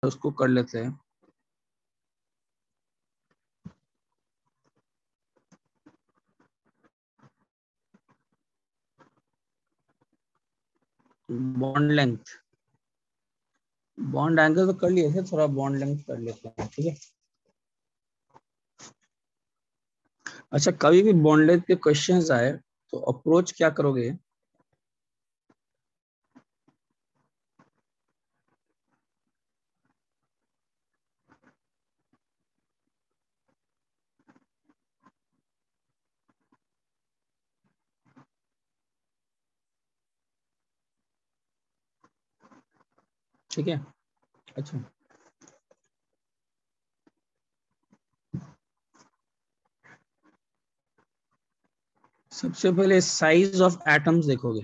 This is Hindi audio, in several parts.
उसको कर लेते हैं। बॉन्ड लेंथ, बॉन्ड एंगल तो कर लिए थे, थोड़ा बॉन्ड लेंथ कर लेते हैं, ठीक है। अच्छा, कभी भी बॉन्ड लेंथ के क्वेश्चंस आए तो अप्रोच क्या करोगे? ठीक है। अच्छा, सबसे पहले साइज ऑफ एटम्स देखोगे।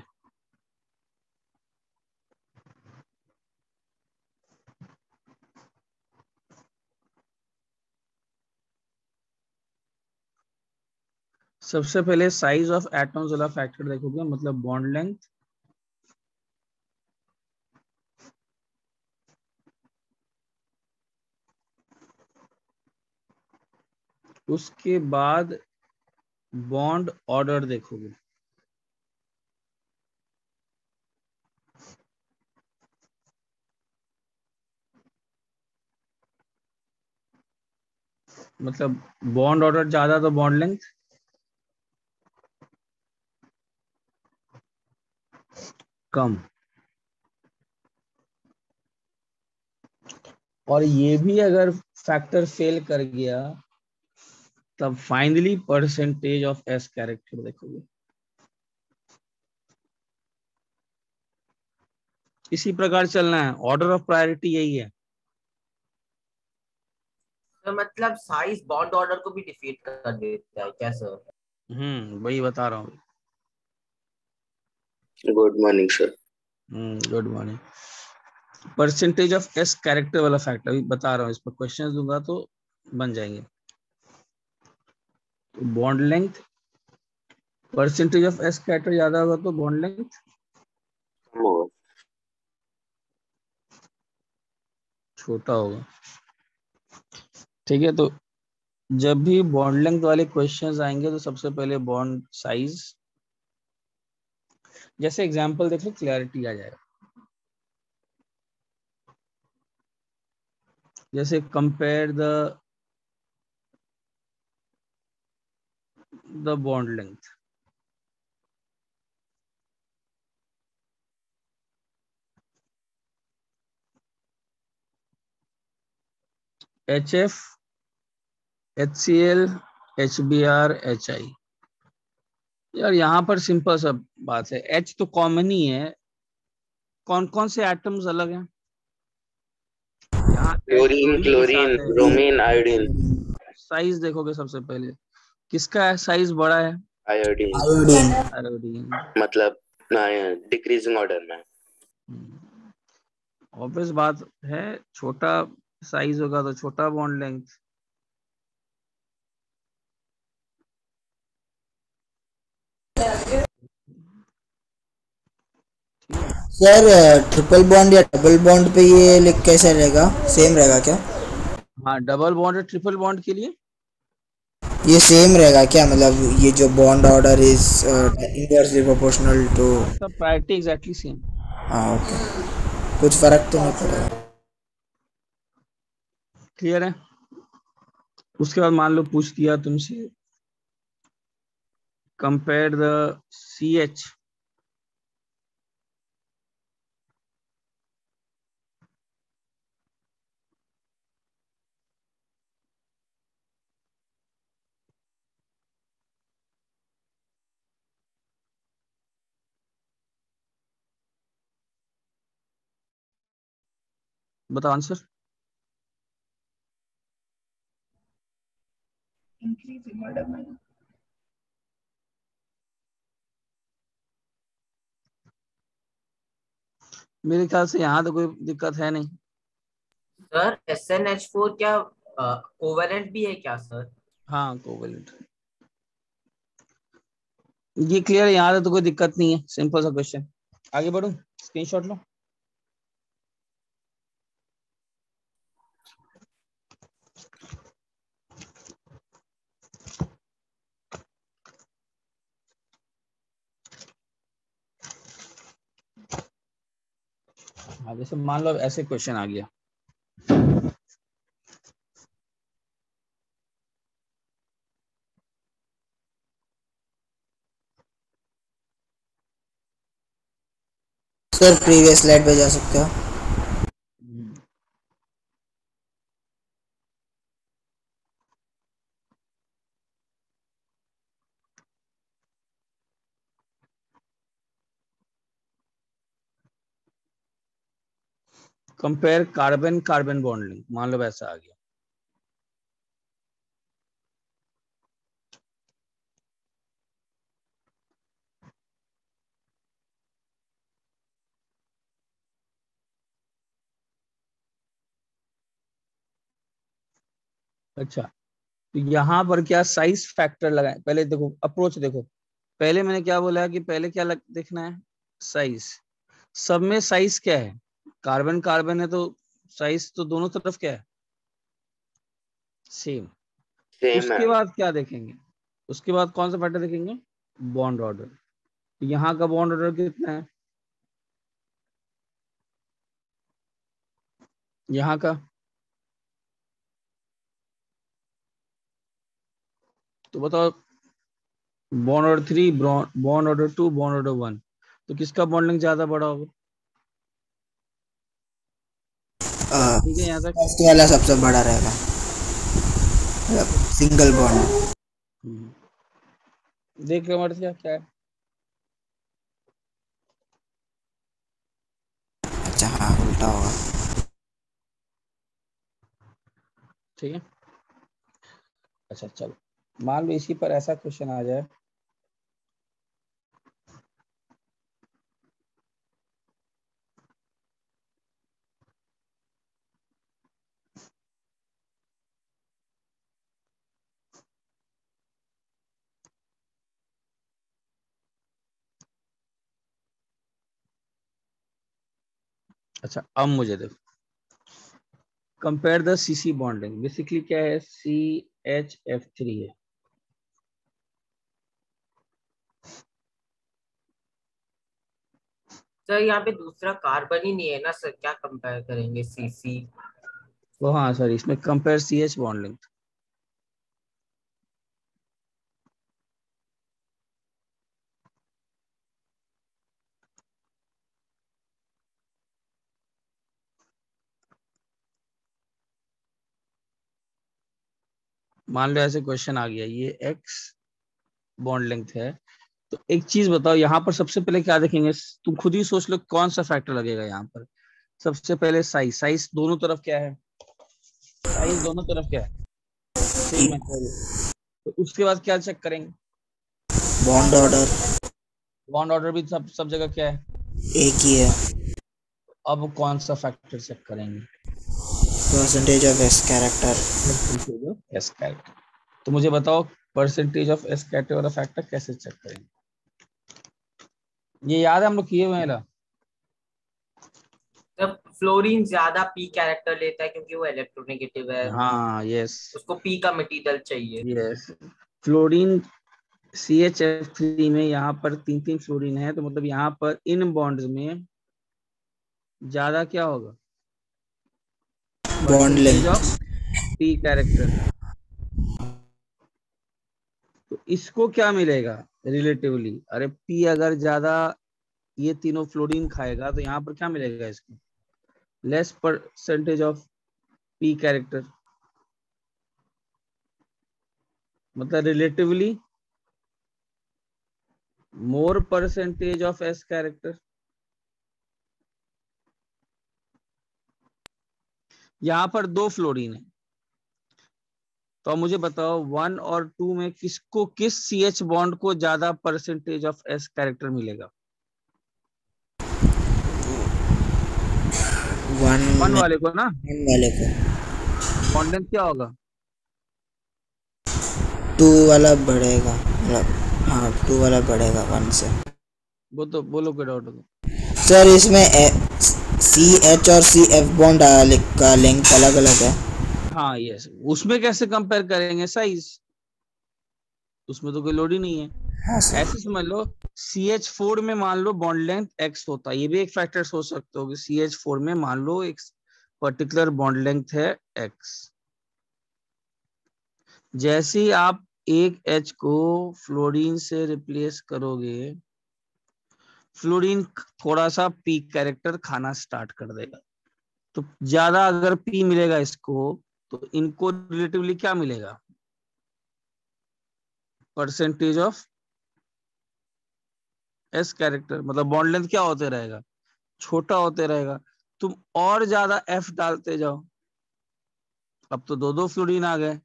सबसे पहले साइज ऑफ एटम्स वाला फैक्टर देखोगे, मतलब बॉन्ड लेंथ, उसके बाद बॉन्ड ऑर्डर देखोगे। मतलब बॉन्ड ऑर्डर ज्यादा तो बॉन्ड लेंथ कम। और ये भी अगर फैक्टर फेल कर गया तब finally percentage of S character देखोगे। इसी प्रकार चलना है, ऑर्डर ऑफ प्रायोरिटी यही है। तो मतलब साइज बॉन्ड ऑर्डर को भी डिफीट कर देता है क्या सर? वही बता रहा हूँ। Good morning sir. Good morning. Percentage of S character वाला फैक्टर अभी बता रहा हूँ, इस पर क्वेश्चन दूंगा तो बन जाएंगे। तो bond length, percentage of S character ज्यादा होगा तो बॉन्ड लेंथ कम होगा। छोटा होगा। ठीक है, तो जब भी बॉन्ड लेंथ वाले क्वेश्चंस आएंगे तो सबसे पहले बॉन्ड साइज, जैसे एग्जांपल देख लो, क्लैरिटी आ जाएगा। जैसे compare the bond length, H F, H C L, H B R, H I. यार यहाँ पर सिंपल सा बात है, एच तो कॉमन ही है, कौन कौन से एटम्स अलग हैं? यहाँ एच क्लोरीन, क्लोरीन के क्लोरीन, साथ है। Bromine, iodine. साइज देखोगे सबसे पहले, किसका साइज बड़ा है? आयोडीन। आयोडीन। आयोडीन। मतलब डिक्रीजिंग ऑर्डर में। ऑब्वियस बात है, छोटा साइज होगा तो छोटा बॉन्ड लेंथ। ठीक है। सर ट्रिपल बॉन्ड या डबल बॉन्ड पे ये लिख कैसे रहेगा, सेम रहेगा क्या? हाँ, डबल बॉन्ड और ट्रिपल बॉन्ड के लिए ये सेम रहेगा क्या, मतलब ये जो bond order is inversely proportional to? सब प्रायोरिटी एग्जैक्टली सेम। हाँ ओके, कुछ फर्क तो नहीं पड़ेगा। क्लियर है। उसके बाद मान लो पूछ दिया तुमसे, कंपेयर द सी एच, बताओ आंसर। मेरे ख्याल से यहाँ तो कोई दिक्कत है नहीं। सर SnH4 क्या कोवेलेंट भी है क्या सर? हाँ, कोवैलेंट। ये क्लियर है, यहाँ तो कोई दिक्कत नहीं है, सिंपल सा क्वेश्चन। आगे बढ़ो, स्क्रीनशॉट लो। हाँ, जैसे मान लो ऐसे क्वेश्चन आ गया, सर प्रीवियस स्लाइड पे जा सकते हो। कंपेयर कार्बन कार्बन बॉन्डिंग, मान लो वैसा आ गया। अच्छा, तो यहाँ पर क्या साइज फैक्टर लगाए, पहले देखो अप्रोच देखो। पहले मैंने क्या बोला कि पहले क्या देखना है, साइज। सब में साइज क्या है, कार्बन कार्बन है तो साइज तो दोनों तरफ क्या है, सेम। सेम है। उसके बाद क्या देखेंगे, उसके बाद कौन सा फैक्टर देखेंगे, बॉन्ड ऑर्डर। यहाँ का बॉन्ड ऑर्डर कितना है, यहाँ का, तो बताओ bond order 3, bond order 2, bond order 1, तो किसका बॉन्डिंग ज्यादा बड़ा होगा। ठीक है यहाँ तक। फर्स्ट वाला सबसे बड़ा रहेगा, सिंगल बॉन्ड। देख रहे हो क्या है। अच्छा हाँ, उल्टा होगा। ठीक है, अच्छा चलो, मान लो इसी पर ऐसा क्वेश्चन आ जाए, अच्छा अब मुझे देखो, compare the CC bonding, basically क्या है, CHF3 है। सर यहाँ पे दूसरा कार्बन ही नहीं है ना सर, क्या कंपेयर करेंगे सीसी। तो हाँ सर, इसमें कंपेयर CH बॉन्डिंग। मान लो ऐसे क्वेश्चन आ गया, ये X बॉन्ड लेंथ है, तो एक चीज बताओ, यहाँ पर सबसे पहले क्या देखेंगे, तुम खुद ही सोच लो कौन सा फैक्टर लगेगा यहाँ पर। सबसे पहले साइज, साइज दोनों तरफ क्या है, साइज दोनों तरफ क्या है, सेम है। इक्वल। तो उसके बाद क्या चेक करेंगे, बॉन्ड ऑर्डर बॉन्ड ऑर्डर भी सब जगह क्या है, एक ही है। अब कौन सा फैक्टर चेक करेंगे, percentage of S character. Percentage of S character. तो मुझे बताओ परसेंटेज ऑफ एस कैरेक्टर वाला फैक्टर कैसे चेक करेंगे, ये याद है हम लोग किए हुए हैं ना। जब फ्लोरीन ज्यादा पी कैरेक्टर लेता है क्योंकि वो इलेक्ट्रोनेगेटिव है, हाँ यस, उसको पी का मटेरियल चाहिए। यस। फ्लोरीन CHF3 में यहाँ पर 3 3 फ्लोरीन है, तो मतलब यहाँ पर इन बॉन्ड्स में ज्यादा क्या होगा, bond percentage of length. P character. तो इसको क्या मिलेगा रिलेटिवली, अरे पी अगर ज्यादा ये तीनों फ्लोरीन खाएगा तो यहाँ पर क्या मिलेगा इसको, less percentage of P character, मतलब relatively more percentage of S character. यहाँ पर 2 फ्लोरीन है, तो अब मुझे बताओ 1 और 2 में किसको, किस CH बॉन्ड को ज्यादा परसेंटेज ऑफ एस कैरेक्टर मिलेगा, वन वाले को ना। वन वाले को। बॉन्ड लेंथ क्या होगा, 2 वाला बढ़ेगा, मतलब हाँ 2 वाला बढ़ेगा 1 से। वो तो बोलो कोई डाउट होगा। सर इसमें CH और CF बॉन्ड का लेंथ अलग अलग है। हाँ यस, उसमें कैसे कंपेयर करेंगे साइज, उसमें तो कोई लोड ही नहीं है। हाँ सर। ऐसे समझ लो CH4 में मान लो बॉन्ड लेंथ x होता है, ये भी एक फैक्टर सोच सकते हो कि CH4 में मान लो एक पर्टिकुलर बॉन्ड लेंथ है x। जैसे ही आप एक H को फ्लोरीन से रिप्लेस करोगे, फ्लोरीन थोड़ा सा पी कैरेक्टर खाना स्टार्ट कर देगा। तो ज्यादा अगर पी मिलेगा इसको, तो इनको रिलेटिवली क्या मिलेगा? परसेंटेज ऑफ एस कैरेक्टर, मतलब बॉन्ड लेंथ क्या होते रहेगा? छोटा होते रहेगा। तुम और ज्यादा एफ डालते जाओ, अब तो दो दो फ्लोरीन आ गए,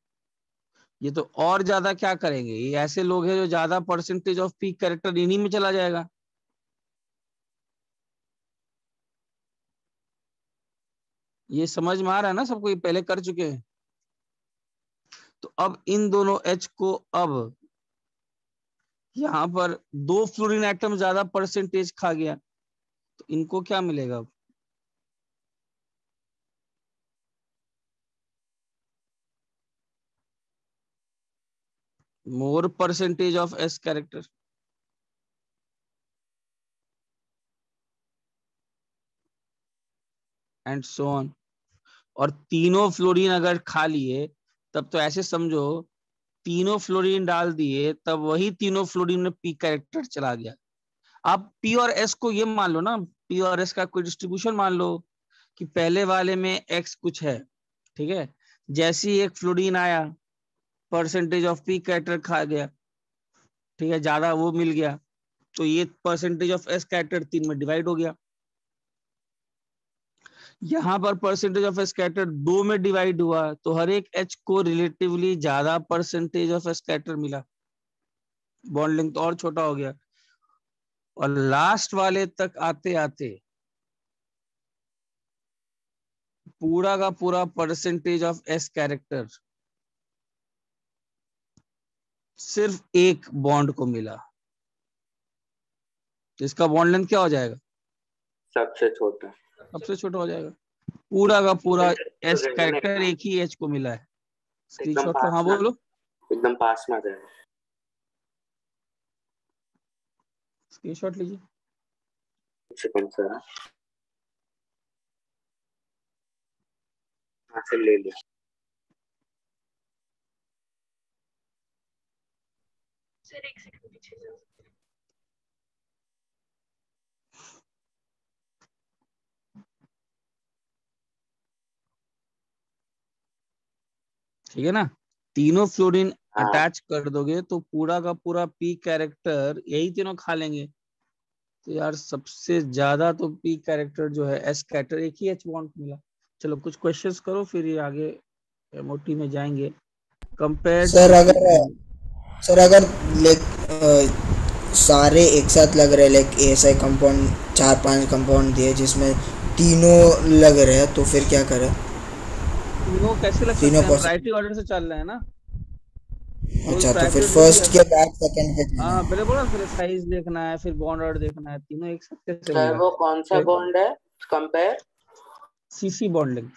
ये तो और ज्यादा क्या करेंगे? ये ऐसे लोग हैं जो ज्यादा परसेंटेज ऑफ पी कैरेक्टर इन्हीं में चला जाएगा। ये समझ में आ रहा है ना सबको? ये पहले कर चुके हैं। तो अब इन दोनों एच को, अब यहाँ पर दो फ्लोरीन एटम ज्यादा परसेंटेज खा गया, तो इनको क्या मिलेगा अब? More percentage of S character and so on. और तीनों फ्लोरीन अगर खा लिए, तब तो ऐसे समझो तीनों फ्लोरीन डाल दिए, तब वही तीनों फ्लोरीन में पी कैरेक्टर चला गया। आप पी और एस को ये मान लो ना, पी और एस का कोई डिस्ट्रीब्यूशन मान लो कि पहले वाले में एक्स कुछ है, ठीक है। जैसे ही एक फ्लोरीन आया, परसेंटेज ऑफ पी कैरेक्टर खा गया, ठीक है, ज्यादा वो मिल गया, तो ये परसेंटेज ऑफ एस कैरेक्टर 3 में डिवाइड हो गया। यहाँ पर परसेंटेज ऑफ स्कैटर 2 में डिवाइड हुआ, तो हर एक एच को रिलेटिवली ज्यादा परसेंटेज ऑफ स्कैटर मिला, बॉन्ड लेंथ और छोटा हो गया। और लास्ट वाले तक आते आते पूरा का पूरा परसेंटेज ऑफ एस कैरेक्टर सिर्फ एक बॉन्ड को मिला, तो इसका बॉन्ड लेंथ क्या हो जाएगा? सबसे छोटा। सबसे छोटा हो जाएगा। पूरा का पूरा एस कैरेक्टर एक ही एच को मिला है। स्क्रीनशॉट लो। हाँ बोलो। एकदम पास में आ जाएगा। स्क्रीनशॉट लीजिए। सेकंड सर, हाँ फिर ले लिया। सर एक सेकंड पीछे जाओ। ठीक है ना? तीनों फ्लोरीन हाँ। अटैच कर दोगे तो पूरा का पूरा पी कैरेक्टर यही तीनों खा लेंगे। तो यार सबसे ज्यादा तो पी कैरेक्टर जो है एस कैरेक्टर एक ही एच बॉन्ड मिला। चलो कुछ क्वेश्चंस करो, फिर ये आगे एमओटी में जाएंगे। कंपेयर सर अगर लाइक सारे एक साथ लग रहे, लाइक ऐसा कंपाउंड 4-5 कंपाउंड दिए जिसमें तीनों लग रहे हैं, तो फिर क्या करें? तीनों कैसे लग सकते हैं? प्रायोरिटी ऑर्डर से चल रहे हैं ना। अच्छा, तो फिर फर्स्ट के बाद सेकंड पे जाना है। हाँ पहले बोला, फिर साइज देखना है, फिर बॉन्ड ऑर्डर देखना है, तीनों एक साथ कैसे सर वो कौन सा बॉन्ड है? Compare CC bond length.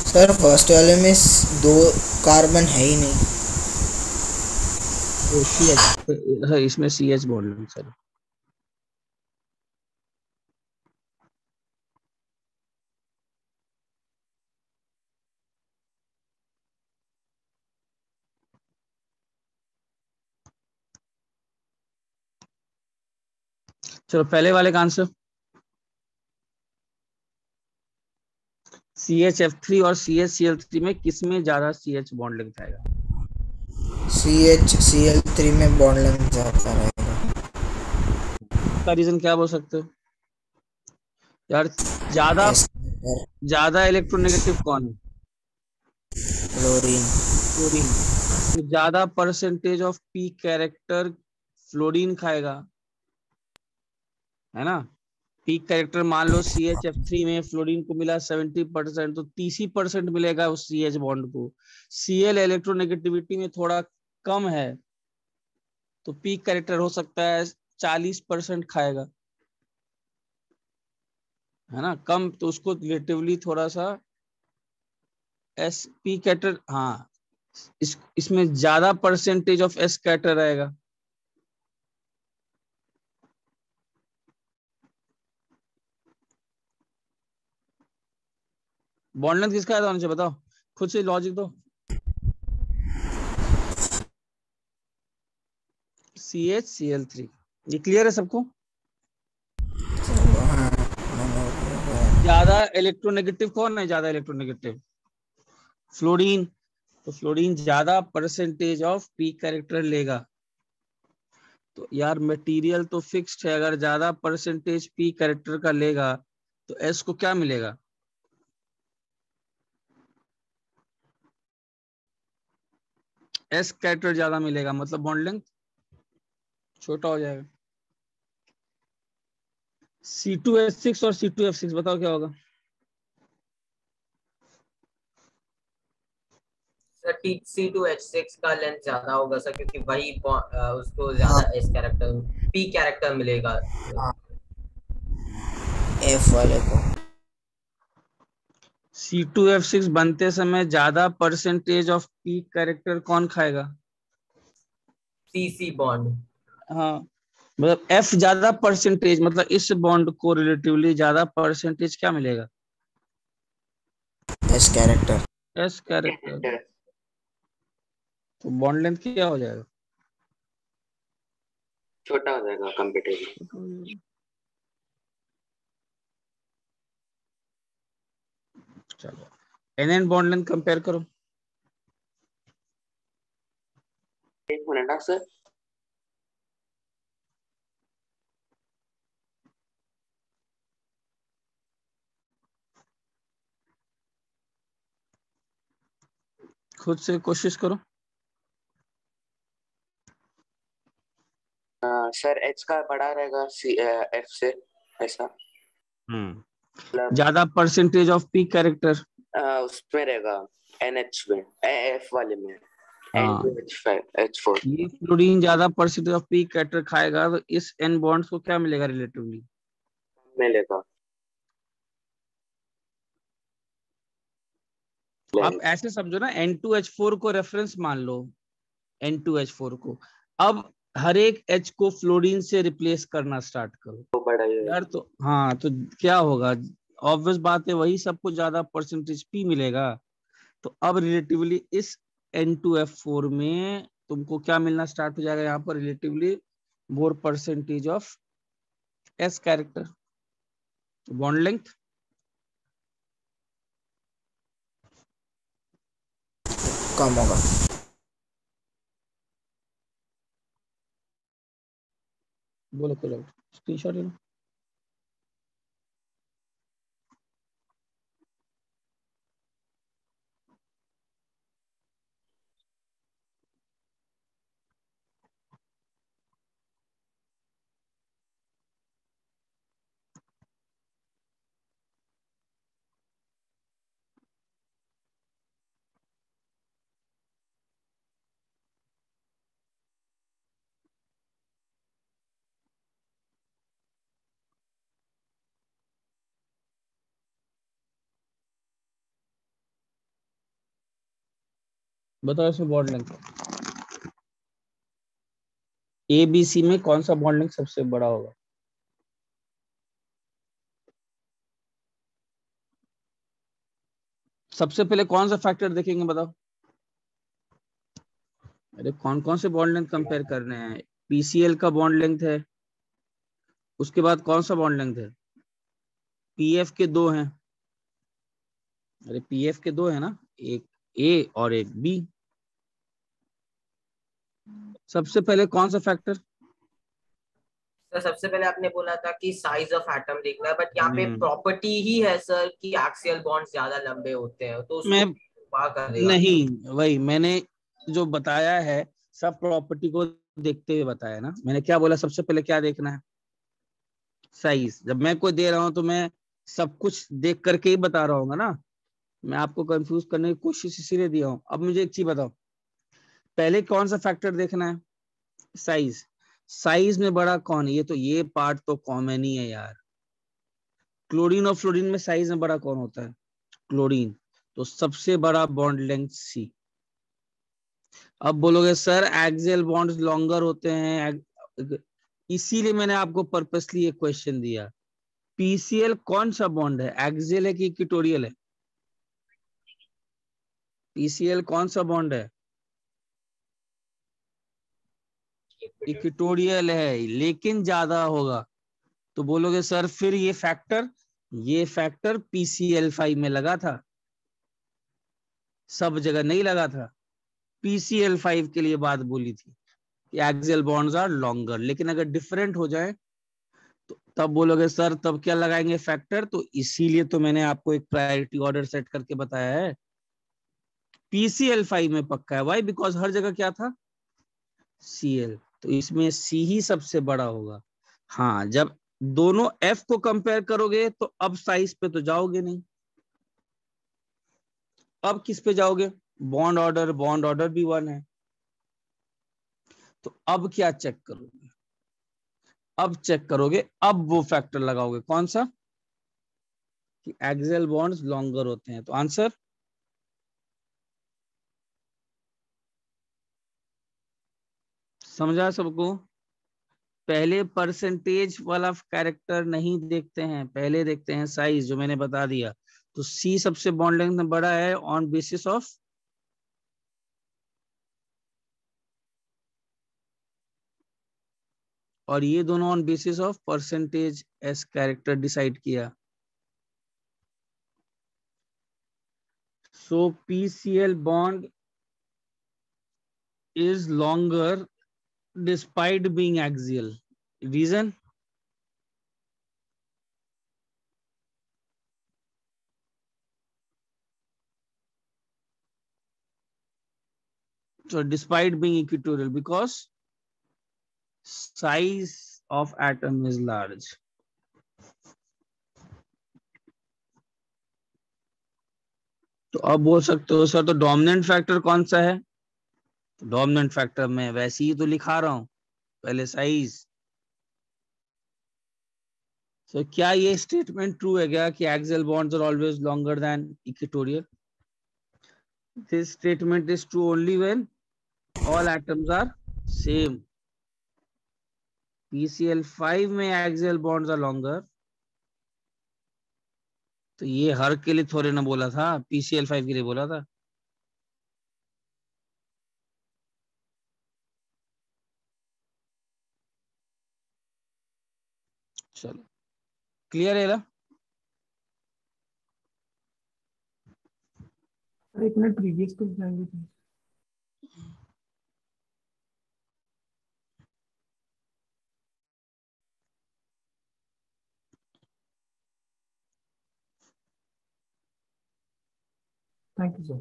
Sir first वाले में 2 कार्बन है ही नहीं। तो CH, इसमें CH बॉन्ड लेंथ सर। चलो पहले वाले का आंसर CHF3 और CHCl3 में किसमें ज्यादा CH बॉन्ड लेंथ आएगा? CHCl3 में बॉन्ड लेंथ ज्यादा रहेगा। इसका रीजन क्या बोल सकते हो यार? ज्यादा ज्यादा इलेक्ट्रोनेगेटिव कौन है? फ्लोरीन। फ्लोरीन। तो ज्यादा percentage of P character fluorine खाएगा, है ना। पी कैरेक्टर मान लो CH F3 में फ्लोरीन को मिला 70%, तो 30% मिलेगा उस CH बॉन्ड को। Cl इलेक्ट्रोनेगेटिविटी में थोड़ा कम है, तो पी कैरेक्टर हो सकता है 40% खाएगा, है ना, कम, तो उसको रिलेटिवली थोड़ा सा एस पी कैरेक्टर, हाँ, इसमें ज्यादा परसेंटेज ऑफ एस कैरेक्टर रहेगा। बॉन्ड लेंथ किसका है मुझे बताओ, खुद से लॉजिक दो। CH Cl3, ये क्लियर है सबको? हाँ, ज्यादा इलेक्ट्रोनेगेटिव कौन है? ज्यादा इलेक्ट्रोनेगेटिव फ्लोरीन। तो फ्लोरीन ज्यादा परसेंटेज ऑफ पी कैरेक्टर लेगा। तो यार मटेरियल तो फिक्स्ड है, अगर ज्यादा परसेंटेज पी कैरेक्टर का लेगा तो एस को क्या मिलेगा? एस कैरेक्टर ज्यादा मिलेगा, मतलब बॉन्ड लेंथ छोटा हो जाएगा। C2H6 और C2F6 बताओ क्या होगा? सर C2H6 का लेंथ ज्यादा होगा सर, क्योंकि वही उसको हाँ, ज्यादा एस कैरेक्टर, पी कैरेक्टर मिलेगा। हाँ, एफ वाले को। C2F6 बनते समय ज्यादा परसेंटेज ऑफ पी कैरेक्टर कौन खाएगा? CC bond. हाँ, मतलब F ज्यादा परसेंटेज, मतलब इस बॉन्ड को रिलेटिवली ज्यादा परसेंटेज क्या मिलेगा? S character. S character. तो बॉन्ड लेंथ क्या हो जाएगा? छोटा हो जाएगा कंपेरेटिवली। चलो NN बॉन्ड लेंथ कंपेयर करो। एक मिनट ना सर। खुद से कोशिश करो। सर एच का बड़ा रहेगा एफ से, ऐसा ज्यादा परसेंटेज ऑफ पी कैरेक्टर। उसमें रहेगा NH में, एफ वाले में हाँ, N2H4 ये फ्लोरीन ज्यादा परसेंटेज ऑफ पी कैरेक्टर खाएगा, तो इस N बॉन्ड्स को क्या मिलेगा रिलेटिवली? मिलेगा। आप ऐसे समझो ना, N2H4 को रेफरेंस मान लो, N2H4 को। अब हर एक H को फ्लोरीन से रिप्लेस करना स्टार्ट करो तो बड़ा ही है। यार, तो हाँ, तो क्या होगा? ऑब्वियस बात है, वही सबको ज्यादा परसेंटेज पी मिलेगा। तो अब रिलेटिवली इस N2F4 में तुमको क्या मिलना स्टार्ट हो जाएगा? यहाँ पर relatively more percentage of S character. Bond length कम होगा। बोलो बोलो, स्क्रीनशॉट ले लो। बताओ इसमें बॉन्ड लेंथ ABC में कौन सा बॉन्ड लेंथ सबसे बड़ा होगा? सबसे पहले कौन सा फैक्टर देखेंगे बताओ? अरे कौन कौन से बॉन्ड लेंथ कंपेयर कर रहे हैं? PCl का बॉन्ड लेंथ है, उसके बाद कौन सा बॉन्ड लेंथ है? PF के दो हैं। अरे PF के दो है ना, एक A और एक B। सबसे पहले कौन सा फैक्टर? तो सबसे पहले आपने बोला था कि साइज ऑफ एटम देखना है, बट यहाँ पे हम्म, प्रॉपर्टी ही है सर कि एक्सियल बॉन्ड्स ज्यादा लंबे होते हैं, तो उसको मैं पार कर देगा। नहीं, वही मैंने जो बताया है सब प्रॉपर्टी को देखते हुए बताया ना। मैंने क्या बोला, सबसे पहले क्या देखना है, साइज। जब मैं कोई दे रहा हूं तो मैं सब कुछ देख करके ही बता रहा हूँ ना। मैं आपको कंफ्यूज करने की कोशिश इसीलिए दिया हूँ। अब मुझे एक चीज बताओ, पहले कौन सा फैक्टर देखना है, साइज। साइज में बड़ा कौन है, ये तो ये पार्ट तो कॉमन ही है यार। क्लोरीन और फ्लोरीन में साइज में बड़ा कौन होता है, क्लोरीन। तो सबसे बड़ा बॉन्ड लेंथ सी। अब बोलोगे सर एक्सियल बॉन्ड्स लॉन्गर होते हैं, इसीलिए मैंने आपको पर्पसली एक क्वेश्चन दिया। पीसीएल कौन सा बॉन्ड है, एक्सियल है कि इक्वेटोरियल है? पीसीएल कौन सा बॉन्ड है, इक्वेटोरियल है, लेकिन ज्यादा होगा। तो बोलोगे सर फिर ये फैक्टर पीसीएल5 में लगा था, सब जगह नहीं लगा था। पीसीएल5 के लिए बात बोली थी कि एक्सियल बॉन्ड्स आर लॉन्गर, लेकिन अगर डिफरेंट हो जाए तो तब बोलोगे सर तब क्या लगाएंगे फैक्टर। तो इसीलिए तो मैंने आपको एक प्रायोरिटी ऑर्डर सेट करके बताया है। पीसीएल5 में पक्का है, वाई बिकॉज हर जगह क्या था, सीएल। तो इसमें सी ही सबसे बड़ा होगा। हाँ, जब दोनों एफ को कंपेयर करोगे तो अब साइज पे तो जाओगे नहीं, अब किस पे जाओगे, बॉन्ड ऑर्डर भी 1 है। तो अब क्या चेक करोगे, अब वो फैक्टर लगाओगे कौन सा, कि एक्सियल बॉन्ड्स लॉन्गर होते हैं। तो आंसर समझा सबको। पहले परसेंटेज वाला कैरेक्टर नहीं देखते हैं, पहले देखते हैं साइज, जो मैंने बता दिया। तो सी सबसे बॉन्ड लेंथ में बड़ा है ऑन बेसिस ऑफ, और ये दोनों on basis of percentage S character decide किया। So PCl bond is longer despite being axial. Reason, so despite being equatorial because size of atom is large. तो अब बोल सकते हो सर तो डोमिनेंट फैक्टर कौन सा है, डोमिनेंट फैक्टर में वैसे ही तो लिखा रहा हूं, पहले साइज। तो क्या ये स्टेटमेंट ट्रू है क्या कि axial bonds are always longer than equatorial? This statement is true only when all atoms are same. PCl5 में एक्सियल बॉन्ड्स आर लॉन्गर, तो ये हर के लिए थोड़े ना बोला था, PCl5 के लिए बोला था। चलो क्लियर है ना? एक मिनट प्रीवियस पे जाएंगे please। Thank you sir.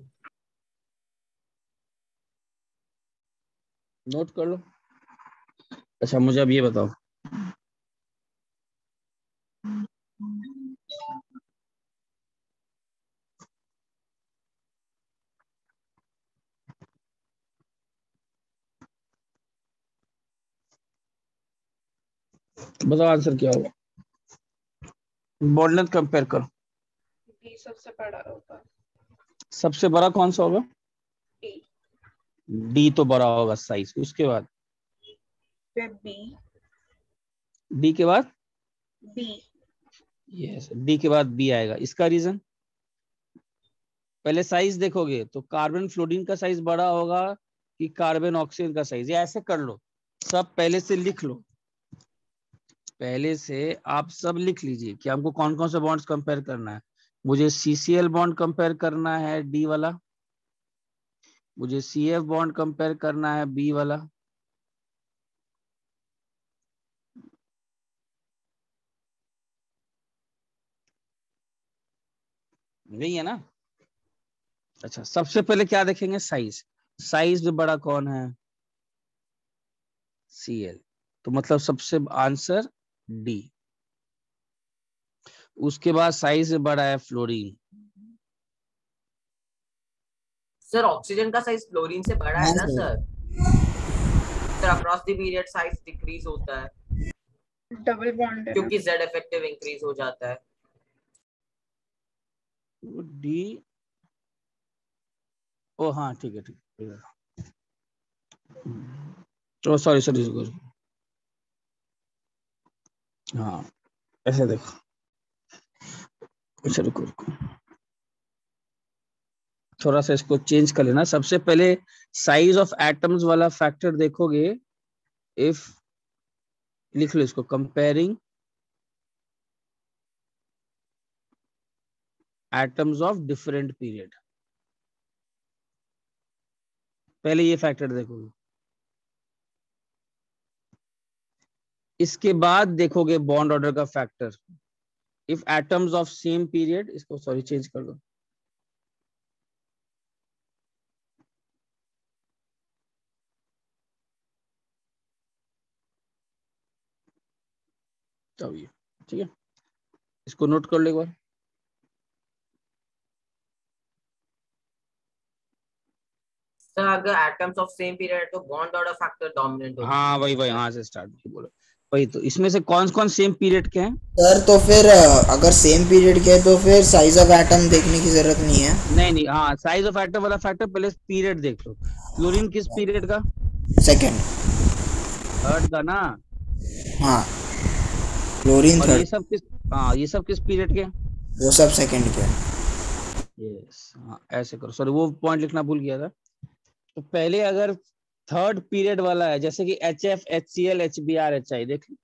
Note कर लो। अच्छा मुझे अब ये बताओ, बताओ आंसर क्या होगा, बॉन्ड लेंथ कंपेयर करो। डी सबसे बड़ा होगा। सबसे बड़ा कौन सा होगा, डी। डी तो बड़ा होगा साइज। उसके बाद फिर बी। डी के बाद, बी। यस डी के बाद बी आएगा। इसका रीजन, पहले साइज देखोगे तो कार्बन फ्लोरीन का साइज बड़ा होगा कि कार्बन ऑक्सीजन का साइज। या ऐसे कर लो, सब पहले से लिख लो, पहले से आप सब लिख लीजिए कि हमको कौन कौन से बॉन्ड्स कंपेयर करना है। मुझे सीसीएल बॉन्ड कंपेयर करना है डी वाला, मुझे सीएफ बॉन्ड कंपेयर करना है बी वाला, यही है ना। अच्छा, सबसे पहले क्या देखेंगे? साइज। साइज में बड़ा कौन है? Cl। तो मतलब सबसे आंसर डी। उसके बाद साइज में बड़ा है फ्लोरीन। सर ऑक्सीजन का साइज फ्लोरीन से बड़ा है हाँ ना sir. Sir across the period size decrease होता है डबल बॉन्ड है ना। क्योंकि जेड इफेक्टिव इंक्रीज हो जाता है। डी। ओ हाँ, ठीक है ठीक है। ओ सॉरी सॉरी। हाँ, ऐसे देखो। अच्छा रुको रुको, थोड़ा सा इसको चेंज कर लेना। सबसे पहले साइज ऑफ एटम्स वाला फैक्टर देखोगे। इफ, लिख लो इसको, comparing atoms of different period. पहले ये फैक्टर देखोगे, इसके बाद देखोगे बॉन्ड ऑर्डर का factor. If atoms of same period, इसको सॉरी चेंज कर दो। तो ये ठीक है, इसको नोट कर लो एक बार। सर अगर एटम्स ऑफ सेम पीरियड है तो बॉन्ड ऑर्डर फैक्टर डोमिनेंट होता है। हाँ वही वही, यहाँ से स्टार्ट बोलो। वही तो, इसमें से कौन कौन सेम पीरियड के हैं? सर तो फिर अगर सेम पीरियड के है तो फिर साइज ऑफ एटम देखने की जरूरत नहीं है। नहीं नहीं, हाँ साइज ऑफ एटम वाला फैक्टर, पहले पीरियड देख लो। फ्लोरीन किस पीरियड का? सेकंड। थर्ड का ना। हाँ, क्लोरीन और ये थर्ड। सब किस, हाँ ये सब किस पीरियड के? वो सब सेकंड के। यस, हाँ ऐसे करो। सॉरी, वो पॉइंट लिखना भूल गया था। तो पहले अगर थर्ड पीरियड वाला है, जैसे कि HF, HCl, HBr, HI, देख लो,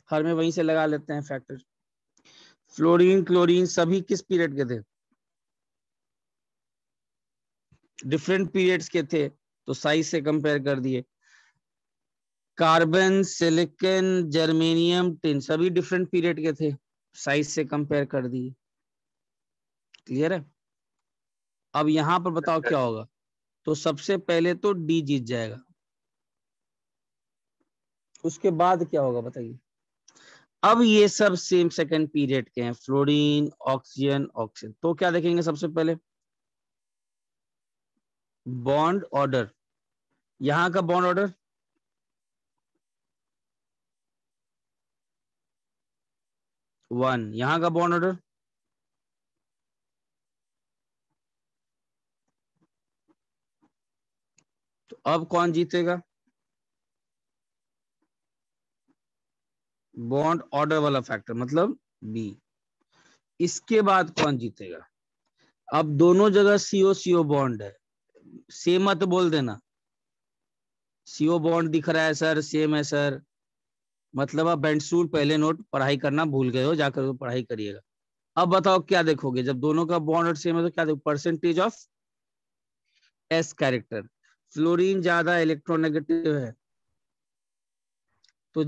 हर में वहीं से लगा लेते हैं फैक्टर। फ्लोरीन, क्लोरीन सभी किस पीरियड के थे? डिफरेंट पीरियड्स के थे, तो साइज से कंपेयर कर दिए। कार्बन, सिलिकॉन, जर्मेनियम, टिन सभी डिफरेंट पीरियड के थे, साइज से कंपेयर कर दिए। क्लियर है? अब यहां पर बताओ क्या होगा। तो सबसे पहले तो डी जीत जाएगा, उसके बाद क्या होगा बताइए। अब ये सब सेम सेकंड पीरियड के हैं, फ्लोरीन, ऑक्सीजन, ऑक्सीजन। तो क्या देखेंगे सबसे पहले? Bond order. यहां का बॉन्ड ऑर्डर 1, यहां का बॉन्ड ऑर्डर तो अब कौन जीतेगा? बॉन्ड ऑर्डर वाला फैक्टर मतलब बी। इसके बाद कौन जीतेगा? अब दोनों जगह CO CO बॉन्ड है, सेम मत बोल देना। CO बॉन्ड दिख रहा है सर, सेम है सर, मतलब आप बेंजूल पहले नोट पढ़ाई करना भूल गए हो, जाकर तो पढ़ाई करिएगा। अब बताओ क्या देखोगे, जब दोनों का बॉन्ड सेम है तो क्या देखो? Percentage of S character. Fluorine ज्यादा इलेक्ट्रोनेगेटिव है तो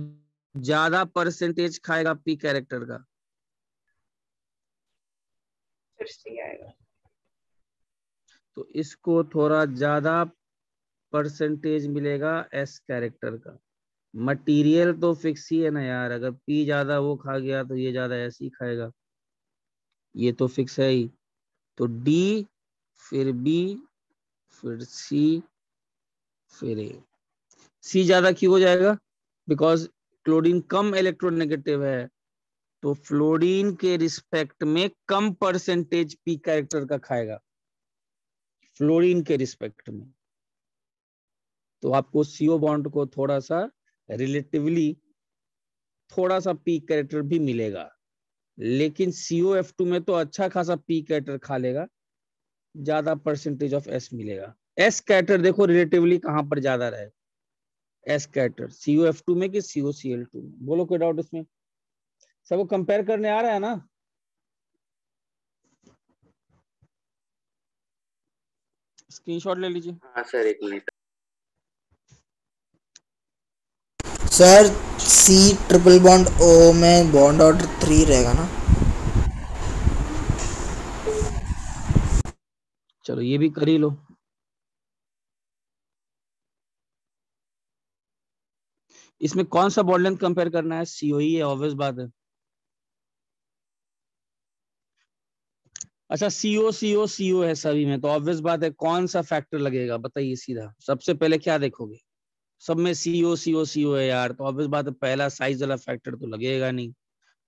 ज्यादा परसेंटेज खाएगा P कैरेक्टर का। फिर सी आएगा। तो इसको थोड़ा ज्यादा परसेंटेज मिलेगा S कैरेक्टर का। मटेरियल तो फिक्स ही है ना यार, अगर P ज्यादा वो खा गया तो ये ज्यादा S ही खाएगा, ये तो फिक्स है ही। तो D, फिर B, फिर C, फिर A। C ज्यादा क्यों हो जाएगा? बिकॉज क्लोरीन कम इलेक्ट्रोनेगेटिव है, तो फ्लोरीन के रिस्पेक्ट में कम परसेंटेज P कैरेक्टर का खाएगा, फ्लोरीन के रिस्पेक्ट में। तो आपको CO बॉन्ड को थोड़ा सा रिलेटिवली थोड़ा सा P कैरेक्टर भी मिलेगा, लेकिन COF2 में तो अच्छा खासा P कैरेक्टर खा लेगा, ज्यादा परसेंटेज ऑफ S मिलेगा। S कैरेक्टर देखो रिलेटिवली कहां पर ज्यादा रहे, S कैरेक्टर COF2 में कि COCl2 में? बोलो कोई डाउट इसमें? सबको कंपेयर करने आ रहा है ना? स्क्रीनशॉट ले लीजिए। हाँ सर, एक minute. Sir C triple bond O में बॉन्ड ऑर्डर 3 रहेगा ना? चलो ये भी कर ही लो। इसमें कौन सा बॉन्ड लेंथ कंपेयर करना है? सीओई है, ऑब्वियस बात है। अच्छा सीओ सीओ सीओ है सभी में, तो ऑब्वियस बात है कौन सा फैक्टर लगेगा बताइए सीधा। सबसे पहले क्या देखोगे? सब में सीओ सीओ सीओ है यार, तो ऑब्वियस बात है पहला साइज वाला फैक्टर तो लगेगा नहीं।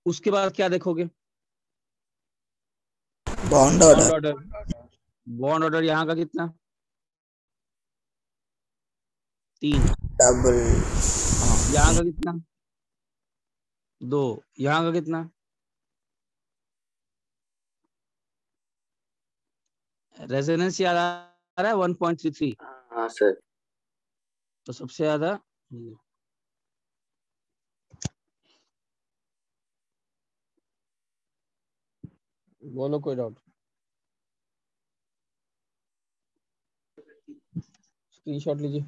उसके बाद क्या देखोगे? Bond bond order. Order. Bond order यहाँ का कितना? 3। डबल। हाँ यहाँ का कितना? 2। यहाँ का कितना? रेजोनेंस याद आ रहा है 1.33। हाँ सर। तो सबसे ज्यादा बोलो, कोई डाउट? स्क्रीनशॉट लीजिए।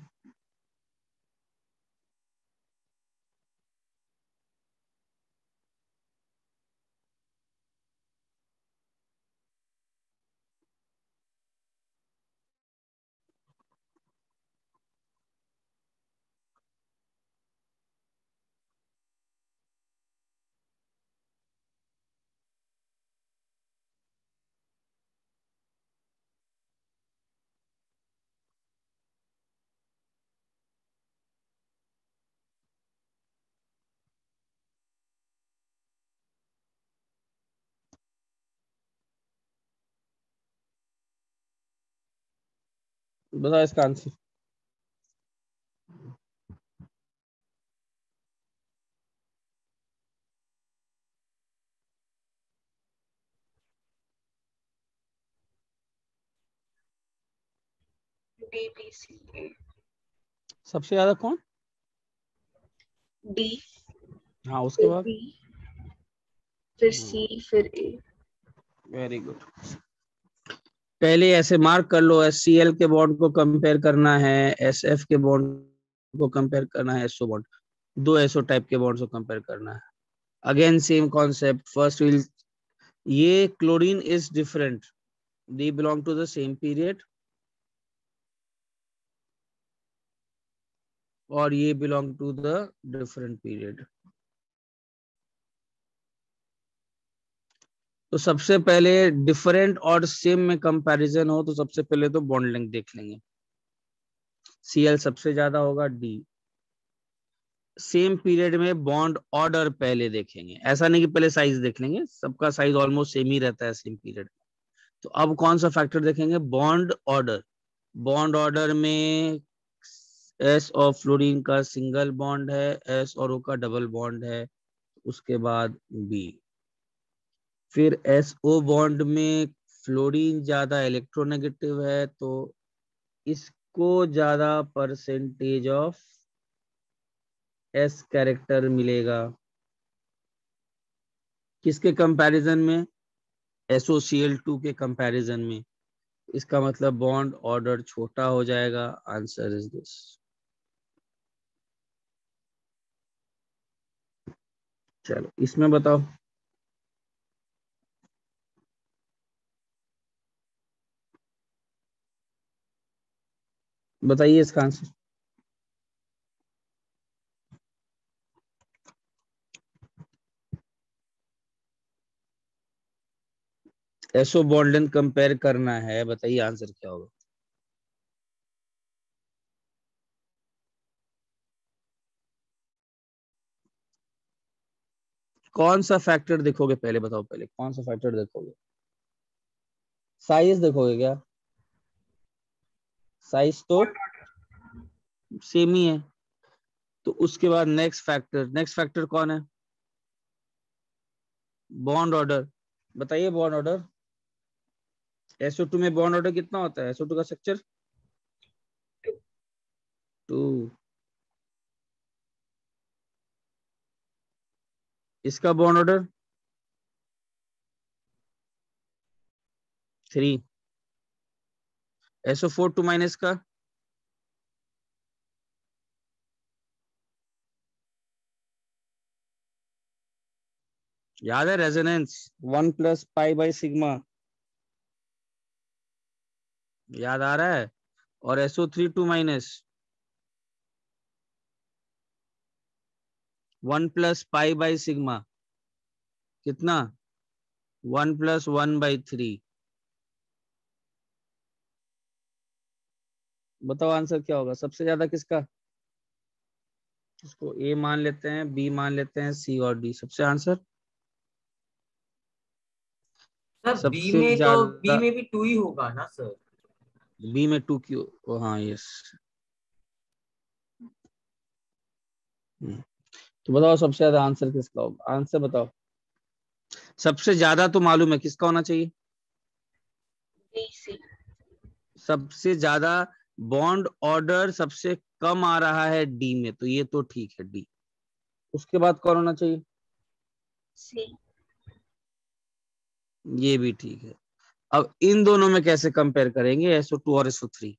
बताओ इसका आंसर। डी बी सी ए। सबसे ज्यादा कौन? डी, हाँ उसके फिर बाद? बी, फिर सी, फिर ए। Very good. पहले ऐसे मार्क कर लो, HCl के बॉन्ड को कंपेयर करना है, SF के बॉन्ड को कंपेयर करना है, SO बॉन्ड, दो SO टाइप के बॉन्ड्स को कंपेयर करना है। Again same concept, first will, ये chlorine is different, they belong to the same period, और ये belong to the different period. तो सबसे पहले डिफरेंट और सेम में कंपैरिजन हो तो सबसे पहले तो बॉन्ड लेंथ देख लेंगे। Cl सबसे ज्यादा होगा, D। सेम पीरियड में बॉन्ड ऑर्डर पहले देखेंगे, ऐसा नहीं कि पहले साइज देख लेंगे, सबका साइज ऑलमोस्ट सेम ही रहता है सेम पीरियड में। तो अब कौन सा फैक्टर देखेंगे? Bond order. बॉन्ड ऑर्डर में S और फ्लोरीन का सिंगल बॉन्ड है, S और O का डबल बॉन्ड है, उसके बाद B। फिर SO बॉन्ड में फ्लोरीन ज्यादा इलेक्ट्रोनेगेटिव है, तो इसको ज्यादा परसेंटेज ऑफ S कैरेक्टर मिलेगा। किसके कंपैरिजन में? SOCl2 के कंपैरिजन में। इसका मतलब बॉन्ड ऑर्डर छोटा हो जाएगा। Answer is this. चलो इसमें बताओ, बताइए इसका answer. SO bond length compare करना है, बताइए आंसर क्या होगा। कौन सा फैक्टर देखोगे पहले, बताओ पहले कौन सा फैक्टर देखोगे? साइज देखोगे क्या? साइज तो सेम ही है। तो उसके बाद नेक्स्ट फैक्टर कौन है? Bond order. बताइए बॉन्ड ऑर्डर। SO2 में बॉन्ड ऑर्डर कितना होता है? SO2 का स्ट्रक्चर 2। इसका बॉन्ड ऑर्डर 3। SO4 2 माइनस का याद है? Resonance 1 + pi by sigma. याद आ रहा है? और SO3 2 minus 1 plus pi by sigma कितना? 1 प्लस 1/3। बताओ आंसर क्या होगा सबसे ज्यादा किसका? इसको ए मान लेते हैं, बी मान लेते हैं, सी और डी। सबसे आंसर सर बी सबसे में तो बी ज्यादा में भी 2 ही होगा ना सर? बी में 2 क्यू। हाँ यस। तो बताओ सबसे ज्यादा आंसर किसका होगा? आंसर बताओ। सबसे ज्यादा तो मालूम है किसका होना चाहिए? DC। सबसे ज्यादा बॉन्ड ऑर्डर सबसे कम आ रहा है डी में, तो ये तो ठीक है डी। उसके बाद कौन होना चाहिए? C। ये भी ठीक है। अब इन दोनों में कैसे कंपेयर करेंगे SO2 और SO3?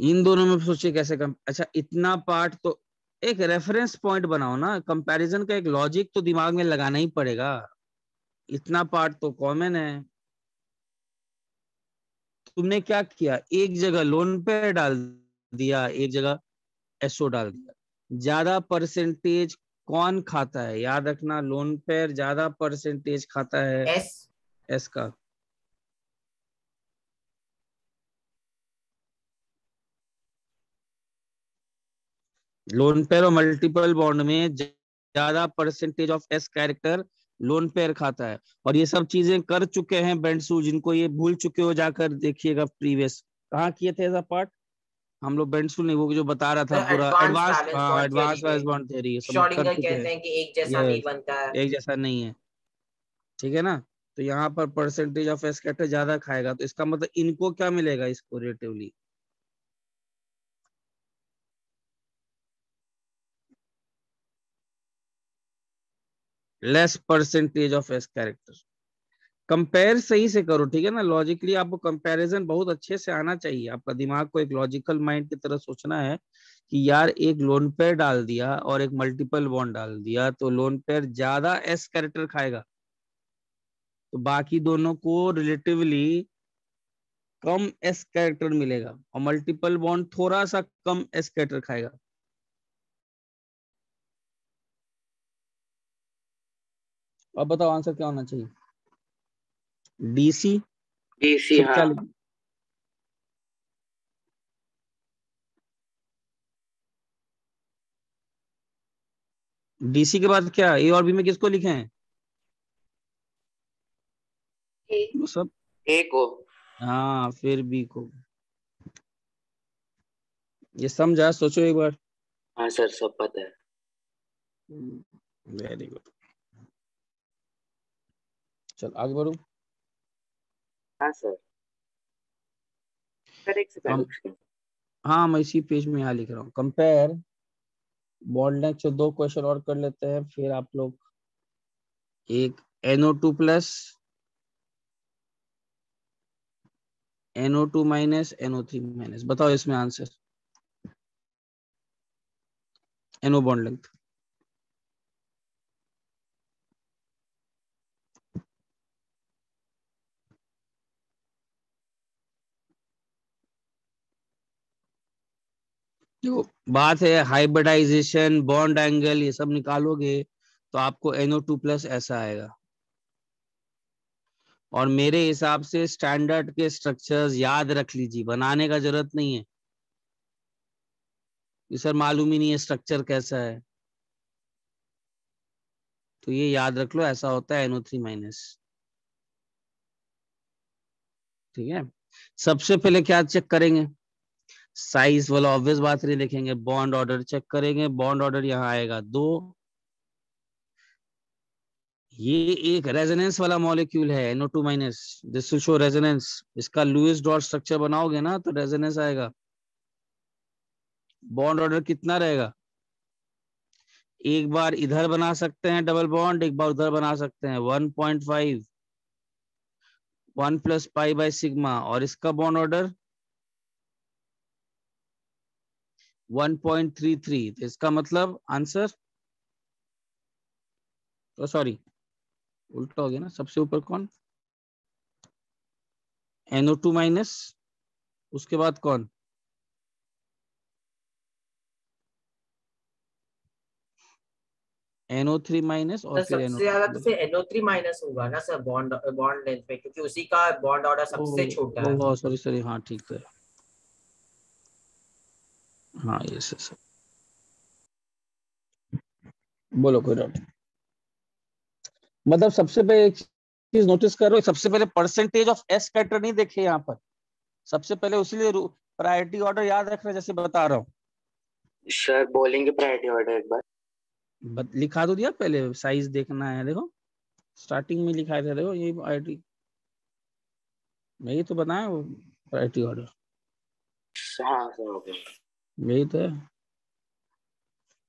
इन दोनों में सोचिए कैसे कम। अच्छा इतना पार्ट तो एक रेफरेंस पॉइंट बनाओ ना, कंपैरिजन का एक लॉजिक तो दिमाग में लगाना ही पड़ेगा। इतना पार्ट तो कॉमन है। तुमने क्या किया, एक जगह लोन पे डाल दिया, एक जगह SO डाल दिया। ज्यादा परसेंटेज कौन खाता है? याद रखना, लोन पेयर ज्यादा परसेंटेज खाता है एस। एस का। लोन पेयर और मल्टीपल बॉन्ड में ज्यादा percentage of S character lone pair खाता है। और ये सब चीजें कर चुके हैं बेंडसू, जिनको ये भूल चुके हो जाकर देखिएगा प्रीवियस कहाँ किए थे ऐसा पार्ट। हम लोग बेंडसू नहीं, वो जो बता रहा था सर पूरा एडवांस एडवांस, बैलेंस हाँ बॉन्ड थ्योरी एडवांस वैलेंस में बॉन्ड थ्योरी सब कर श्रोडिंगर चुके हैं। कहते हैं कि एक जैसा नहीं यस, बनता है। एक जैसा नहीं है। ठीक है ना? तो यहाँ पर परसेंटेज ऑफ एस कैरेक्टर ज्यादा खाएगा, तो इसका मतलब इनको क्या मिलेगा इसको relatively? Less percentage of S character. Compare सही से करो, ठीक है ना? लॉजिकली आपको कंपैरिजन बहुत अच्छे से आना चाहिए। आपका दिमाग को एक लॉजिकल माइंड की तरह सोचना है कि यार एक लोन पेयर डाल दिया और एक मल्टीपल बॉन्ड डाल दिया, तो लोन पेयर ज्यादा एस कैरेक्टर खाएगा, तो बाकी दोनों को रिलेटिवली कम एस कैरेक्टर मिलेगा, और मल्टीपल बॉन्ड थोड़ा सा कम एस कैरेक्टर खाएगा। अब बताओ आंसर क्या होना चाहिए? DC। DC सब हाँ। क्या लिख, DC के बाद क्या ए और बी में किसको लिखे हैं? A। वो सब। A को। हाँ फिर बी को। ये समझा? सोचो एक बार। हाँ सर सब पता है। Very good. चल आगे बढ़ो। हाँ सर। सर एक सेकंड कम, रुकिए। हाँ मैं इसी पेज में यहाँ लिख रहा हूँ। कंपेयर बॉन्ड लेंथ से दो क्वेश्चन और कर लेते हैं, फिर आप लोग एक NO2 plus, NO2 minus, NO3 minus. बताओ इसमें आंसर। NO bond length. देखो बात है हाइब्रिडाइजेशन, बॉन्ड एंगल, ये सब निकालोगे तो आपको NO2 प्लस ऐसा आएगा। और मेरे हिसाब से स्टैंडर्ड के स्ट्रक्चर्स याद रख लीजिए, बनाने का जरूरत नहीं है कि सर मालूम ही नहीं है स्ट्रक्चर कैसा है। तो ये याद रख लो, ऐसा होता है NO3 माइनस। ठीक है। सबसे पहले क्या चेक करेंगे? साइज वाला ऑब्वियस बात नहीं देखेंगे, बॉन्ड ऑर्डर चेक करेंगे। बॉन्ड ऑर्डर यहाँ आएगा 2। ये एक रेजोनेंस वाला मॉलिक्यूल है NO2 minus, this will show resonance. इसका लुईस डॉट स्ट्रक्चर बनाओगे ना तो रेजोनेंस आएगा। बॉन्ड ऑर्डर कितना रहेगा? एक बार इधर बना सकते हैं डबल बॉन्ड, एक बार उधर बना सकते हैं। 1.5 1 प्लस पाई बाय सिग्मा, और इसका बॉन्ड ऑर्डर 1.33। तो इसका मतलब आंसर, तो सॉरी उल्टा हो गया ना, सबसे ऊपर कौन? NO2 माइनस, उसके बाद कौन? NO3 माइनस और सर फिर सबसे NO2 ज्यादा तो प्लस। फिर NO3 माइनस होगा ना सर, बॉन्ड बॉन्ड लेंथ पे, क्योंकि उसी का बॉन्ड ऑर्डर सबसे छोटा है। ओ सॉरी सॉरी, हाँ ठीक है, हाँ ये सर। बोलो, कोई डाउट? मतलब सबसे पहले एक चीज नोटिस करो, सबसे पहले परसेंटेज ऑफ एस कैटर नहीं देखे यहाँ पर, सबसे पहले उसीलिए प्रायोरिटी ऑर्डर याद रखना, जैसे बता रहा हूँ। सर बोलेंगे प्रायोरिटी ऑर्डर एक बार? लिखा तो दिया, पहले साइज देखना है, देखो स्टार्टिंग में लिखा था, देखो ये प्रायोरिटी, यही तो बताया वो प्रायोरिटी ऑर्डर, हाँ सर हो गया। यही तो है,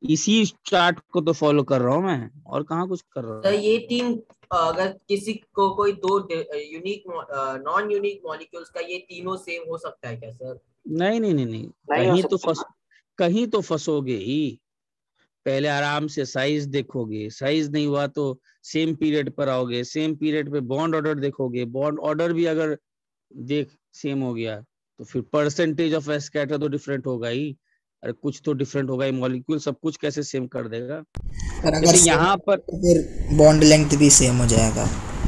इसी चार्ट को तो फॉलो कर रहा हूँ मैं, और कहाँ कुछ कर रहा सर हूँ। ये तीन, अगर किसी को कोई दो यूनिक नॉन यूनिक मॉलिक्यूल्स का ये तीनों सेम हो सकता है क्या सर? नहीं नहीं नहीं नहीं, नहीं हो सकता। कहीं तो फंसोगे ही, पहले आराम से साइज देखोगे, साइज नहीं हुआ तो सेम पीरियड पर आओगे, सेम पीरियड पे बॉन्ड ऑर्डर देखोगे, बॉन्ड ऑर्डर भी अगर देख सेम हो गया तो फिर परसेंटेज ऑफ स्कैटर तो डिफरेंट होगा ही, अरे कुछ तो डिफरेंट होगा ही, मॉलिक्यूल सब कुछ कैसे सेम कर देगा? और अगर जैसे सेम यहाँ पर, तो फिर बॉन्ड लेंथ भी सेम हो जाएगा।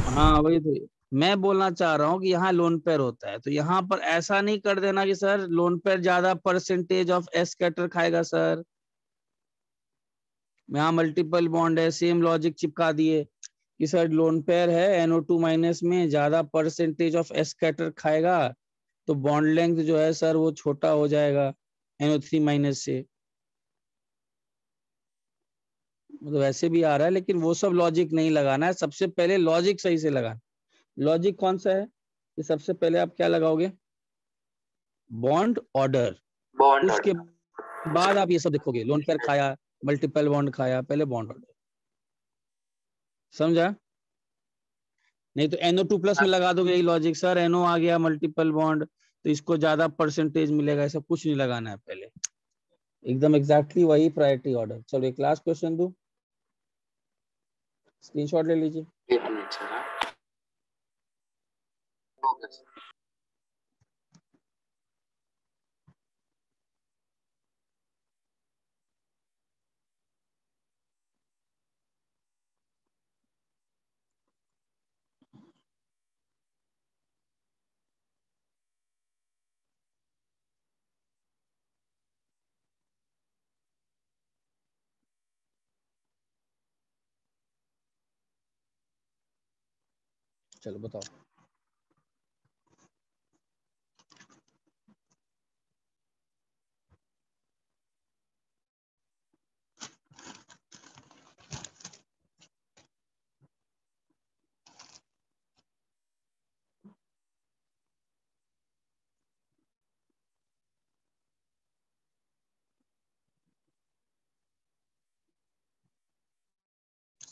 हाँ वही तो मैं बोलना चाह रहा हूँ कि यहाँ लोन पेयर होता है, तो यहाँ पर ऐसा नहीं कर देना कि सर लोन पेयर ज्यादा परसेंटेज ऑफ स्कैटर खाएगा सर, यहाँ मल्टीपल बॉन्ड है, सेम लॉजिक चिपका दिए कि सर लोन पेयर है, NO2 माइनस में ज्यादा परसेंटेज ऑफ स्कैटर खाएगा, तो बॉन्ड लेंथ जो है सर वो छोटा हो जाएगा NO3 माइनस से, मतलब वैसे भी आ रहा है, लेकिन वो सब लॉजिक नहीं लगाना है, सबसे पहले लॉजिक सही से लगाना। लॉजिक कौन सा है कि सबसे पहले आप क्या लगाओगे? बॉन्ड ऑर्डर, बॉन्ड उसके ऑर्डर। बाद आप ये सब देखोगे, लोन पेयर खाया, मल्टीपल बॉन्ड खाया, पहले बॉन्ड ऑर्डर, समझा? नहीं तो NO2 प्लस में लगा दोगे, यही लॉजिक, सर NO आ गया मल्टीपल बॉन्ड तो इसको ज्यादा परसेंटेज मिलेगा, ऐसा कुछ नहीं लगाना है पहले, एकदम एग्जैक्टली वही प्रायोरिटी ऑर्डर। चलो एक लास्ट क्वेश्चन दो, स्क्रीनशॉट ले लीजिए। एक मिनट सर। हाँ, हो गया सर। चलो बताओ।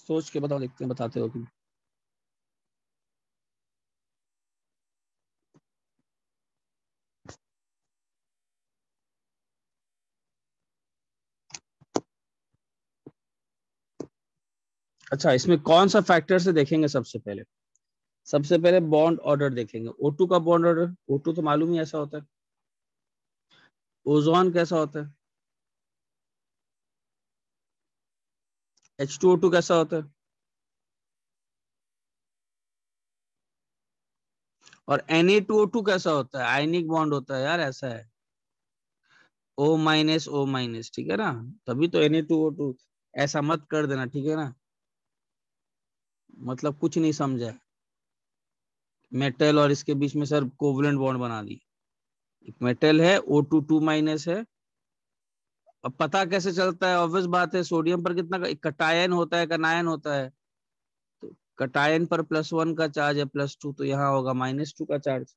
सोच के बताओ, देखते हैं बताते हो कि। अच्छा, इसमें कौन सा फैक्टर से देखेंगे? सबसे पहले बॉन्ड ऑर्डर देखेंगे, O2 का बॉन्ड ऑर्डर, O2 तो मालूम ही ऐसा होता है, ओजोन कैसा होता है, H2O2 कैसा होता है, और Na2O2 कैसा होता है, आयनिक बॉन्ड होता है यार, ऐसा है O-O-, ठीक है ना, तभी तो Na2O2, ऐसा मत कर देना, ठीक है ना, मतलब कुछ नहीं समझा, मेटल और इसके बीच में सर कोवलेंट बॉन्ड बना दी, एक मेटल है O2 2- है, अब पता कैसे चलता है? ऑब्वियस बात है, सोडियम पर कितना कटायन होता है, कनायन होता है, तो कटायन पर +1 का चार्ज है, +2, तो यहाँ होगा -2 का चार्ज,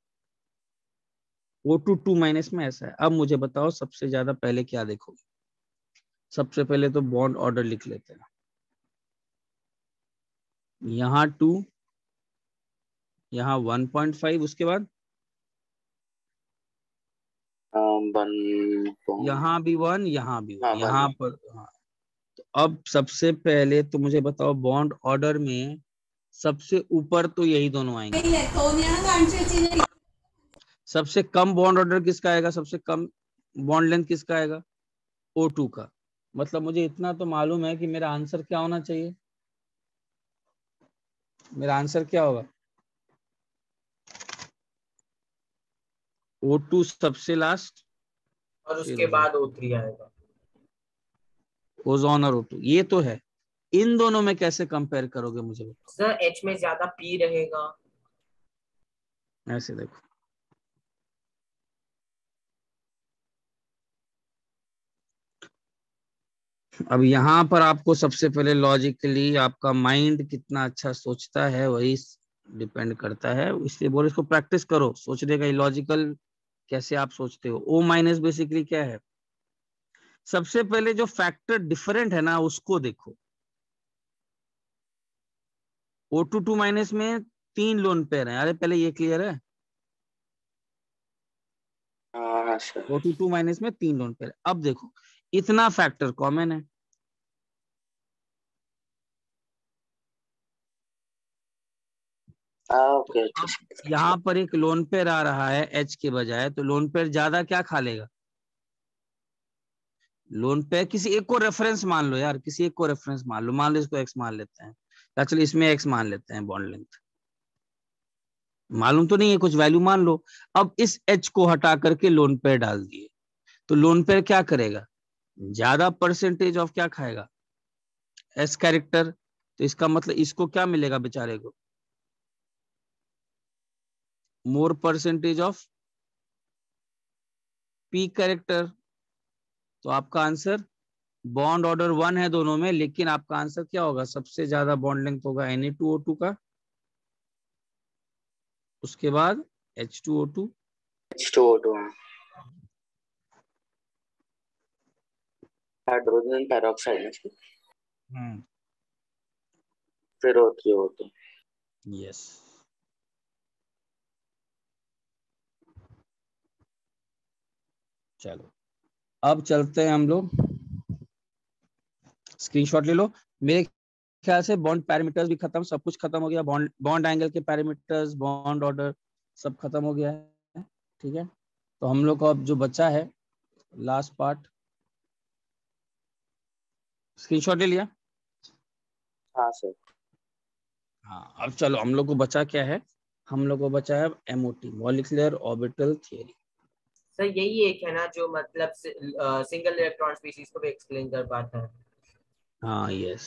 O2 2- में ऐसा है। अब मुझे बताओ सबसे ज्यादा पहले क्या देखोगे? सबसे पहले तो बॉन्ड ऑर्डर लिख लेते हैं, यहाँ 2, यहाँ 1.5, उसके बाद यहाँ भी 1, यहाँ भी 1, हाँ यहाँ पर, हाँ। तो अब सबसे पहले तो मुझे बताओ बॉन्ड ऑर्डर में सबसे ऊपर तो यही दोनों आएंगे, सबसे कम बॉन्ड ऑर्डर किसका आएगा, सबसे कम बॉन्ड लेंथ किसका आएगा, O2 का। मतलब मुझे इतना तो मालूम है कि मेरा आंसर क्या होना चाहिए, मेरा आंसर क्या होगा, O2 सबसे लास्ट, और उसके बाद O3 आएगा। ओजोन और O2 ये तो है, इन दोनों में कैसे कंपेयर करोगे मुझे बताओ। सर H में ज्यादा P रहेगा। ऐसे देखो, अब यहाँ पर आपको सबसे पहले लॉजिकली आपका माइंड कितना अच्छा सोचता है वही डिपेंड करता है, इसलिए बोले इसको प्रैक्टिस करो सोचने का, लॉजिकल कैसे आप सोचते हो। O माइनस बेसिकली क्या है, सबसे पहले जो फैक्टर डिफरेंट है ना उसको देखो। O2 माइनस में 3 लोन पेयर है, अरे पहले ये क्लियर है, हाँ सर। O2 माइनस में 3 लोन पेयर। अब देखो इतना फैक्टर कॉमन है, ओके। अब यहाँ पर एक लोन पेयर आ रहा है H के बजाय, तो लोन पेयर ज्यादा क्या खा लेगा, लोन पेयर किसी एक को रेफरेंस मान लो यार, किसी एक को रेफरेंस मान लो, मान लो इसको X मान लेते हैं, या चलो इसमें X मान लेते हैं, बॉन्ड लेंथ मालूम तो नहीं है, कुछ वैल्यू मान लो। अब इस H को हटा करके लोन पेयर डाल दिए, तो लोन पेयर क्या करेगा, ज्यादा परसेंटेज ऑफ क्या खाएगा, S कैरेक्टर। तो इसका मतलब इसको क्या मिलेगा बेचारे को, मोर परसेंटेज ऑफ P कैरेक्टर। तो आपका आंसर बॉन्ड ऑर्डर 1 है दोनों में, लेकिन आपका आंसर क्या होगा, सबसे ज्यादा बॉन्ड लेंथ होगा Na2O2 का, उसके बाद H2O2, H2O2 हाइड्रोजन पेरोक्साइड, फिर O3O2। यस। चलो अब चलते हैं हम लोग, स्क्रीनशॉट ले लो। मेरे ख्याल से बॉन्ड पैरामीटर्स भी खत्म, सब कुछ खत्म हो गया, बॉन्ड एंगल के पैरामीटर्स, बॉन्ड ऑर्डर सब खत्म हो गया है, ठीक है। तो हम लोग को अब जो बचा है लास्ट पार्ट, स्क्रीनशॉट ले लिया, हाँ सर। हाँ। अब चलो हम लोग को बचा क्या है, हम लोग को बचा है MOT, molecular orbital theory. Sir यही एक है ना जो मतलब सिंगल इलेक्ट्रॉन स्पीशीज को भी एक्सप्लेन कर पाता है। हाँ यस,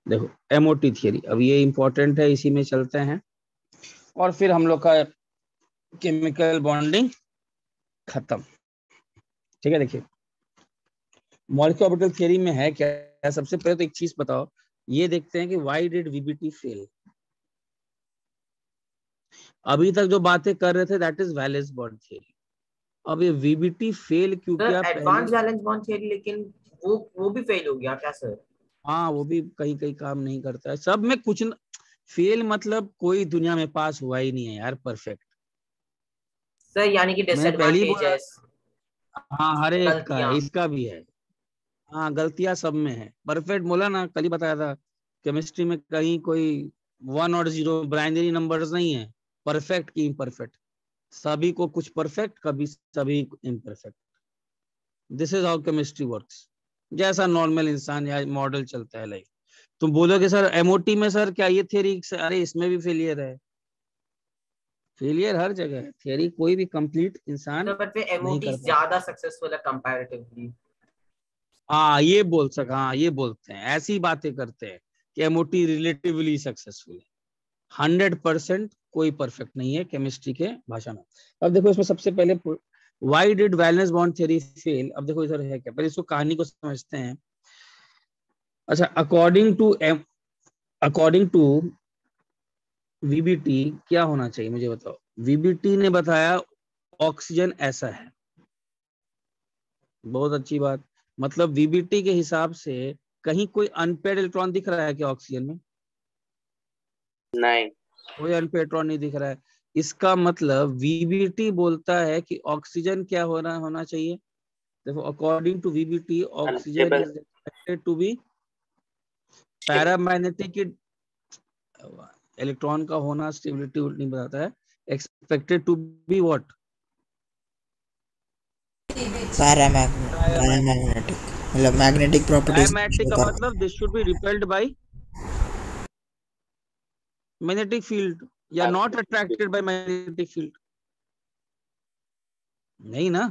देखो MOT थियरी, अब ये इंपॉर्टेंट है, इसी में चलते हैं और फिर हम लोग का केमिकल बॉन्डिंग खत्म, ठीक है। देखिए मॉलिक्यूलर ऑर्बिटल थ्योरी में है क्या, सबसे पहले तो एक चीज बताओ, ये देखते हैं कि व्हाई डिड VBT फेल। अभी तक जो बातें कर रहे थे that is valence bond theory, अब ये VBT फेल क्यों सर किया पहले, एडवांस वैलेंस बॉन्ड थ्योरी, लेकिन वो भी फेल हो गया क्या सर? हाँ वो भी कहीं कहीं काम नहीं करता है, सब में कुछ न, फेल मतलब कोई दुनिया में पास हुआ ही नहीं है यार परफेक्ट। सर यानी कि मैंने पहले ही बोला, डिसएडवांटेजेस, हाँ हर एक का है, गलतियां। इसका भी है, हाँ गलतियां सब में है, परफेक्ट बोला ना, कल ही बताया था केमिस्ट्री में कहीं कोई 1 और 0 बाइनरी नंबर्स नहीं है, परफेक्ट की इम्परफेक्ट, सभी को कुछ परफेक्ट, कभी सभी imperfect. This is how chemistry works, जैसा नॉर्मल इंसान या मॉडल चलता है लाइफ। तुम बोलोगे सर MOT में सर क्या ये थियरी, अरे इसमें भी फेलियर है, फेलियर हर जगह है, थियरी कोई भी कंप्लीट इंसान सर बट फिर नहीं एमओटी कर पाता। ज्यादा सक्सेसफुल है कंपैरेटिवली। हाँ ये बोल सका, हाँ ये बोलते हैं, ऐसी बातें करते हैं कि MOT रिलेटिवली सक्सेसफुल है, 100% कोई परफेक्ट नहीं है केमिस्ट्री के भाषा में। अब देखो इसमें सबसे पहले why did valence bond theory fail, अब देखो इधर है क्या, पहले इसको कहानी को समझते हैं। अच्छा, अकॉर्डिंग टू VBT क्या होना चाहिए मुझे बताओ, VBT ने बताया ऑक्सीजन ऐसा है, बहुत अच्छी बात, मतलब VBT के हिसाब से कहीं कोई अनपेड इलेक्ट्रॉन दिख रहा है क्या ऑक्सीजन में, नहीं। कोई अनपेड इलेक्ट्रॉन नहीं दिख रहा है, इसका मतलब VBT बोलता है कि ऑक्सीजन क्या होना चाहिए। देखो according to VBT oxygen unstable. Is expected to be paramagnetic, electron का होना स्टेबिलिटी नहीं बताता है, expected to be what? Paramagnetic, मतलब मैग्नेटिक प्रॉपर्टीज Diamagnetic का मतलब this should be repelled by magnetic field या not attracted by magnetic field, नहीं ना।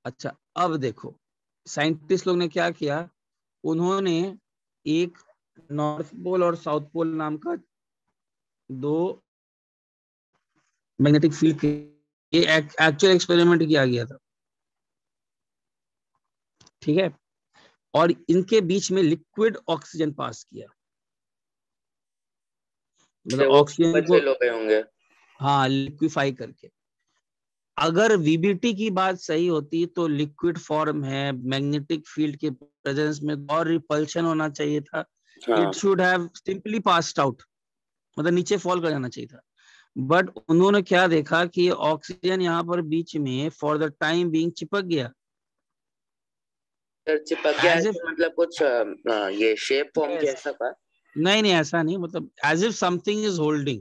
अच्छा अब देखो साइंटिस्ट लोग ने क्या किया, उन्होंने एक नॉर्थ पोल और साउथ पोल नाम का दो मैग्नेटिक फील्ड के एक्चुअल एक्सपेरिमेंट किया गया था, ठीक है, और इनके बीच में लिक्विड ऑक्सीजन पास किया, मतलब ऑक्सीजन को लोग होंगे, हाँ लिक्विफाई करके। अगर वीबीटी की बात सही होती तो लिक्विड फॉर्म है, मैग्नेटिक फील्ड के प्रेजेंस में और रिपल्शन होना चाहिए था, it should have simply passed out, मतलब नीचे फॉल कर जाना चाहिए था। बट उन्होंने क्या देखा कि ऑक्सीजन यहाँ पर बीच में फॉर द टाइम बीइंग चिपक गया, चिपक गया As if- मतलब कुछ ये शेप फॉर्म Yes. कैसा था? नहीं ऐसा नहीं, मतलब as if something is holding,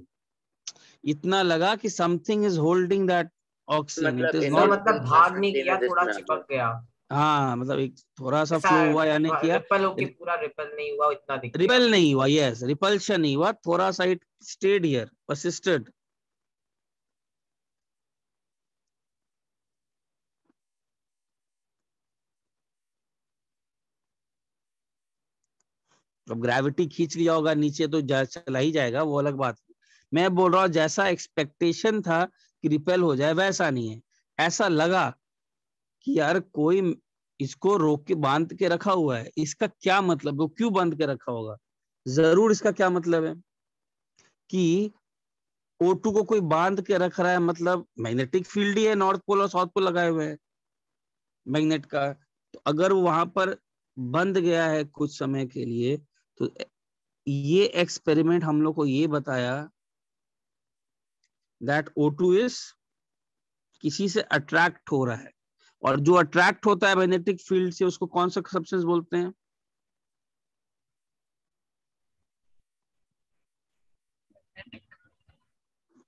इतना लगा कि something is holding that oxygen, it is ऐसा नॉट, मतलब भाग नहीं किया, थोड़ा चिपक गया। हाँ मतलब एक थोड़ा सा ऐसा फ्लो हुआ यानी किया, रिपल होके पूरा रिपल नहीं हुआ, इतना दिख गया। रिपल नहीं हुआ, यस रिपल्शन नहीं हुआ, थोड़ा सा इट स्टेड हियर, परसिस्टेड। अब ग्रेविटी खींच लिया होगा नीचे तो चला ही जाएगा, वो अलग बात है। मैं बोल रहा हूँ जैसा एक्सपेक्टेशन था कि रिपेल हो जाए वैसा नहीं है, ऐसा लगा कि यार कोई इसको रोक के बांध के रखा हुआ है, इसका क्या मतलब, वो क्यों बांध के रखा होगा, जरूर इसका क्या मतलब है कि O2 को कोई बांध के रख रहा है, मतलब मैग्नेटिक फील्ड ही है, नॉर्थ पोल और साउथ पोल लगाए हुए हैं मैग्नेट का, तो अगर वो वहां पर बंद गया है कुछ समय के लिए, तो ये एक्सपेरिमेंट हम लोग को ये बताया दैट O2 इज किसी से अट्रैक्ट हो रहा है, और जो अट्रैक्ट होता है मैग्नेटिक फील्ड से उसको कौन सा सब्सटेंस बोलते हैं?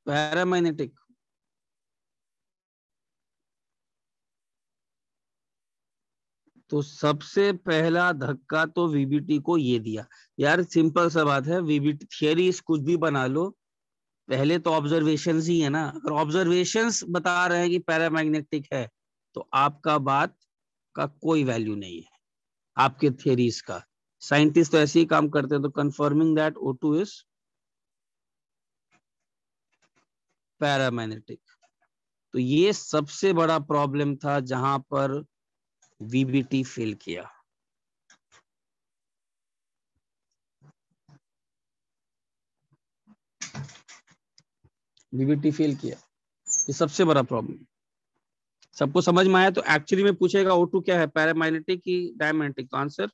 पैरामैग्नेटिक। तो सबसे पहला धक्का तो वीबीटी को ये दिया। यार सिंपल सा बात है, वीबीटी थियरी कुछ भी बना लो, पहले तो ऑब्जर्वेशंस ही है ना। अगर ऑब्जर्वेशंस बता रहे हैं कि पैरामैग्नेटिक है तो आपका बात का कोई वैल्यू नहीं है, आपके थियरीज का। साइंटिस्ट तो ऐसे ही काम करते हैं, तो confirming that O2 is paramagnetic. तो ये सबसे बड़ा प्रॉब्लम था जहां पर वीबीटी फेल किया। वीबीटी फेल किया, ये सबसे बड़ा प्रॉब्लम। सबको समझ में आया? तो एक्चुअली में पूछेगा O2 क्या है, पैरामैग्नेटिक की डायमैग्नेटिक? तो आंसर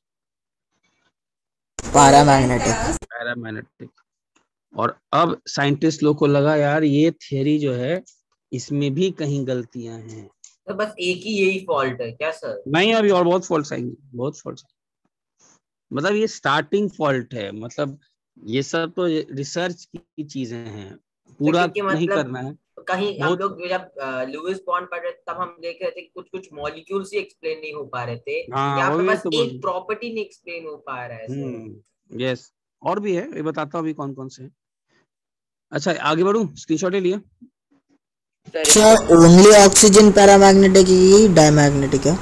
पैरामैग्नेटिक। पैरामैग्नेटिक। और अब साइंटिस्ट लोग को लगा यार ये थियरी जो है इसमें भी कहीं गलतियां हैं। तो बस एक ही यही फॉल्ट है क्या सर? नहीं, अभी और बहुत फॉल्ट आएंगे, बहुत फॉल्ट। मतलब ये स्टार्टिंग फॉल्ट है, मतलब ये सब तो रिसर्च की चीजें हैं, पूरा क्योंकि नहीं मतलब करना है। कहीं हम बहुत लोग जब लुईस बॉन्ड पढ़ रहे थे तब हम देख रहे थे कि कुछ कुछ मॉलिक्यूल्स ही एक्सप्लेन नहीं हो पा रहे थे, हाँ यहाँ पे वही बस तो बोल। एक प्रॉपर्टी नहीं एक्सप्लेन हो पा रहा है सर। यस, और भी है, ये बताता हूँ अभी कौन कौन से हैं। अच्छा आगे बढ़ूं, स्क्रीनशॉट ले लिया? सर ओनली ऑक्सीजन पैरामैग्नेटिक ही डायमैग्नेटिक है?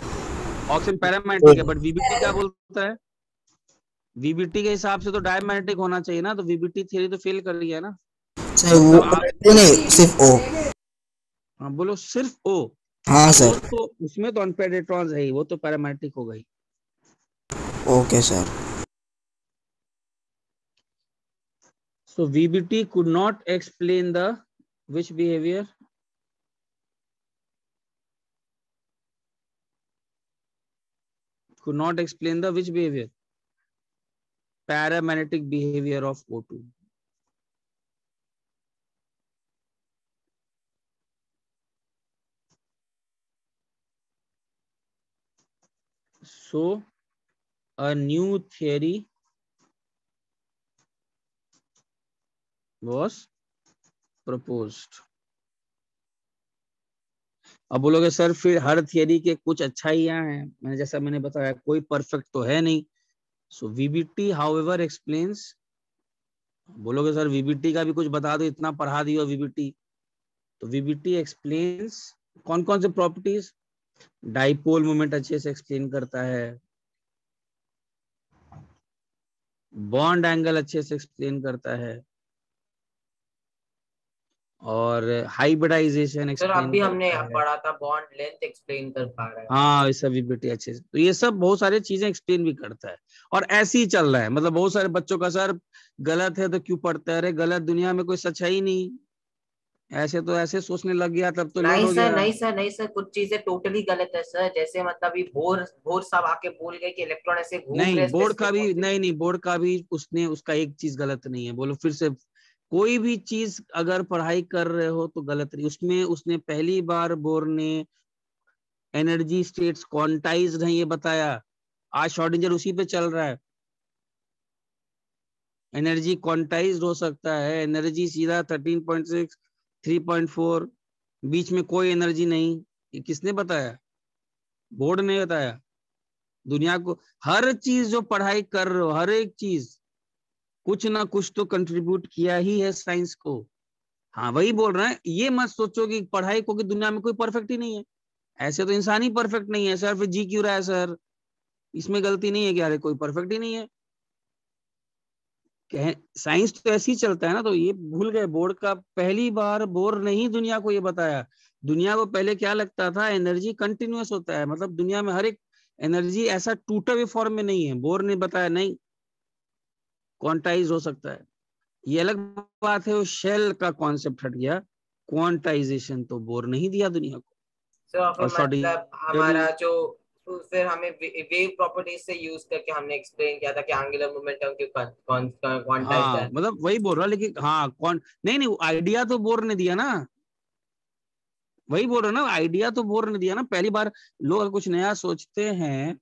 ऑक्सीजन पैरामैग्नेटिक है, बट वीबीटी क्या बोलता है? वीबीटी के हिसाब से तो डायमैग्नेटिक होना चाहिए ना, तो वीबीटी थ्योरी तो फेल कर रही है ना। सर वो नहीं, सिर्फ ओ। हाँ बोलो, सिर्फ O? हाँ वो सर। तो उसमें तो अनपेड इलेक्ट्रॉन्स है ही, वो तो पैरामैग्नेटिक हो गई। Okay sir. So VBT could not explain the which behavior? Could not explain the which behavior? Paramagnetic behavior of O2. So a new theory was proposed. अब बोलोगे सर फिर हर थियरी के कुछ अच्छाइयां हैं, मैंने जैसा मैंने बताया कोई परफेक्ट तो है नहीं। सो वीबीटी हाउएवर एक्सप्लेन्स, बोलोगे सर वीबीटी का भी कुछ बता दो, इतना पढ़ा दियो वीबीटी। तो वीबीटी एक्सप्लेन्स कौन कौन से प्रॉपर्टीज, डाइपोल मोमेंट अच्छे से एक्सप्लेन करता है, बॉन्ड एंगल अच्छे से एक्सप्लेन करता है, और हाइब्रिडाइजेशन सर एक्सप्लेन अभी हमने करता है। पढ़ा था बॉन्ड लेंथ एक्सप्लेन कर पा रहा है। हाँ वैसा वीबीटी अच्छे से, तो ये सब बहुत सारी चीजें एक्सप्लेन भी करता है। और ऐसे ही चल रहा है, मतलब बहुत सारे बच्चों का सर गलत है तो क्यों पढ़ते हैं, अरे गलत, दुनिया में कोई सच है ही नहीं, ऐसे तो ऐसे सोचने लग गया तब तो लोड नहीं हो सर, गया। नहीं सर, नहीं सर, कुछ चीजें टोटली गलत है सर। जैसे मतलब ये बोर बोर साहब आके बोल गए कि इलेक्ट्रॉन ऐसे घूम नहीं रहे बोर्ड का स्पेसिफिक भी पॉइंट। नहीं, नहीं बोर्ड का भी उसने, उसका एक चीज गलत नहीं है, बोलो फिर से। कोई भी चीज अगर पढ़ाई कर रहे हो तो गलत नहीं, उसमें उसने पहली बार बोर्ड ने एनर्जी स्टेट्स क्वांटाइज नहीं ये बताया। आज शॉर्डिंजर उसी पे चल रहा है, एनर्जी क्वांटाइज हो सकता है, एनर्जी सीधा 13.6 3.4, बीच में कोई एनर्जी नहीं। ये किसने बताया, बोर्ड ने बताया। दुनिया को हर चीज जो पढ़ाई कर रहे हो, हर एक चीज कुछ ना कुछ तो कंट्रीब्यूट किया ही है साइंस को। हाँ वही बोल रहे हैं, ये मत सोचो कि पढ़ाई को कि दुनिया में कोई परफेक्ट ही नहीं है, ऐसे तो इंसान ही परफेक्ट नहीं है सर, फिर जी क्यों रहा है सर, इसमें गलती नहीं है क्या, अरे कोई परफेक्ट ही नहीं है। साइंस तो ऐसे ही चलता है ना, तो ये भूल गए, बोर्ड का पहली बार बोर्ड ने ही दुनिया को ये बताया। दुनिया को पहले क्या लगता था, एनर्जी कंटिन्यूअस होता है, मतलब दुनिया में हर एक एनर्जी ऐसा टूटे हुए फॉर्म में नहीं है, बोर्ड ने बताया नहीं, क्वांटाइज हो सकता है। ये अलग बात है, वो शेल का कॉन्सेप्ट हट गया, क्वांटाइजेशन तो बोर्ड नहीं दिया दुनिया को। सर फिर और मतलब भी, हमारा जो फिर हमें वेव प्रॉपर्टीज से यूज करके हमने एक्सप्लेन किया था कि एंगुलर मोमेंटम की क्वांटाइज्ड हाँ है। मतलब वही बोल रहा, लेकिन हाँ कौन, नहीं नहीं आइडिया तो बोर्ड ने दिया ना, वही बोल रहा ना, आइडिया तो बोर्ड ने दिया ना। पहली बार लोग अगर कुछ नया सोचते हैं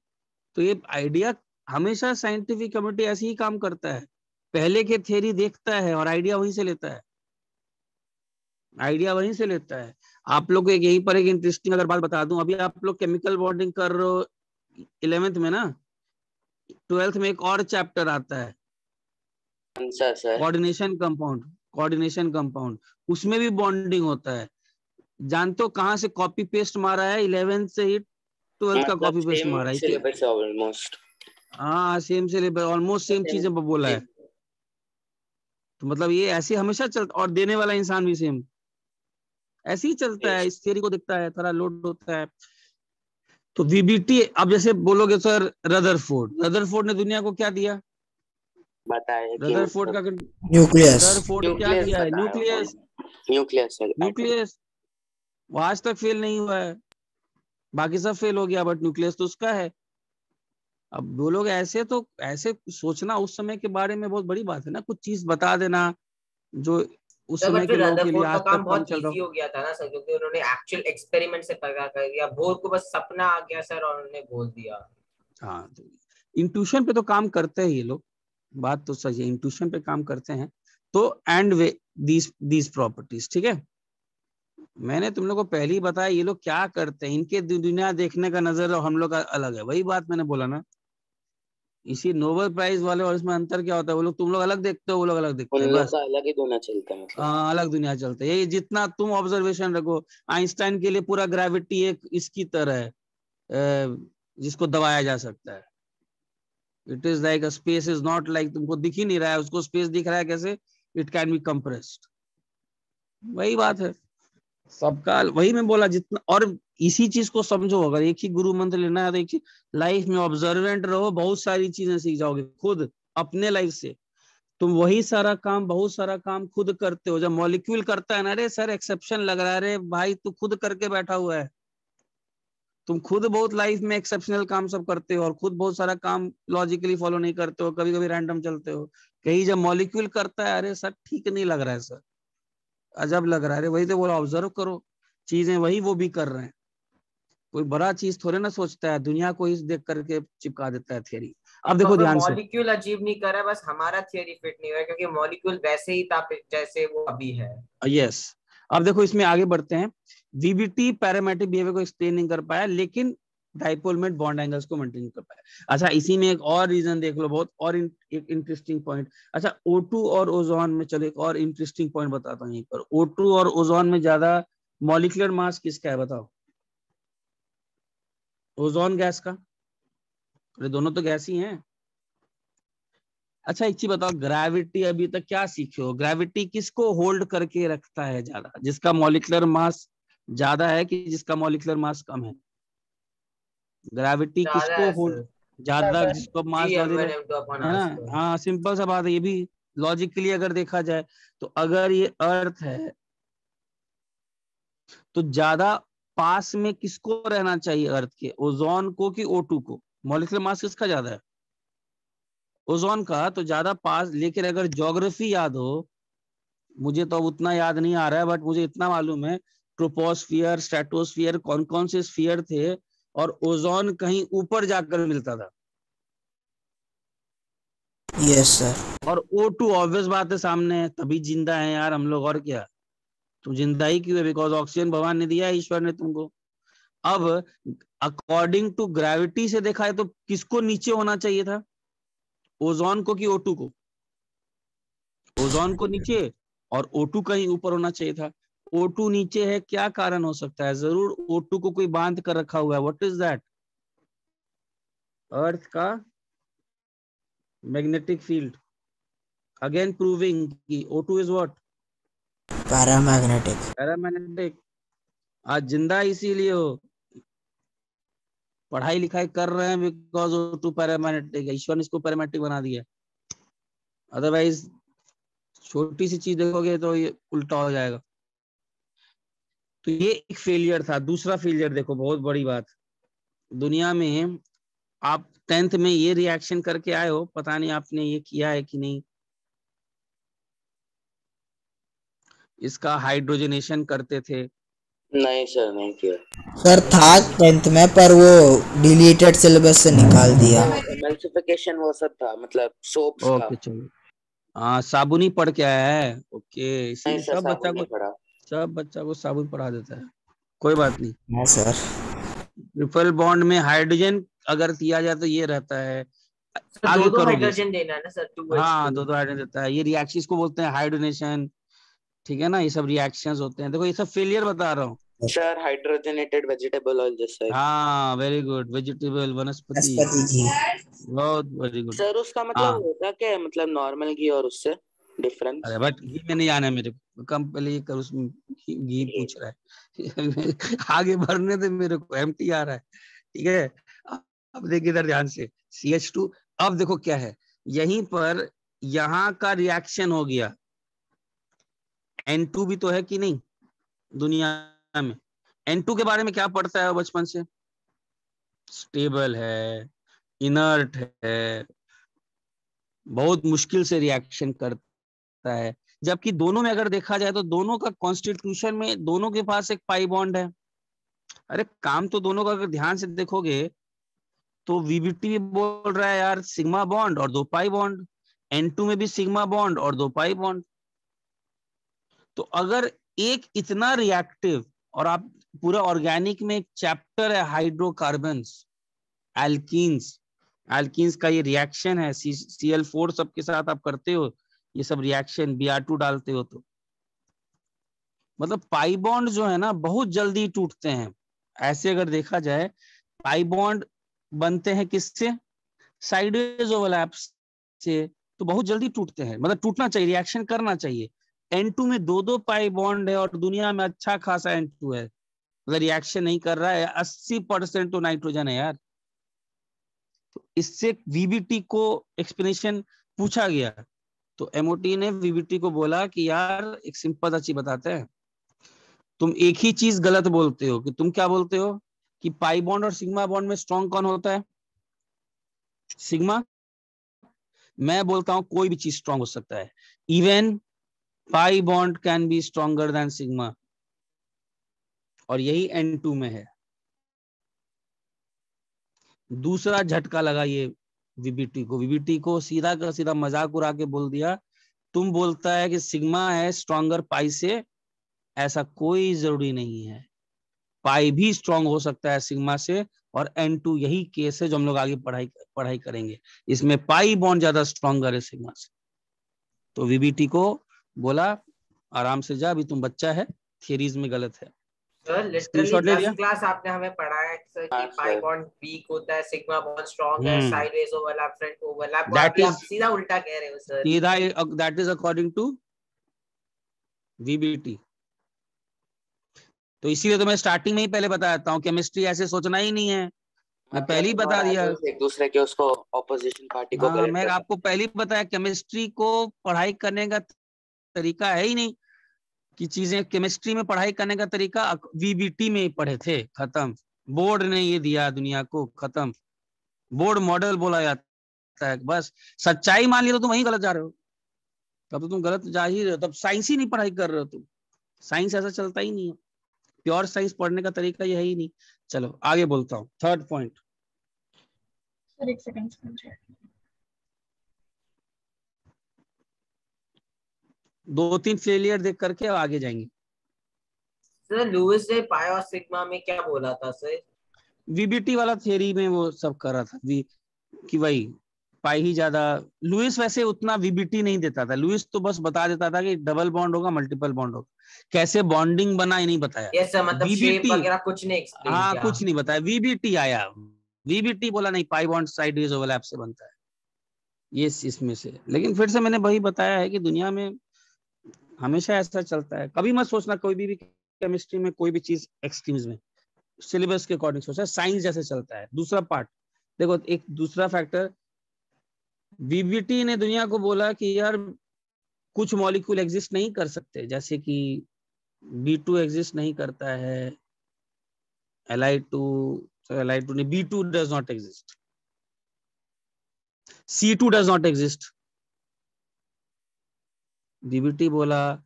तो ये आइडिया, हमेशा साइंटिफिक कम्युनिटी ऐसे ही काम करता है, पहले के थ्योरी देखता है और आइडिया वहीं से लेता है, आइडिया वहीं से लेता है। आप लोग को एक यहीं पर एक इंटरेस्टिंग अगर बात बता दूं, अभी आप लोग केमिकल बॉन्डिंग कर रहे हो 11th में ना, 12th में एक और चैप्टर आता है कौन सा sir? Coordination compound, coordination compound, उसमें भी बॉन्डिंग होता है। जानते हो कहाँ से कॉपी पेस्ट मारा है, 11th से ही 12th का मतलब कॉपी पेस्ट सेम मारा है इसलिए। सिलेबस है ऑलमोस्ट। हाँ सेम से ऑलमोस्ट सेम चीजें बोला है, तो मतलब ये ऐसे हमेशा चलता, और देने वाला इंसान भी सेम ऐसे ही चलता है, इस थियरी को दिखता है, थोड़ा लोड होता है। तो वीबीटी, अब जैसे बोलोगे सर रदरफोर्ड ने दुनिया को क्या दिया, बताया कि रदरफोर्ड का, न्यूक्लियस। रदरफोर्ड क्या न्यूक्लियस दिया है, बताया न्यूक्लियस, उन्होंने। न्यूक्लियस है एटम। न्यूक्लियस वो आज तक फेल नहीं हुआ है, बाकी सब फेल हो गया, बट न्यूक्लियस तो उसका है। अब बोलोगे ऐसे, तो ऐसे सोचना उस समय के बारे में बहुत बड़ी बात है ना, कुछ चीज बता देना जो उस सर बट समय के फिर लोगों के लिए रदरफोर्ड का आज काम तक कम बहुत चल रहा इजी हो गया था ना सर, क्योंकि उन्होंने एक्चुअल एक्सपेरिमेंट से पता कर दिया। बोर को बस सपना आ गया सर और उन्होंने बोल दिया। हो। हाँ तो इंट्यूशन पे तो काम करते हैं ये लोग, बात तो सही है, इंट्यूशन पे काम करते हैं। तो एंड वे दीज प्रॉपर्टीज, ठीक है, मैंने तुम लोग को पहले ही बताया ये लोग क्या करते हैं, इनके दुनिया देखने का नजर और हम लोग का अलग है, वही बात मैंने बोला ना। इसी नोबेल प्राइज वाले और इसमें अंतर क्या होता है, वो लोग, तुम लोग अलग देखते हो, वो लोग अलग देखते उन हैं लोग बस। का अलग ही दुनिया चलता है मतलब। अलग दुनिया चलता है, ये जितना तुम ऑब्जर्वेशन रखो, आइंस्टाइन के लिए पूरा ग्रेविटी एक इसकी तरह है, जिसको दबाया जा सकता है। It is like space is not like, तुमको दिख ही नहीं रहा है, उसको स्पेस दिख रहा है कैसे, इट कैन बी कंप्रेस्ड, वही बात है सबका, वही मैं बोला जितना। और इसी चीज को समझो, अगर एक ही गुरु मंत्र लेना है तो एक चीज, लाइफ में ऑब्जर्वेंट रहो, बहुत सारी चीजें सीख जाओगे खुद अपने लाइफ से। तुम वही सारा काम, बहुत सारा काम खुद करते हो, जब मॉलिक्यूल करता है ना, अरे सर एक्सेप्शन लग रहा है, अरे भाई तू खुद करके बैठा हुआ है, तुम खुद बहुत लाइफ में एक्सेप्शनल काम सब करते हो, और खुद बहुत सारा काम लॉजिकली फॉलो नहीं करते हो, कभी कभी रैंडम चलते हो। कहीं जब मॉलिक्यूल करता है, अरे सर ठीक नहीं लग रहा है सर, अजब लग रहा है, अरे वही तो बोला, ऑब्जर्व करो चीजें, वही वो भी कर रहे हैं, कोई बड़ा चीज थोड़े ना सोचता है, दुनिया को ही देख करके चिपका देता है थियरी। अब तो देखो फिर ध्यान से, मॉलिक्यूल अजीब नहीं कर रहा है, बस हमारा थियरी फिट नहीं हुआ है, क्योंकि मॉलिक्यूल वैसे ही था जैसे वो अभी है। यस, अब देखो इसमें आगे बढ़ते हैं। वीबीटी पैरामेट्रिक बिहेवियर को एक्सप्लेन नहीं कर पाया, लेकिन डाइपोल में बॉन्ड एंगल्स को मेंटेन कर पाया। अच्छा, इसी में एक और रीजन देख लो, बहुत और एक इंटरेस्टिंग पॉइंट। अच्छा, O2 और ओजोन में, चलो एक और इंटरेस्टिंग पॉइंट बताता हूँ यहीं पर। O2 और ओजोन में ज्यादा मॉलिक्यूलर मास किसका है बताओ? ओजोन गैस का। अरे दोनों तो गैस ही हैं। अच्छा एक चीज बताओ, ग्रेविटी अभी तक क्या सीखे हो? ग्रेविटी किसको होल्ड करके रखता है ज्यादा? जिसका मॉलिक्यूलर मास ज्यादा है कि जिसका मॉलिक्यूलर मास कम है? ग्रेविटी ज्यादा किसको है होल्ड? सर। ज्यादा, जिसको मास ज्यादा है ना। G/m²/r²। हाँ सिंपल सा बात है, ये भी लॉजिकली अगर देखा जाए तो अगर ये अर्थ है तो ज्यादा पास में किसको रहना चाहिए अर्थ के? ओजोन को कि O2 को? मॉलिक्यूलर मास किसका ज्यादा है? ओजोन का, तो ज्यादा पास। लेकिन अगर ज्योग्राफी याद हो, मुझे तो उतना याद नहीं आ रहा है, बट मुझे इतना मालूम है ट्रोपोस्फियर, स्ट्रेटोस्फियर, कौन कौन से स्फीयर थे, और ओजोन कहीं ऊपर जाकर मिलता था। Yes sir. और O2 ऑब्वियस बात है सामने है, तभी जिंदा है यार हम लोग, और क्या। तुम जिंदा ही क्यों है? बिकॉज ऑक्सीजन भगवान ने दिया है, ईश्वर ने तुमको। अब अकॉर्डिंग टू ग्रेविटी से देखा है तो किसको नीचे होना चाहिए था? ओजोन को कि O2 को? ओजोन को नीचे, और O2 कहीं ऊपर होना चाहिए था। O2 नीचे है, क्या कारण हो सकता है? जरूर O2 को कोई बांध कर रखा हुआ है। What is that? अर्थ का मैग्नेटिक फील्ड, अगेन प्रूविंग कि O2 is what? Paramagnetic. Paramagnetic. आज जिंदा इसीलिए हो, पढ़ाई लिखाई कर रहे हैं बिकॉज O2 पैरामैग्नेटिक है। ईश्वर ने इसको पैरामैग्नेटिक बना दिया, अदरवाइज छोटी सी चीज देखोगे तो ये उल्टा हो जाएगा। तो ये एक फेलियर था। दूसरा फेलियर देखो, बहुत बड़ी बात। दुनिया में आप 10th में ये रिएक्शन करके आए हो, पता नहीं आपने ये किया है कि नहीं। इसका हाइड्रोजनेशन करते थे। नहीं सर, नहीं किया। सर था 10th में, पर वो डिलीटेड सिलेबस से निकाल दिया। एमल्सिफिकेशन वो सब था, मतलब सोप्स का। ओके चलो, हाँ साबुन ही पढ़ के आया है। ओके, नहीं इसीलिए सर, साबुन नहीं पड़ा। सब बच्चा को साबुन पढ़ा देता है। कोई बात नहीं। हाँ सर। ट्रिपल बॉन्ड में हाइड्रोजन अगर दिया जाए तो ये रहता है, सर आगे दो करोगे। हाइड्रोजन देना है ना सर, 2H2। हाँ दो हाइड्रोजन देता है, ये रिएक्शन इसको बोलते हैं हाइड्रोजनेशन। ठीक है ना, ये सब रिएक्शंस होते हैं। देखो ये सब फेलियर बता रहा हूँ। सर हाइड्रोजनेटेड वेजिटेबल ऑयल जैसा है। हाँ वेरी गुड, वेजिटेबल, वनस्पति, वनस्पति घी। बहुत वेरी गुड। सर उसका मतलब हाँ होता क्या है, मतलब नॉर्मल घी और उससे डिफरेंस? अरे बट घी में नहीं जाना है मेरे को, कम पहले ये कर, उसमें घी पूछ रहा है आगे बढ़ने दे मेरे को, एम्प्टी आ रहा है। ठीक है, अब देखिए इधर ध्यान से, CH2। अब देखो क्या है, यहीं पर यहाँ का रिएक्शन हो गया। N2 भी तो है कि नहीं दुनिया में? N2 के बारे में क्या पढ़ता है बचपन से? स्टेबल है, इनर्ट है, बहुत मुश्किल से रिएक्शन करता है। जबकि दोनों में अगर देखा जाए तो दोनों का कॉन्स्टिट्यूशन में दोनों के पास एक पाई बॉन्ड है। अरे काम तो दोनों का अगर ध्यान से देखोगे तो VBT भी बोल रहा है यार सिग्मा बॉन्ड और 2 पाई बॉन्ड, N2 में भी सिग्मा बॉन्ड और 2 पाई बॉन्ड। तो अगर एक इतना रिएक्टिव, और आप पूरा ऑर्गेनिक में एक चैप्टर है हाइड्रोकार्बन्स, एल्कीन्स, एल्कीन्स का ये रिएक्शन है, Cl4 सबके साथ आप करते हो ये सब रिएक्शन, Br2 डालते हो, तो मतलब पाई बॉन्ड जो है ना बहुत जल्दी टूटते हैं। ऐसे अगर देखा जाए पाई बॉन्ड बनते हैं किससे? साइडवेज ओवरलैप से, तो बहुत जल्दी टूटते हैं। मतलब टूटना चाहिए, रिएक्शन करना चाहिए। N2 में 2 पाई बॉन्ड है और दुनिया में अच्छा खासा N2 है, मतलब रिएक्शन नहीं कर रहा है। 80% तो नाइट्रोजन है यार। तो इससे VBT को एक्सप्लेनेशन पूछा गया, तो MOT ने VBT को बोला कि यार एक सिंपल अच्छी बताते हैं, तुम एक ही चीज गलत बोलते हो। कि तुम क्या बोलते हो कि पाई बॉन्ड और सिग्मा बॉन्ड में स्ट्रॉन्ग कौन होता है? सिग्मा। मैं बोलता हूं कोई भी चीज स्ट्रॉन्ग हो सकता है, even pi bond can be stronger than sigma, और यही N2 में है। दूसरा झटका लगा ये VBT को सीधा का सीधा मजाक उड़ा के बोल दिया, तुम बोलता है कि सिग्मा है स्ट्रॉन्गर पाई से, ऐसा कोई जरूरी नहीं है। पाई भी स्ट्रांग हो सकता है सिग्मा से, और N2 यही केस है जो हम लोग आगे पढ़ाई करेंगे। इसमें पाई बॉन्ड ज्यादा स्ट्रॉन्गर है सिग्मा से। तो वीबीटी को बोला आराम से जा, अभी तुम बच्चा है, थियरीज में गलत है। सर लिटरली स्क्रीनशॉट ले 10 लिया? क्लास आपने हमें पढ़ाया है सर कि हाँ पाई सर। बॉन्ड वीक होता है, सिग्मा बॉन्ड स्ट्रांग है, साइडवेज ओवरलैप, फ्रंट ओवरलैप, और दैट अभी आप इज सीधा उल्टा कह रहे हो सर। सीधा, that is according to VBT. तो इसीलिए तो मैं स्टार्टिंग में ही पहले बता देता हूँ, केमिस्ट्री ऐसे सोचना ही नहीं है, मैं पहले ही बता दिया। एक दूसरे के उसको ऑपोजिशन पार्टी को हाँ, करेक्ट मैं कर। आपको पहले ही बताया, केमिस्ट्री को पढ़ाई करने का तरीका है ही नहीं कि चीजें, केमिस्ट्री में पढ़ाई करने का तरीका वीबीटी में ही पढ़े थे, खत्म। बोर्ड ने ये दिया दुनिया को, खत्म। बोर्ड मॉडल बोला जाता है, बस सच्चाई मान लिया तो तुम वहीं गलत जा रहे हो, तब तो तुम गलत जा ही रहे हो, तब साइंस ही नहीं पढ़ाई कर रहे हो तुम। साइंस ऐसा चलता ही नहीं है, प्योर साइंस पढ़ने का तरीका यह ही नहीं। चलो आगे बोलता हूँ, थर्ड पॉइंट। सर एक सेकंड सर। 2-3 फेलियर देख करके अब आगे जाएंगे। सर लुइस ने पाई और सिग्मा में क्या बोला था सर? वीबीटी वाला थियरी में वो सब कर रहा था कि भाई पाई ही ज्यादा। लुइस वैसे उतना वीबीटी नहीं देता था, लुइस तो बस बता देता था कि डबल बॉन्ड होगा, मल्टीपल बॉन्ड होगा, कैसे बॉन्डिंग बना ये नहीं बताया। यस सर, मतलब शेप वीबीटी, वगैरह कुछ नहीं एक्सप्लेन हाँ किया। कुछ नहीं बताया, वीबीटी आया, वीबीटी बोला नहीं पाई बॉन्ड साइडवेज ओवरलैप से बनता है, ये इसमें से। लेकिन फिर से मैंने वही बताया है कि दुनिया में हमेशा ऐसा चलता है, कभी मत सोचना कोई भी केमिस्ट्री में कोई भी चीज एक्सट्रीम्स में, सिलेबस के अकॉर्डिंग सोचा, साइंस जैसे चलता है। दूसरा पार्ट देखो, एक दूसरा फैक्टर, वीबीटी ने दुनिया को बोला कि यार कुछ मॉलिक्यूल एग्जिस्ट नहीं कर सकते, जैसे कि B2 एग्जिस्ट नहीं करता है, Li2, Li2 नहीं, B2 does not exist, C2 does not exist. VBT बोला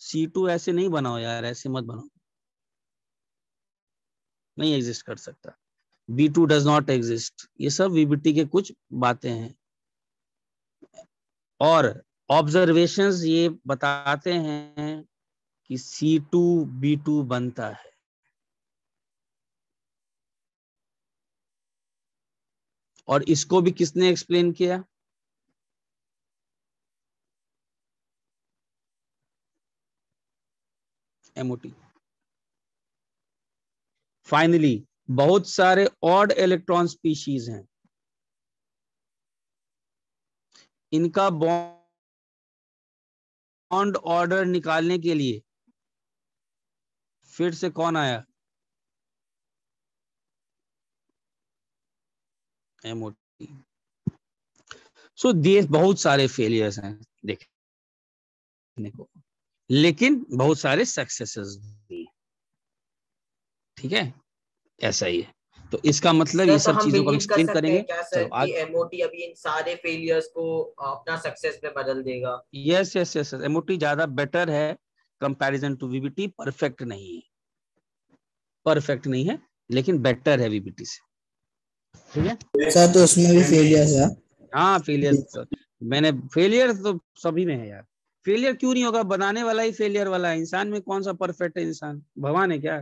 C2 ऐसे नहीं बनाओ यार, ऐसे मत बनाओ, नहीं एग्जिस्ट कर सकता, B2 डज नॉट एग्जिस्ट। ये सब वीबीटी के कुछ बातें हैं, और ऑब्जर्वेशंस ये बताते हैं कि C2B2 बनता है। और इसको भी किसने एक्सप्लेन किया? एमओटी। फाइनली बहुत सारे ऑड इलेक्ट्रॉन स्पीशीज हैं, इनका बॉन्ड ऑर्डर निकालने के लिए फिर से कौन आया? एमओटी। सो ये बहुत सारे फेलियर्स हैं देखने को, लेकिन बहुत सारे सक्सेसेस भी, ठीक है, ऐसा ही है। तो इसका मतलब सर ये तो सब हम चीजों को हम बिलीव कर एक्सप्लेन सकते करेंगे। हैं क्या सर चलो कि आज, एमओटी अभी इन सारे फेलियर्स को अपना सक्सेस में बदल देगा? यस यस यस, एमओटी ज्यादा बेटर है कंपैरिजन टू वीबीटी। परफेक्ट नहीं है, परफेक्ट नहीं है, लेकिन बेटर है वीबीटी से, ठीक है। सर तो उसमें भी फेलियर था। हाँ फेलियर, मैंने फेलियर तो सभी में है यार, फेलियर क्यों नहीं होगा, बनाने वाला ही फेलियर वाला है। इंसान में कौन सा परफेक्ट है इंसान? भगवान है क्या?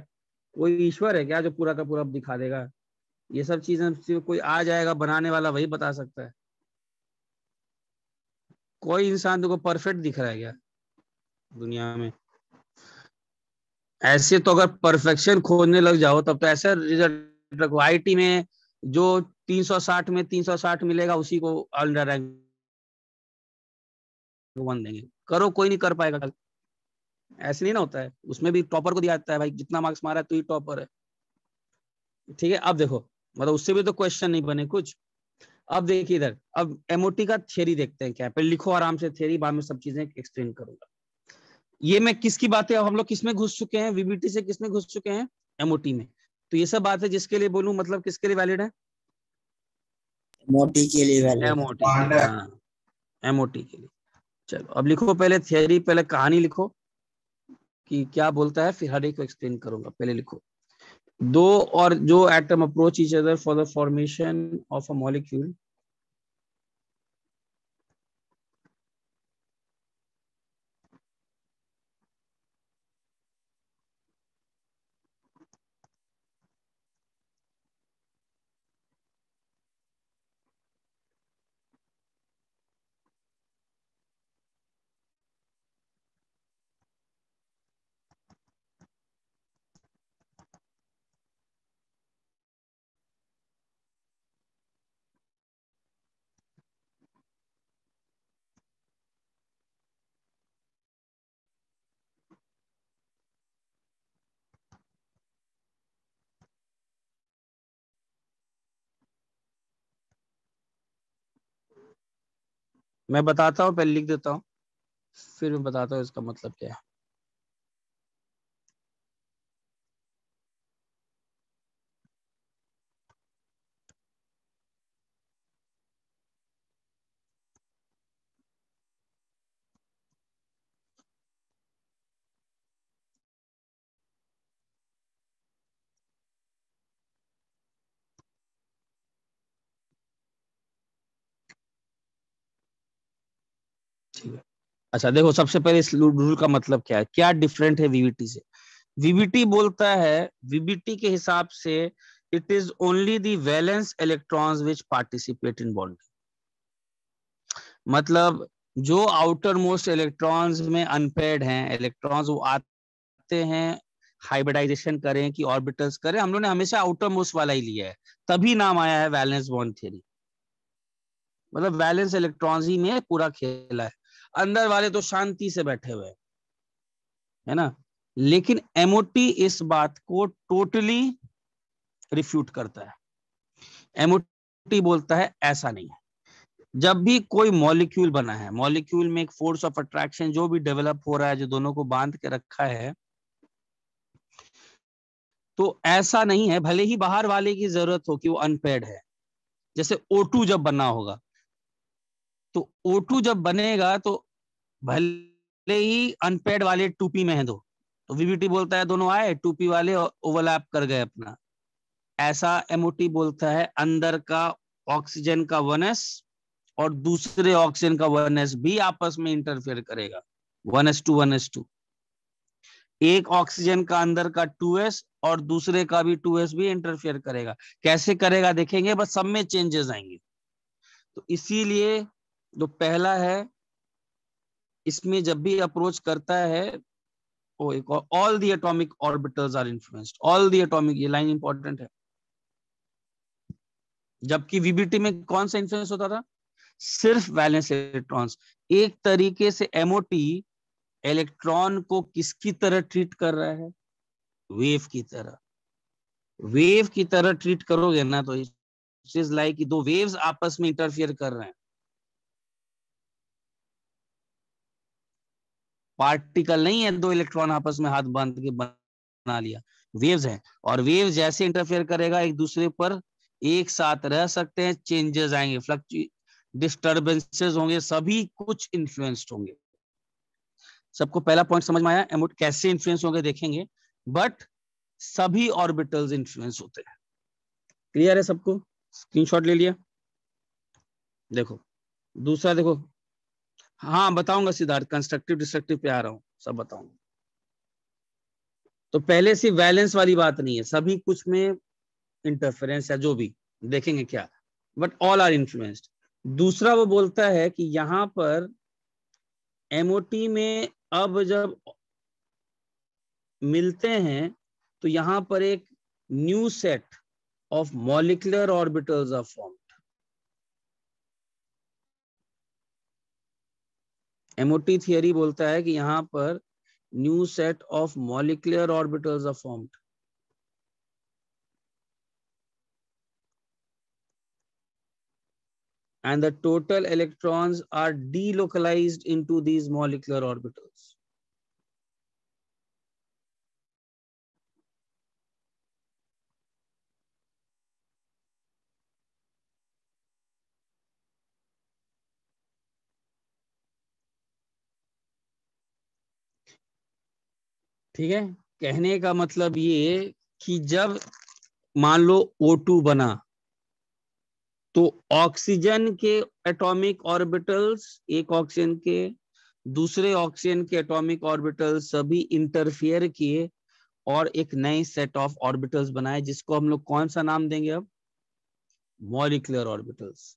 कोई ईश्वर है क्या जो पूरा का पूरा दिखा देगा? ये सब चीजें सिर्फ कोई आ जाएगा बनाने वाला, वही बता सकता है। कोई इंसान तुमको परफेक्ट दिख रहा है क्या दुनिया में? ऐसे तो अगर परफेक्शन खोजने लग जाओ तब तो ऐसा रिजल्ट रखो, आईटी में जो 360 में 360 मिलेगा उसी को अंडर रैंक 1 देंगे, करो कोई नहीं कर पाएगा। ऐसे नहीं ना होता है, उसमें भी टॉपर को दिया जाता है, भाई जितना मार्क्स मारा है तो ही टॉपर है, ठीक है। अब देखो, मतलब उससे भी तो क्वेश्चन नहीं बने कुछ। अब देखिए इधर, अब एमओटी का थ्योरी देखते हैं क्या है। पहले लिखो आराम से थ्योरी, बाद में सब चीजें एक्सप्लेन करूंगा। ये मैं किसकी बातें, अब हम लोग किसमें घुस चुके हैं, वीबीटी से किसमें घुस चुके हैं? एमओटी में। तो ये सब बात है जिसके लिए बोलूं, मतलब किसके लिए वैलिड है? मोटी के लिए वैलिड एमओटी के लिए, हाँ एमओटी के लिए। चलो अब लिखो पहले थियरी, पहले कहानी लिखो कि क्या बोलता है, फिर हर एक को एक्सप्लेन करूंगा। पहले लिखो, दो और जो atom approach each other for the formation of a molecule, मैं बताता हूँ, पहले लिख देता हूँ, फिर मैं बताता हूँ इसका मतलब क्या है। ठीक है, अच्छा देखो, सबसे पहले इस रूल का मतलब क्या है, क्या डिफरेंट है वीवीटी से। वीवीटी बोलता है, वीबीटी के हिसाब से it is only the valence electrons which participate in bonding. मतलब जो आउटर मोस्ट इलेक्ट्रॉन्स में अनपेयर्ड हैं इलेक्ट्रॉन्स, वो आते हैं हाइब्रिडाइजेशन करें कि ऑर्बिटल्स करें, हम लोग ने हमेशा आउटर मोस्ट वाला ही लिया है, तभी नाम आया है वैलेंस बॉन्ड थ्योरी। मतलब वैलेंस इलेक्ट्रॉन्स ही में पूरा खेला है, अंदर वाले तो शांति से बैठे हुए हैं, है ना। लेकिन एमओटी इस बात को टोटली रिफ्यूट करता है। एमओटी बोलता है ऐसा नहीं है। जब भी कोई मॉलिक्यूल बना है, मॉलिक्यूल में एक फोर्स ऑफ अट्रैक्शन जो भी डेवलप हो रहा है, जो दोनों को बांध के रखा है, तो ऐसा नहीं है भले ही बाहर वाले की जरूरत हो कि वो अनपेयर्ड है। जैसे O2 जब बना होगा, तो O2 जब बनेगा तो भले ही अनपेयर्ड वाले 2p में है दो, तो वीवीटी बोलता है दोनों आए 2p वाले ओवरलैप कर गए अपना। ऐसा एमओटी बोलता है अंदर का ऑक्सीजन का 1s और दूसरे ऑक्सीजन का 1s भी आपस में इंटरफेयर करेगा, 1s2 1s2। एक ऑक्सीजन का अंदर का 2s और दूसरे का भी 2s भी इंटरफेयर करेगा। कैसे करेगा देखेंगे, बस सब में चेंजेस आएंगे। तो इसीलिए जो पहला है, इसमें जब भी अप्रोच करता है, वो एक all the atomic orbitals are influenced, all the atomic, ये लाइन इंपॉर्टेंट है। जबकि वीबीटी में कौन सा इन्फ्लुएंस होता था, सिर्फ वैलेंस इलेक्ट्रॉन्स। एक तरीके से एमओटी इलेक्ट्रॉन को किसकी तरह ट्रीट कर रहा है, वेव की तरह। वेव की तरह ट्रीट करोगे ना तो इट्स लाइक दो वेव्स आपस में इंटरफियर कर रहे हैं। पार्टिकल नहीं है, दो इलेक्ट्रॉन आपस में हाथ बांध के बना लिया, वेव्स हैं। और वेव जैसे इंटरफेयर करेगा एक दूसरे पर, एक साथ रह सकते हैं, चेंजेस आएंगे, डिस्टर्बेंसेस होंगे, सभी कुछ इन्फ्लुएंस्ड होंगे। सबको पहला पॉइंट समझ में आया, एमोट कैसे इन्फ्लुएंस होंगे देखेंगे, बट सभी ऑर्बिटल्स इन्फ्लुएंस होते हैं। क्लियर है सबको, स्क्रीनशॉट ले लिया। देखो दूसरा, देखो, हाँ बताऊंगा सिद्धार्थ, कंस्ट्रक्टिव डिस्ट्रक्टिव पे आ रहा हूं, सब बताऊंगा। तो पहले से वैलेंस वाली बात नहीं है, सभी कुछ में इंटरफेरेंस या जो भी देखेंगे क्या, बट ऑल आर इन्फ्लुएंस्ड। दूसरा वो बोलता है कि यहां पर एमओटी में अब जब मिलते हैं तो यहां पर एक new set of molecular orbitals are formed. MOT theory बोलता है कि यहां पर new set of molecular orbitals are formed, and the total electrons are delocalized into these molecular orbitals. ठीक है, कहने का मतलब ये कि जब मान लो O2 बना, तो ऑक्सीजन के एटॉमिक ऑर्बिटल्स, एक ऑक्सीजन के दूसरे ऑक्सीजन के एटॉमिक ऑर्बिटल्स सभी इंटरफियर किए और एक नई सेट ऑफ ऑर्बिटल्स बनाए, जिसको हम लोग कौन सा नाम देंगे अब, मॉलिक्यूलर ऑर्बिटल्स।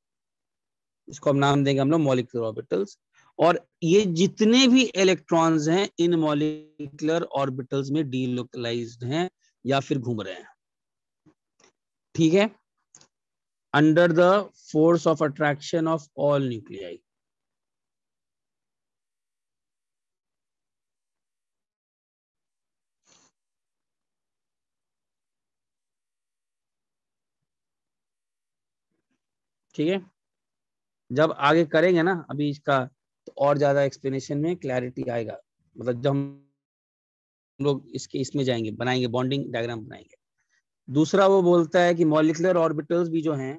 इसको हम नाम देंगे हम लोग मॉलिक्यूलर ऑर्बिटल्स। और ये जितने भी इलेक्ट्रॉन्स हैं इन मॉलिक्यूलर ऑर्बिटल्स में डीलोकलाइज्ड हैं या फिर घूम रहे हैं। ठीक है, under the force of attraction of all nuclei. ठीक है, जब आगे करेंगे ना अभी इसका, तो और ज्यादा एक्सप्लेनेशन में क्लैरिटी आएगा। मतलब जब हम लोग इसके इसमें जाएंगे, बनाएंगे, बॉन्डिंग डायग्राम बनाएंगे। दूसरा वो बोलता है कि मॉलिक्यूलर ऑर्बिटल्स भी जो हैं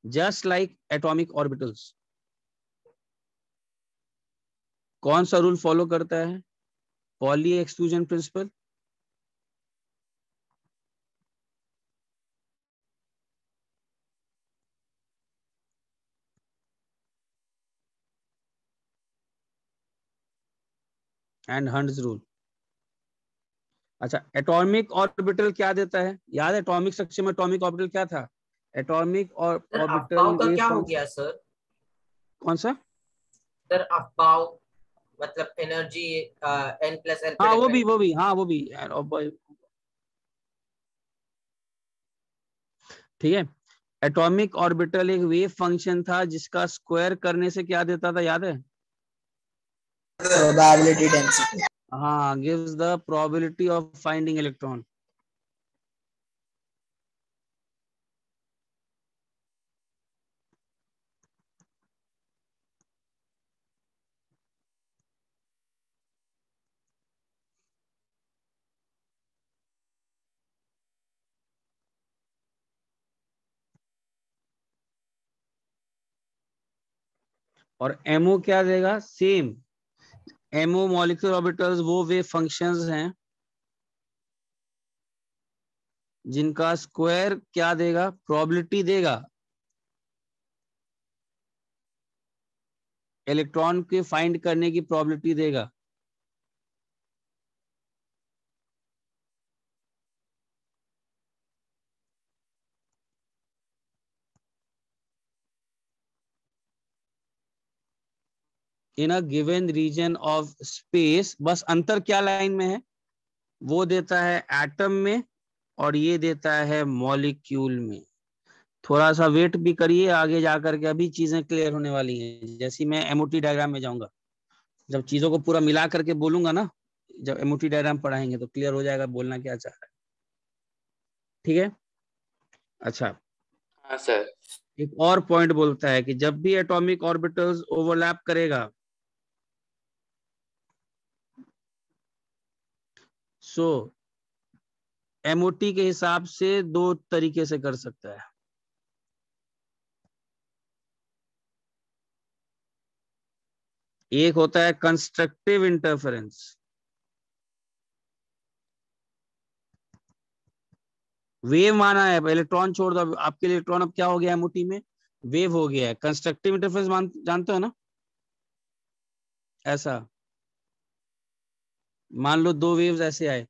जस्ट लाइक एटॉमिक ऑर्बिटल्स, कौन सा रूल फॉलो करता है? Poly exclusion principle. And hunts rule. अच्छा, एटॉमिक ऑर्बिटल क्या देता है? याद है एटॉमिक स्ट्रक्चर में एटॉमिक ऑर्बिटल क्या था? एटॉमिक और सर ऑर्बिटल अफबाव का वेव क्या हो फंक्शन। गया सर? कौन सा? सर अफबाव मतलब एनर्जी n प्लस l पे हाँ डिपेंड। वो भी, हाँ वो भी। ठीक है। एटॉमिक ऑर्बिटल एक वेव फंक्शन था जिसका स्क्वायर करने से क्या देता था, याद है? Probability density. हाँ, gives the probability of finding electron. और एमओ क्या देगा? सेम। एमओ मॉलिक्यूलर ऑर्बिटल्स वो वेव फंक्शंस हैं जिनका स्क्वायर क्या देगा? प्रोबेबिलिटी देगा, इलेक्ट्रॉन के फाइंड करने की प्रोबेबिलिटी देगा। In a given region of space. बस अंतर क्या लाइन में है? वो देता है एटम में और ये देता है मॉलिक्यूल में। थोड़ा सा वेट भी करिए, आगे जाकर के अभी चीजें क्लियर होने वाली हैं। जैसे मैं एमओटी डायग्राम में जाऊंगा, जब चीजों को पूरा मिला करके बोलूंगा ना, जब एमओटी डायग्राम पढ़ाएंगे तो क्लियर हो जाएगा बोलना क्या चाह रहा है। ठीक है। अच्छा, हाँ सर। एक और पॉइंट बोलता है कि जब भी एटॉमिक ऑर्बिटल्स ओवरलैप करेगा, सो एमओटी के हिसाब से दो तरीके से कर सकता है। एक होता है कंस्ट्रक्टिव इंटरफेरेंस। वेव माना है, इलेक्ट्रॉन छोड़ दो, आपके इलेक्ट्रॉन अब क्या हो गया एमओटी में? वेव हो गया है। कंस्ट्रक्टिव इंटरफेरेंस जानते हो ना? ऐसा मान लो दो वेव्स ऐसे आए,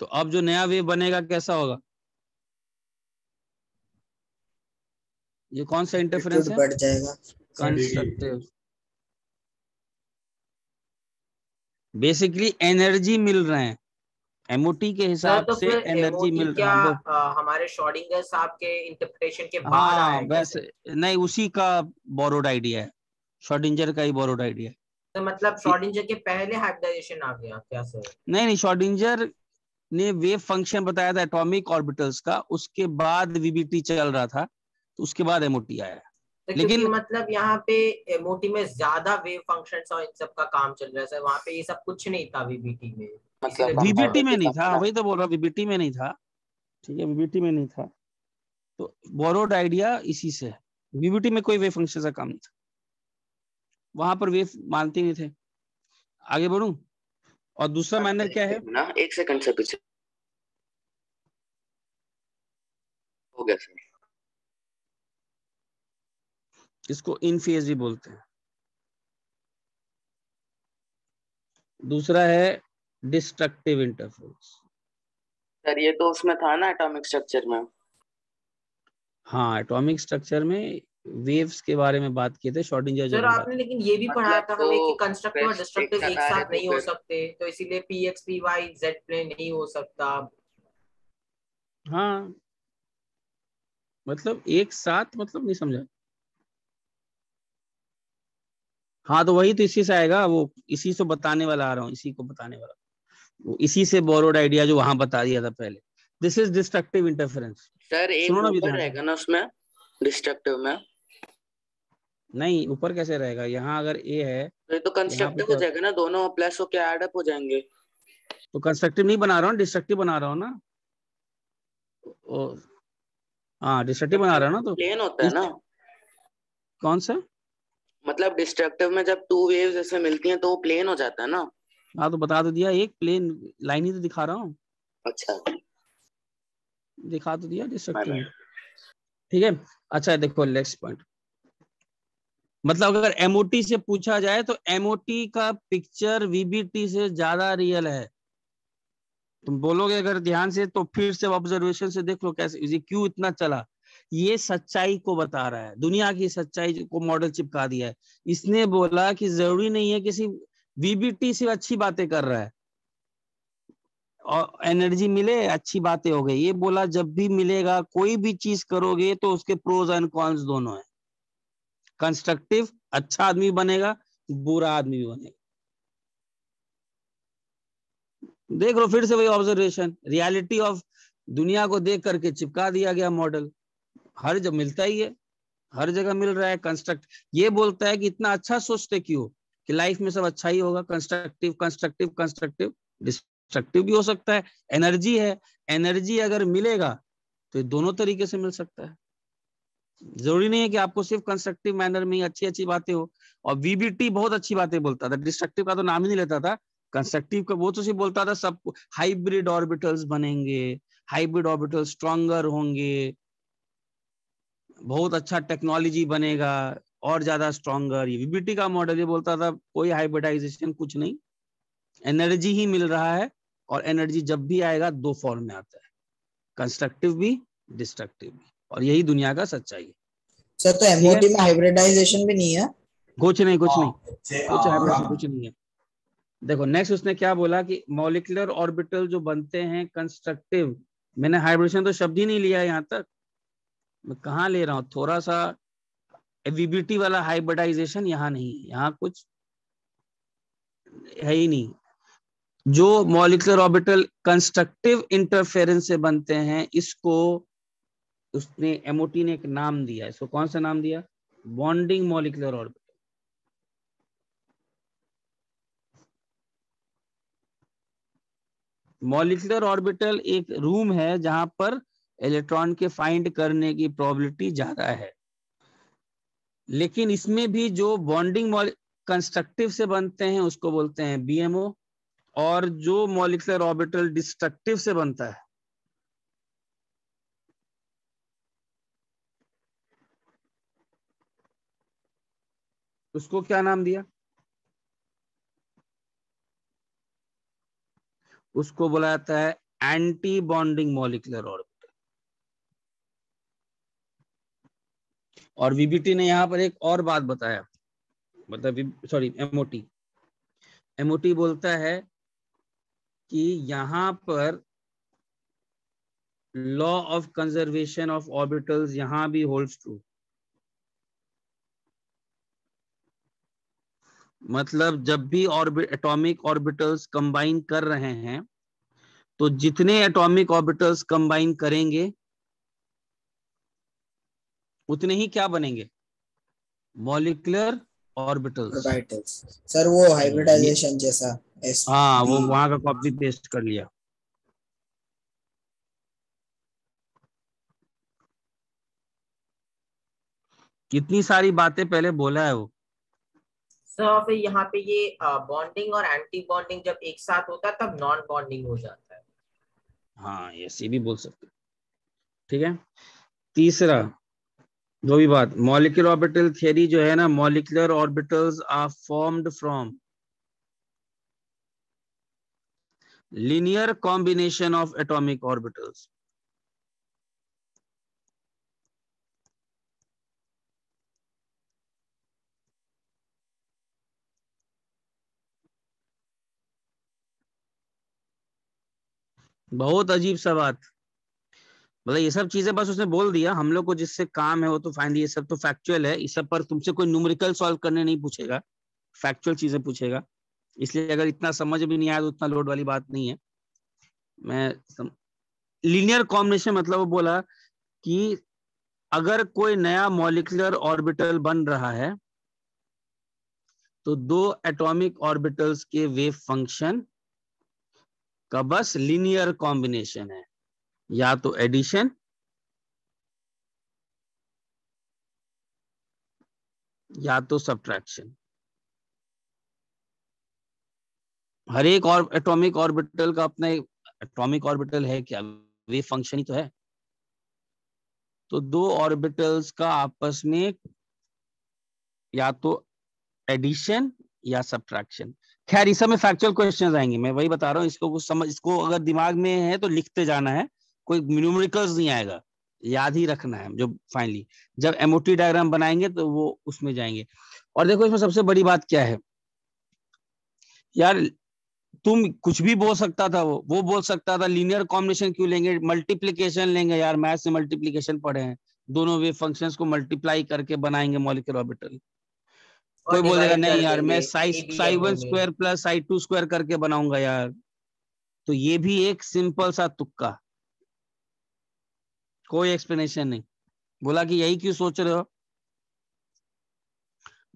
तो अब जो नया वेव बनेगा कैसा होगा? ये कौन सा इंटरफेरेंस एम्पलीट्यूड है? बढ़ जाएगा। कंस्ट्रक्टिव। बेसिकली एनर्जी मिल रहे हैं, एमओटी के सर हिसाब तो से फिर एनर्जी एमओटी मिल रहा क्या है। वो हमारे श्रोडिंगर साहब के इंटरप्रिटेशन के बाद आया हाँ है क्या सर? वैसे नहीं, उसी का बोरोड आइडिया है, श्रोडिंगर का ही बोरोड आइडिया है। तो मतलब श्रोडिंगर के पहले हाइब्रिडाइजेशन आ गया क्या सर? नहीं, श्रोडिंगर ने वेव फंक्शन बताया था एटॉमिक ऑर्बिटल्स का, उसके बाद वीबीटी चल रहा था, तो उसके बाद एमओटी आया है। तो क्योंकि लेकिन मतलब यहाँ पे एमओटी में ज्यादा वेव फंक्शंस और इन सब का काम चल रहा है सर, वहाँ पे ये सब कुछ नहीं था वीबीटी में, इसीलिए मतलब कुछ कंपाउंड वीबीटी में ज्यादा। नहीं था, था। वही तो बोल रहा, वीबीटी में नहीं था। ठीक है, वीबीटी में नहीं था, तो बोरोड आइडिया इसी से है। वीबीटी में कोई वेव फंक्शन का काम नहीं था, वहां पर वेव मानते नहीं थे। आगे बढ़ूं, और दूसरा माइनर क्या है? ना एक सेकंड से पीछे हो गया सर। इसको इन फेज भी बोलते हैं। दूसरा है डिस्ट्रक्टिव इंटरफेरेंस। सर ये तो उसमें था ना एटॉमिक स्ट्रक्चर में। हाँ, एटॉमिक स्ट्रक्चर में वेव्स के बारे में बात किए थे, श्रोडिंगर जो सर बोला आपने था। लेकिन ये भी पढ़ाया मतलब था दो हमें कि कंस्ट्रक्टिव और बेस्ट एक डिस्ट्रक्टिव साथ एक आ रहे साथ तो नहीं हो फिर सकते, तो इसीलिए P X P Y Z plane नहीं हो सकता। हाँ, मतलब एक साथ, मतलब नहीं समझा। हाँ तो वही तो इसी से आएगा, वो इसी से बताने वाला आ रहा हूँ, इसी को बताने वाला। इसी से बोरोड आइडिया जो वहां बता दिया था पहले। This is destructive interference. Sir एक सुनो ना अभी ऊपर ध्यान से। रहेगा ना उसमें डिस्ट्रक्टिव में, नहीं ऊपर कैसे रहेगा, यहाँ अगर ए है तो ये तो यहाँ पे कंस्ट्रक्टिव हो क्या, जाएगा ना, दोनों प्लस होके ऐड अप हो जाएंगे। तो कंस्ट्रक्टिव नहीं बना रहा हूँ, डिस्ट्रक्टिव बना रहा हूँ ना। हाँ डिस्ट्रक्टिव बना रहा हूँ ना, तो प्लेन होता है इस ना, कौन सा। मतलब डिस्ट्रक्टिव में जब टू वेव्स ऐसे मिलती हैं तो वो प्लेन हो जाता है ना। हाँ तो बता तो दिया, एक प्लेन लाइन ही तो दिखा रहा हूँ, अच्छा दिखा तो दिया डिस्ट्रक्टिव मैंने में। ठीक है। अच्छा देखो नेक्स्ट पॉइंट, मतलब अगर एमओटी से पूछा जाए तो एमओटी का पिक्चर वीबीटी से ज्यादा रियल है। तुम बोलोगे अगर ध्यान से, तो फिर से ऑब्जर्वेशन से देख लो कैसे ये क्यों इतना चला। ये सच्चाई को बता रहा है, दुनिया की सच्चाई को मॉडल चिपका दिया है। इसने बोला कि जरूरी नहीं है किसी वीबीटी से अच्छी बातें कर रहा है और एनर्जी मिले अच्छी बातें हो गई। ये बोला जब भी मिलेगा कोई भी चीज करोगे तो उसके प्रोज एंड कॉन्स दोनों है। कंस्ट्रक्टिव अच्छा आदमी बनेगा, बुरा आदमी भी बनेगा। देख लो फिर से वही ऑब्जर्वेशन, रियलिटी ऑफ दुनिया को देख करके चिपका दिया गया मॉडल। हर जगह मिलता ही है, हर जगह मिल रहा है कंस्ट्रक्ट। ये बोलता है कि इतना अच्छा सोचते क्यों कि लाइफ में सब अच्छा ही होगा। कंस्ट्रक्टिव कंस्ट्रक्टिव कंस्ट्रक्टिव, डिस्ट्रक्टिव भी हो सकता है। एनर्जी है, एनर्जी अगर मिलेगा तो ये दोनों तरीके से मिल सकता है। जरूरी नहीं है कि आपको सिर्फ कंस्ट्रक्टिव मैनर में ही अच्छी अच्छी बातें हो। और वीबीटी बहुत अच्छी बातें बोलता था, डिस्ट्रक्टिव का तो नाम ही नहीं लेता था। कंस्ट्रक्टिव का वो तो सिर्फ बोलता था सब हाइब्रिड ऑर्बिटल्स बनेंगे, हाइब्रिड ऑर्बिटल स्ट्रॉन्गर होंगे, बहुत अच्छा टेक्नोलॉजी बनेगा और ज्यादा स्ट्रॉन्गर। ये वीबीटी का मॉडल ये बोलता था कोई हाइब्रिडाइजेशन कुछ नहीं, एनर्जी ही मिल रहा है। और एनर्जी जब भी आएगा दो फॉर्म में आता है, कंस्ट्रक्टिव भी डिस्ट्रक्टिव भी। और यही दुनिया का सच्चाई है। सर तो एमओटी में हाइब्रिडाइजेशन भी नहीं है? कुछ नहीं कुछ नहीं, कुछ हाइब्रिडेशन कुछ नहीं है। देखो नेक्स्ट उसने क्या बोला कि मॉलिक्यूलर ऑर्बिटल जो बनते हैं कंस्ट्रक्टिव, मैंने हाइब्रिडेशन तो शब्द ही नहीं लिया यहाँ तक, मैं कहाँ ले रहा हूँ। थोड़ा सा वीबीटी वाला हाइब्रिडाइजेशन यहाँ नहीं है, यहाँ कुछ है ही नहीं। जो मॉलिक्यूलर ऑर्बिटल कंस्ट्रक्टिव इंटरफेरेंस से बनते हैं, इसको उसने एमओटी ने एक नाम दिया। इसको कौन सा नाम दिया? Bonding molecular orbital. Molecular orbital एक रूम है जहां पर इलेक्ट्रॉन के फाइंड करने की प्रोबेबिलिटी ज्यादा है। लेकिन इसमें भी जो बॉन्डिंग कंस्ट्रक्टिव से बनते हैं उसको बोलते हैं बीएमओ, और जो मॉलिक्यूलर ऑर्बिटल डिस्ट्रक्टिव से बनता है उसको क्या नाम दिया? उसको बोला जाता है एंटी बॉन्डिंग मॉलिक्यूलर ऑर्बिटल। और वीबीटी ने यहां पर एक और बात बताया, मतलब सॉरी एमओटी बोलता है कि यहां पर law of conservation of orbitals यहां भी होल्ड्स ट्रू। मतलब जब भी एटॉमिक ऑर्बिटल्स कंबाइन कर रहे हैं तो जितने एटॉमिक ऑर्बिटल्स कंबाइन करेंगे उतने ही क्या बनेंगे? Molecular orbitals. सर वो हाइब्रिडाइजेशन जैसा हाँ वो वहां का कॉपी पेस्ट कर लिया। कितनी सारी बातें पहले बोला है वो। सर फिर यहाँ पे ये बॉन्डिंग और एंटी बॉन्डिंग जब एक साथ होता है तब नॉन बॉन्डिंग हो जाता है। हाँ ऐसे भी बोल सकते, ठीक है। तीसरा जो भी बात, मॉलिक्यूलर ऑर्बिटल थियरी जो है ना, molecular orbitals are formed from linear combination of atomic orbitals. बहुत अजीब सा बात, मतलब ये सब चीजें बस उसने बोल दिया। हम लोग को जिससे काम है वो तो फाइनली ये सब तो फैक्चुअल है, इस सब पर तुमसे कोई न्यूमेरिकल सॉल्व करने नहीं पूछेगा, फैक्चुअल चीजें पूछेगा। इसलिए अगर इतना समझ भी नहीं आया तो उतना लोड वाली बात नहीं है। लीनियर कॉम्बिनेशन मतलब वो बोला कि अगर कोई नया मॉलिक्यूलर ऑर्बिटल बन रहा है तो दो एटॉमिक ऑर्बिटल्स के वेव फंक्शन का बस लीनियर कॉम्बिनेशन है, या तो एडिशन या तो सब्ट्रैक्शन। हर एक और एटॉमिक ऑर्बिटल का अपना एटॉमिक ऑर्बिटल है क्या, वेव फंक्शन ही तो है। तो दो ऑर्बिटल्स का आपस में या तो एडिशन या सब्ट्रैक्शन। खैर इस समय फैक्चुअल क्वेश्चंस आएंगे, मैं वही बता रहा हूँ, इसको कुछ समझ, इसको अगर दिमाग में है तो लिखते जाना है, कोई न्यूमेरिकल्स नहीं आएगा, याद ही रखना है। जो फाइनली जब एमओटी डायग्राम बनाएंगे तो वो उसमें जाएंगे। और देखो इसमें सबसे बड़ी बात क्या है यार, तुम कुछ भी बोल सकता था, वो बोल सकता था लीनियर कॉम्बिनेशन क्यों लेंगे, मल्टीप्लीकेशन लेंगे यार, मैथ से मल्टीप्लीकेशन पढ़े हैं, दोनों वेव फंक्शंस को मल्टीप्लाई करके बनाएंगे मॉलिक्यूलर ऑर्बिटल। और कोई बोलेगा डिवाइड नहीं कर यार मैं देंगे साई वन ABMA में। Square plus psi to square करके बनाऊंगा यार। तो ये भी एक सिंपल सा तुक्का, कोई एक्सप्लेनेशन नहीं। बोला कि यही क्यों सोच रहे हो,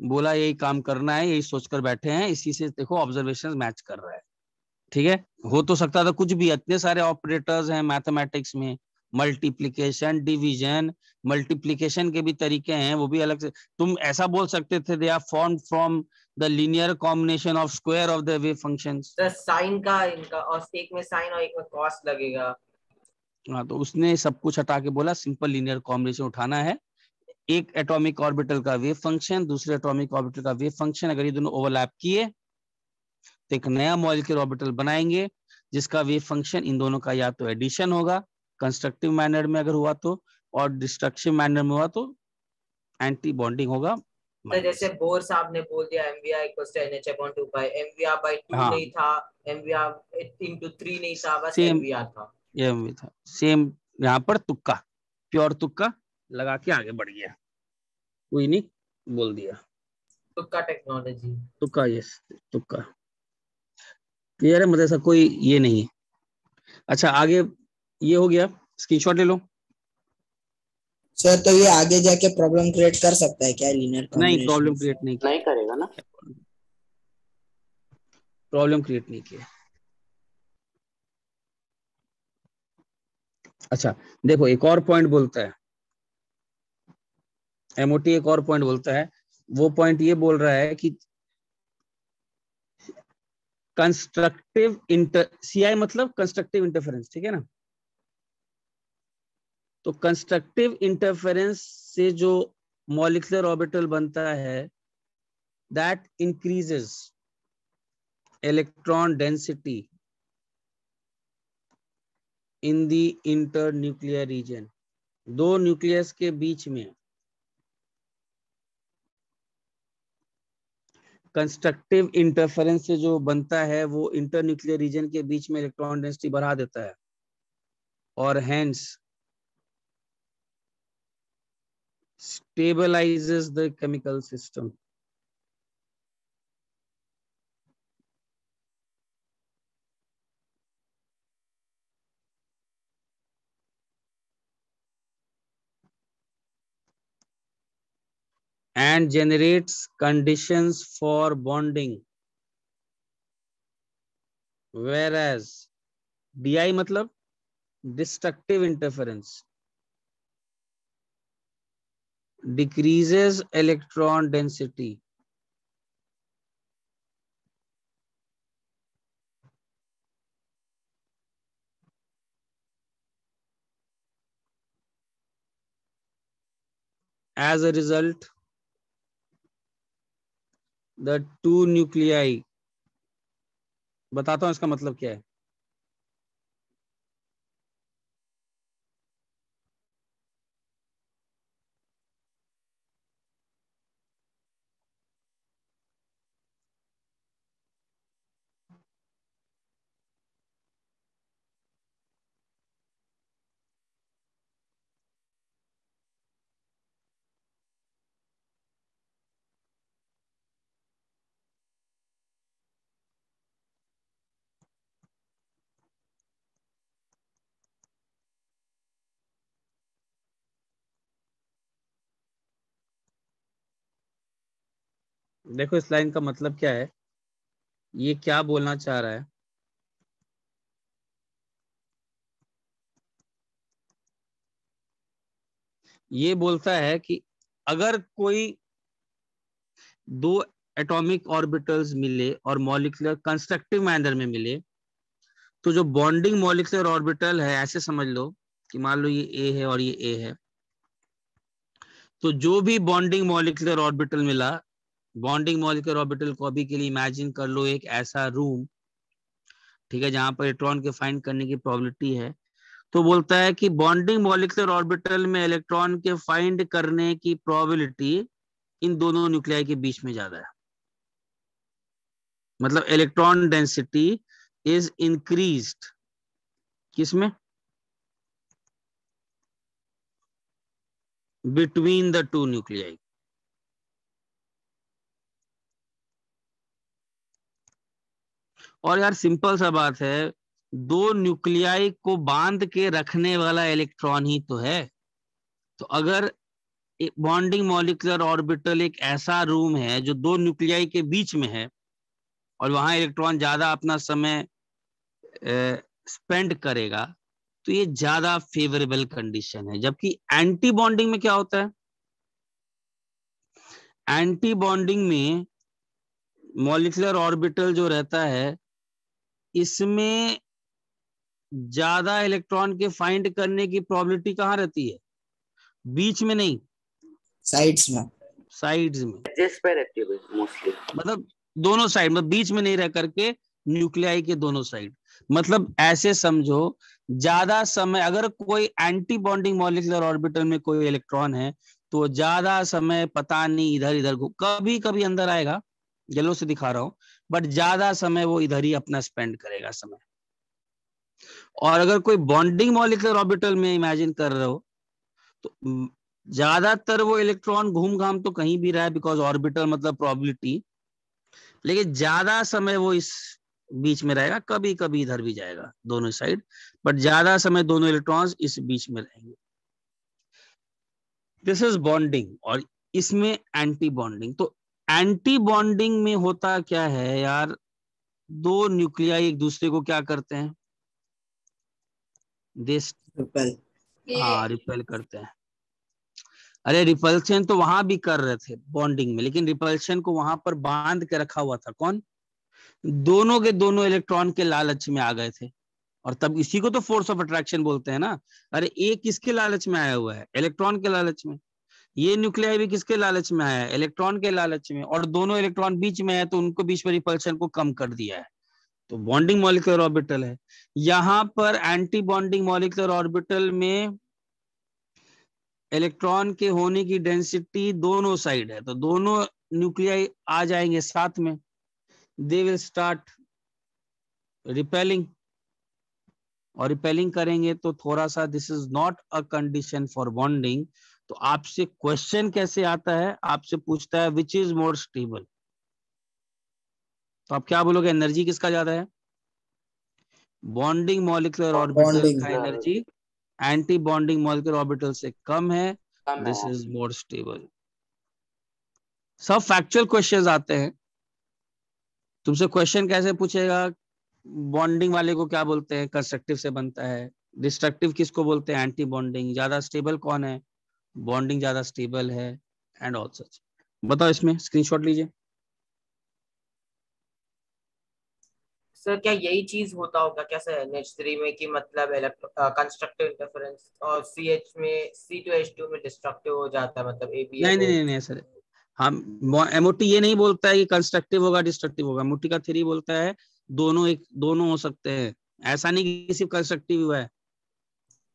बोला यही काम करना है, यही सोचकर बैठे हैं, इसी से देखो ऑब्जर्वेशन मैच कर रहा है। ठीक है, हो तो सकता था कुछ भी, इतने सारे ऑपरेटर्स हैं मैथमेटिक्स में, मल्टीप्लिकेशन डिवीजन, मल्टीप्लिकेशन के भी तरीके हैं, वो भी अलग से। तुम ऐसा बोल सकते थे they are form from the linear combination of square of the wave functions. तो साइन का इनका, और एक में साइन और एक में कॉस लगेगा। हाँ, तो उसने सब कुछ हटा के बोला सिंपल लीनियर कॉम्बिनेशन उठाना है, एक एटॉमिक ऑर्बिटल का वेव फंक्शन, दूसरे एटॉमिक ऑर्बिटल का वेव फंक्शन, अगर ये दोनों ओवरलैप किए तो एक नया मॉलिक्यूलर ऑर्बिटल बनाएंगे जिसका वेव फंक्शन इन दोनों का या तो एडिशन होगा कंस्ट्रक्टिव मैनर में अगर हुआ तो, और डिस्ट्रक्टिव मैनर में हुआ तो एंटी बॉन्डिंग होगा तो जैसे माइनस। बोर साहब ने बोल दिया MVR equals to NH/2 MVR by 2 हाँ नहीं था, MVR into 3 नहीं था, बस सेम, MVR था। ये भी था सेम। यहाँ पर तुक्का, प्योर तुक्का लगा के आगे बढ़ गया, कोई नहीं, बोल दिया तुक्का टेक्नोलॉजी। तुक्का, यस तुक्का। क्लियर है, मतलब ऐसा कोई ये नहीं है। अच्छा आगे, ये हो गया, स्क्रीनशॉट ले लो। सर तो ये आगे जाके प्रॉब्लम क्रिएट कर सकता है क्या लीनियर नहीं कॉम्बिनेशन? प्रॉब्लम क्रिएट नहीं नहीं किया, करेगा ना। प्रॉब्लम क्रिएट नहीं किया। अच्छा देखो एक और पॉइंट बोलता है एमओटी, एक और पॉइंट बोलता है, वो पॉइंट ये बोल रहा है कि कंस्ट्रक्टिव इंटर सीआई मतलब कंस्ट्रक्टिव इंटरफेरेंस, ठीक है ना। तो कंस्ट्रक्टिव इंटरफेरेंस से जो मॉलिक्यूलर ऑर्बिटल बनता है that increases electron density in the internuclear region. दो न्यूक्लियस के बीच में कंस्ट्रक्टिव इंटरफेरेंस से जो बनता है वो इंटरन्यूक्लियर रीजन के बीच में इलेक्ट्रॉन डेंसिटी बढ़ा देता है, और hence stabilizes the chemical system. And generates conditions for bonding. Whereas DI मतलब destructive interference decreases electron density. As a result, the two nuclei, बताता हूं इसका मतलब क्या है। देखो इस लाइन का मतलब क्या है, ये क्या बोलना चाह रहा है, ये बोलता है कि अगर कोई दो एटॉमिक ऑर्बिटल्स मिले और मॉलिक्यूलर कंस्ट्रक्टिव मैनर में मिले, तो जो बॉन्डिंग मॉलिक्यूलर ऑर्बिटल है, ऐसे समझ लो कि मान लो ये ए है और ये ए है, तो जो भी बॉन्डिंग मॉलिक्यूलर ऑर्बिटल मिला, बॉन्डिंग मॉलिक्यूलर ऑर्बिटल को अभी के लिए इमेजिन कर लो एक ऐसा रूम, ठीक है, जहां पर इलेक्ट्रॉन के फाइंड करने की प्रोबेबिलिटी है। तो बोलता है कि बॉन्डिंग मॉलिक्यूलर ऑर्बिटल में इलेक्ट्रॉन के फाइंड करने की प्रोबेबिलिटी इन दोनों न्यूक्लियाई के बीच में ज्यादा है। मतलब इलेक्ट्रॉन डेंसिटी इज इंक्रीज्ड किसमें, बिटवीन द टू न्यूक्लियाई। और यार सिंपल सा बात है, दो न्यूक्लियाई को बांध के रखने वाला इलेक्ट्रॉन ही तो है। तो अगर बॉन्डिंग मॉलिक्यूलर ऑर्बिटल एक ऐसा रूम है जो दो न्यूक्लियाई के बीच में है और वहां इलेक्ट्रॉन ज्यादा अपना समय स्पेंड करेगा, तो ये ज्यादा फेवरेबल कंडीशन है। जबकि एंटी बॉन्डिंग में क्या होता है, एंटी बॉन्डिंग में मॉलिक्यूलर ऑर्बिटल जो रहता है, इसमें ज्यादा इलेक्ट्रॉन के फाइंड करने की प्रोबेबिलिटी कहाँ रहती है, बीच में नहीं, साइड्स में, साइड्स में, जिस पे रहती है मोस्टली, मतलब दोनों साइड, मतलब बीच में नहीं रह करके न्यूक्लियाई के दोनों साइड। मतलब ऐसे समझो, ज्यादा समय अगर कोई एंटी बॉन्डिंग मॉलिक्यूलर ऑर्बिटल में कोई इलेक्ट्रॉन है, तो ज्यादा समय पता नहीं इधर इधर कभी कभी अंदर आएगा, येलो से दिखा रहा हूं, बट ज्यादा समय वो इधर ही अपना स्पेंड करेगा समय। और अगर कोई बॉन्डिंग मॉलिक्यूलर ऑर्बिटल में इमेजिन कर रहे हो, तो ज्यादातर वो इलेक्ट्रॉन घूम घाम तो कहीं भी रहा है, बिकॉज ऑर्बिटल मतलब प्रोबेबिलिटी, लेकिन ज्यादा समय वो इस बीच में रहेगा, कभी कभी इधर भी जाएगा दोनों साइड, बट ज्यादा समय दोनों इलेक्ट्रॉन्स इस बीच में रहेंगे। This is bonding. और इसमें एंटी बॉन्डिंग, तो एंटी बॉन्डिंग में होता क्या है यार, दो न्यूक्लियाई एक दूसरे को क्या करते हैं, रिपेल। हाँ रिपेल करते हैं। अरे रिपल्शन तो वहां भी कर रहे थे बॉन्डिंग में, लेकिन रिपल्शन को वहां पर बांध के रखा हुआ था कौन, दोनों के दोनों इलेक्ट्रॉन के लालच में आ गए थे। और तब इसी को तो फोर्स ऑफ अट्रैक्शन बोलते हैं ना। अरे एक किसके लालच में आया हुआ है, इलेक्ट्रॉन के लालच में। ये न्यूक्लियाई भी किसके लालच में आया है, इलेक्ट्रॉन के लालच में। और दोनों इलेक्ट्रॉन बीच में है, तो उनको बीच में रिपल्शन को कम कर दिया है, तो बॉन्डिंग मॉलिक्यूलर ऑर्बिटल है। यहां पर एंटी बॉन्डिंग मॉलिक्यूलर ऑर्बिटल में इलेक्ट्रॉन के होने की डेंसिटी दोनों साइड है, तो दोनों न्यूक्लियाई आ जाएंगे साथ में, दे विल स्टार्ट रिपेलिंग, और रिपेलिंग करेंगे तो थोड़ा सा, this is not a condition for bonding. तो आपसे क्वेश्चन कैसे आता है, आपसे पूछता है विच इज मोर स्टेबल, तो आप क्या बोलोगे, एनर्जी किसका ज्यादा है, बॉन्डिंग मॉलिक्यूलर ऑर्बिटल बॉन्डिंग। का energy anti bonding molecular orbital से कम है, कम दिस है। Is more stable. सब फैक्चुअल क्वेश्चंस आते हैं। तुमसे क्वेश्चन कैसे पूछेगा, बॉन्डिंग वाले को क्या बोलते हैं, कंस्ट्रक्टिव से बनता है, डिस्ट्रक्टिव किसको बोलते हैं, एंटी बॉन्डिंग, ज्यादा स्टेबल कौन है, बॉन्डिंग ज्यादा स्टेबल है, एंड ऑल सच। बताओ, इसमें स्क्रीनशॉट लीजिए। सर क्या यही चीज होता होगा क्या सर NH3 में, कि मतलब कंस्ट्रक्टिव इंटरफेरेंस, और CH में C2H2 में डिस्ट्रक्टिव हो जाता है, मतलब नहीं नहीं ABNO। नहीं नहीं सर, हम एमओटी ये नहीं बोलता है कि कंस्ट्रक्टिव होगा डिस्ट्रक्टिव होगा। एमओटी का थ्योरी बोलता है दोनों हो सकते हैं, ऐसा नहीं कि सिर्फ कंस्ट्रक्टिव हुआ है,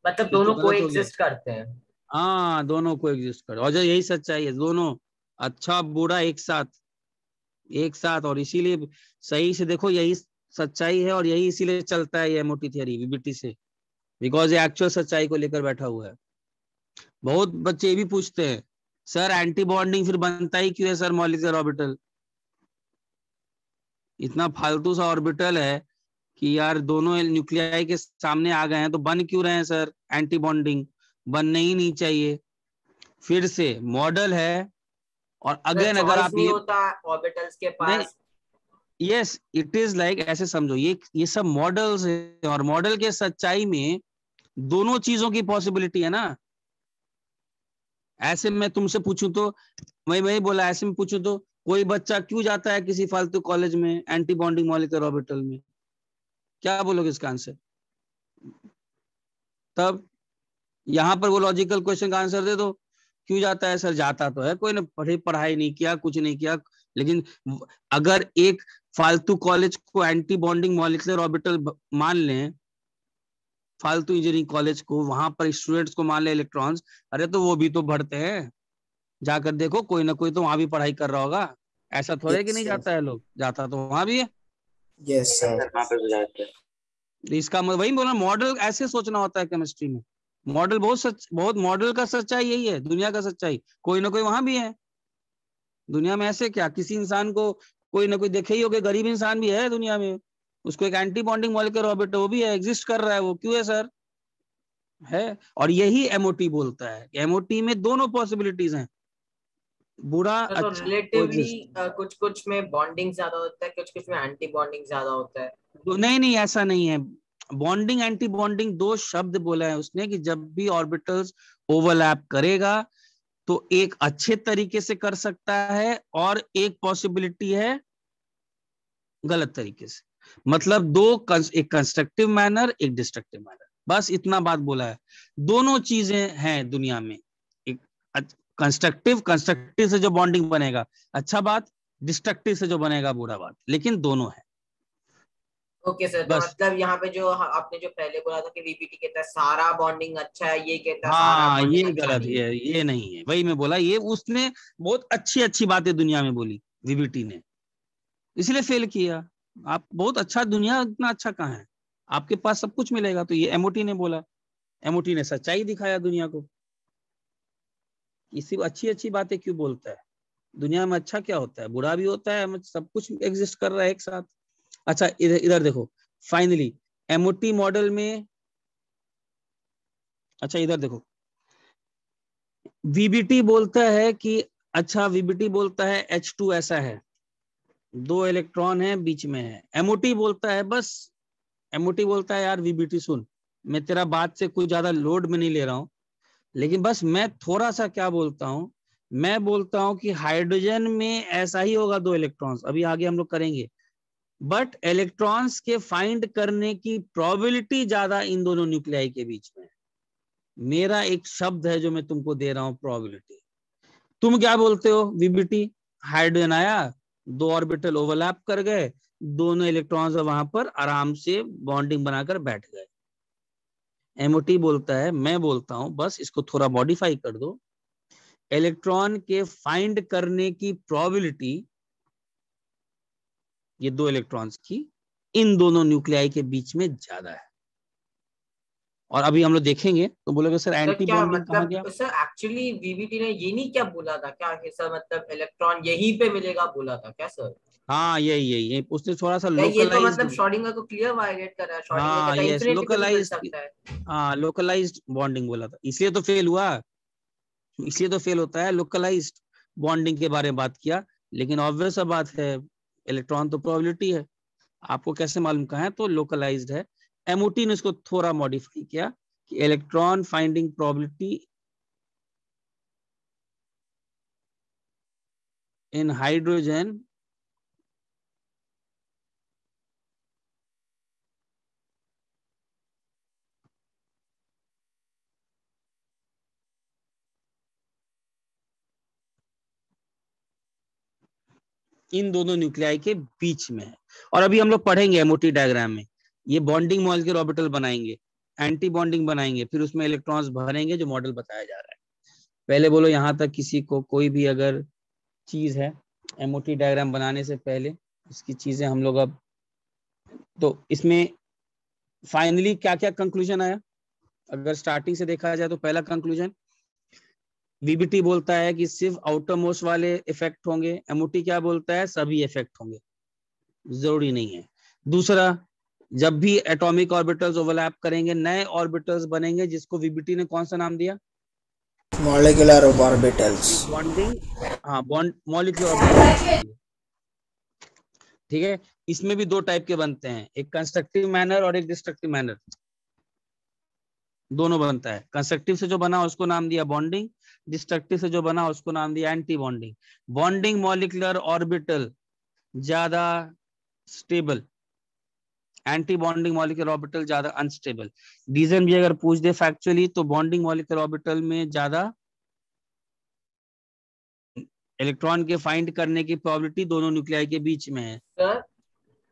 मतलब ये तो दोनों को गलत हो गया। एग्जिस्ट करते हैं। हाँ दोनों को एग्जिस्ट कर, और जो यही सच्चाई है, दोनों अच्छा बुरा एक साथ, एक साथ। और इसीलिए सही से देखो, यही सच्चाई है, और यही इसीलिए चलता है ये एमओटी थियरी वीबीटी से, बिकॉज ये एक्चुअल सच्चाई को लेकर बैठा हुआ है। बहुत बच्चे ये भी पूछते हैं, सर एंटी बॉन्डिंग फिर बनता ही क्यों है सर मॉलिक्यूलर ऑर्बिटल, इतना फालतू सा ऑर्बिटल है कि यार दोनों न्यूक्लियाई के सामने आ गए हैं, तो बन क्यों रहे हैं सर एंटी बॉन्डिंग, बनने ही नहीं चाहिए। फिर से मॉडल है और अगेन अगर चॉइस आप नहीं ये होता ऑर्बिटल्स के नहीं, पास। यस इट इज लाइक, ऐसे समझो ये सब मॉडल्स है, और मॉडल के सच्चाई में दोनों चीजों की पॉसिबिलिटी है ना। ऐसे मैं तुमसे पूछूं तो मैं बोला, ऐसे में पूछूं तो कोई बच्चा क्यों जाता है किसी फालतू कॉलेज में एंटी बॉन्डिंग मॉलिक्यूलर ऑर्बिटल में, क्या बोलोगे इसका आंसर? तब यहां पर वो लॉजिकल क्वेश्चन का आंसर दे दो, क्यों जाता है सर? जाता तो है, कोई ने पढ़ाई नहीं किया, कुछ नहीं किया, लेकिन अगर एक फालतू कॉलेज को एंटी बॉन्डिंग मॉलिक्यूलर ऑर्बिटल मान लें, फालतू इंजीनियरिंग कॉलेज को, वहां पर स्टूडेंट्स को मान ले इलेक्ट्रॉन्स, अरे तो वो भी तो बढ़ते हैं, जाकर देखो कोई ना कोई तो वहां भी पढ़ाई कर रहा होगा, ऐसा थोड़े है कि यस नहीं सर, जाता है लोग, जाता तो वहां भी है। Yes sir. वहाँ पे भी जाते हैं। इसका वही बोला, मॉडल ऐसे सोचना होता है केमिस्ट्री में, मॉडल बहुत मॉडल का सच्चाई यही है, दुनिया का सच्चाई कोई ना कोई वहां भी है दुनिया में। ऐसे क्या किसी इंसान को कोई ना कोई देखे ही होगा, गरीब इंसान भी है दुनिया में, उसको एक एंटी बॉन्डिंग मॉलिक्यूलर ऑर्बिटल वो भी है, एग्जिस्ट कर रहा है, वो क्यों है सर? है। और यही एमओटी बोलता है, एमओटी में दोनों पॉसिबिलिटीज हैं, बुरा तो अच्छा रिलेटिवली कोएग्जिस्ट। कुछ कुछ में बॉन्डिंग ज्यादा होता है, कुछ कुछ में एंटी बॉन्डिंग ज्यादा होता है। नहीं नहीं ऐसा नहीं है, बॉन्डिंग एंटी बॉन्डिंग दो शब्द बोला है उसने, कि जब भी ऑर्बिटल्स ओवरलैप करेगा तो एक अच्छे तरीके से कर सकता है और एक पॉसिबिलिटी है गलत तरीके से, मतलब दो, एक कंस्ट्रक्टिव मैनर एक डिस्ट्रक्टिव मैनर, बस इतना बात बोला है। दोनों चीजें हैं दुनिया में, एक कंस्ट्रक्टिव से जो बॉन्डिंग बनेगा अच्छा बात, डिस्ट्रक्टिव से जो बनेगा बुरा बात, लेकिन दोनों है। ओके सर, तो बस मतलब यहाँ पे जो आपने जो पहले बोला था कि वीपीटी कहता है सारा बॉन्डिंग अच्छा है, ये कहता है सारा हाँ, बॉन्डिंग ये अच्छा गलत नहीं है। है, ये नहीं है, वही मैं बोला, ये उसने बहुत अच्छी अच्छी बातें दुनिया में बोली वीबीटी ने, इसलिए फेल किया। आप बहुत अच्छा, दुनिया इतना अच्छा कहाँ है, आपके पास सब कुछ मिलेगा, तो ये एमओटी ने बोला, एमओटी ने सच्चाई दिखाया दुनिया को, इसी अच्छी अच्छी बातें क्यों बोलता है, दुनिया में अच्छा क्या होता है, बुरा भी होता है, सब कुछ एग्जिस्ट कर रहा है एक साथ। अच्छा इधर इधर देखो, फाइनली एमओटी मॉडल में, अच्छा इधर देखो, वीबीटी बोलता है कि, अच्छा वीबीटी बोलता है H2 ऐसा है, दो इलेक्ट्रॉन है बीच में है, एमओटी बोलता है बस, एमओटी बोलता है यार वीबीटी सुन, मैं तेरा बात से कुछ ज्यादा लोड में नहीं ले रहा हूं, लेकिन बस मैं थोड़ा सा क्या बोलता हूं, मैं बोलता हूं कि हाइड्रोजन में ऐसा ही होगा, दो इलेक्ट्रॉन्स, अभी आगे हम लोग करेंगे, बट इलेक्ट्रॉन्स के फाइंड करने की प्रोबेबिलिटी ज्यादा इन दोनों न्यूक्लियाई के बीच में है। मेरा एक शब्द है जो मैं तुमको दे रहा हूं, प्रोबेबिलिटी। तुम क्या बोलते हो? वीबीटी, हाइड्रोजन आया, दो ऑर्बिटल ओवरलैप कर गए, दोनों इलेक्ट्रॉन्स वहां पर आराम से बॉन्डिंग बनाकर बैठ गए। एमओटी बोलता है, मैं बोलता हूं बस इसको थोड़ा मॉडिफाई कर दो, इलेक्ट्रॉन के फाइंड करने की प्रोबेबिलिटी, ये दो इलेक्ट्रॉन्स की इन दोनों न्यूक्लियाई के बीच में ज्यादा है। और अभी हम लोग देखेंगे तो बोलोगे सर तो एंटी क्या बॉन्डिंग कहाँ गया? मतलब सर एक्चुअली वीबीटी ने ये नहीं क्या बोला था क्या कि सर मतलब इलेक्ट्रॉन यहीं पे मिलेगा बोला था क्या सर? हाँ यही उसने थोड़ा सा क्या ये तो लोकलाइज्ड, मतलब श्रोडिंगर को क्लियर वायलेट कर रहा है, श्रोडिंगर हाँ कहता है यस इंफिनिटी पे भी मिल लोकलाइज्ड, सकता है। हाँ लोकलाइज्ड बॉन्डिंग बोला था, इसलिए तो फेल हुआ, इसलिए तो फेल होता है, लोकलाइज्ड बॉन्डिंग के बारे में बात किया, लेकिन ऑब्वियस सा बात है, इलेक्ट्रॉन तो प्रोबेबिलिटी है, आपको कैसे मालूम कहाँ है? तो लोकलाइज्ड है। एमओटी ने इसको थोड़ा मॉडिफाई किया कि electron finding probability in hydrogen in दोनों न्यूक्लियाई के बीच में है। और अभी हम लोग पढ़ेंगे एमओटी डायग्राम में, ये बॉन्डिंग मॉलिक्यूलर ऑर्बिटल बनाएंगे, एंटी बॉन्डिंग बनाएंगे, फिर उसमें इलेक्ट्रॉन्स भरेंगे जो मॉडल बताया जा रहा है। पहले बोलो यहां तक किसी को कोई भी अगर चीज है एमओटी डायग्राम बनाने से पहले, इसकी चीजें हम लोग अब, तो इसमें फाइनली क्या क्या कंक्लूजन आया, अगर स्टार्टिंग से देखा जाए तो पहला कंक्लूजन, वीबीटी बोलता है कि सिर्फ आउटर मोस्ट वाले इफेक्ट होंगे, एमओटी क्या बोलता है सभी इफेक्ट होंगे, जरूरी नहीं है। दूसरा, जब भी एटॉमिक ऑर्बिटल्स ओवरलैप करेंगे नए ऑर्बिटल्स बनेंगे, जिसको वीबीटी ने कौन सा नाम दिया? Molecular orbitals. बॉन्डिंग हाँ बॉन्ड मॉलिक्यूलर ऑर्बिटल, ठीक है। इसमें भी दो टाइप के बनते हैं, एक कंस्ट्रक्टिव मैनर और एक डिस्ट्रक्टिव मैनर, दोनों बनता है। कंस्ट्रक्टिव से जो बना उसको नाम दिया बॉन्डिंग, डिस्ट्रक्टिव से जो बना उसको नाम दिया anti bonding. Bonding molecular orbital ज्यादा stable, anti bonding molecular orbital ज्यादा अनस्टेबल। रीजन भी अगर पूछ दे फैक्चुअली तो बॉन्डिंग मॉलिक्यूलर ऑर्बिटल में ज्यादा इलेक्ट्रॉन के फाइंड करने की प्रोबेबिलिटी दोनों न्यूक्लियाई के बीच में है। सर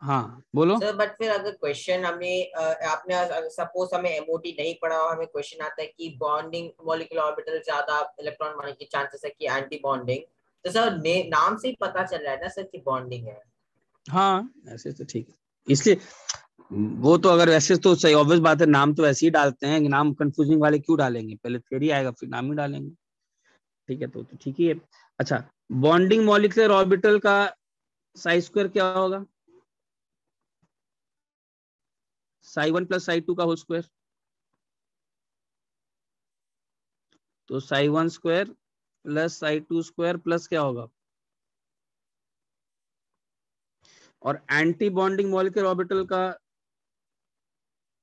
हाँ बोलो। सर बट फिर अगर क्वेश्चन हमें आपने सपोज हमें एमओटी नहीं पढ़ा और हमें क्वेश्चन आता है कि बॉन्डिंग मॉलिक्यूलर ऑर्बिटल ज्यादा इलेक्ट्रॉन बनने के चांसेस है कि एंटी बॉन्डिंग, तो सर नाम से ही पता चल रहा है ना सर कि बॉन्डिंग है। हाँ ऐसे तो ठीक है, इसलिए वो तो अगर वैसे तो सही ऑब्वियस बात है, नाम तो ऐसे ही डालते हैं, नाम कंफ्यूजिंग वाले क्यों डालेंगे, पहले थ्योरी आएगा फिर नाम ही डालेंगे, ठीक है। तो ठीक ही है। अच्छा, बॉन्डिंग मॉलिक्यूलर ऑर्बिटल का साई स्क्वायर क्या होगा? साई 1 प्लस साई 2 का होल स्क्वायर, तो Sai 1 square plus psi 2 square plus क्या होगा? और एंटी बॉन्डिंग मॉलिक्यूलर ऑर्बिटल का,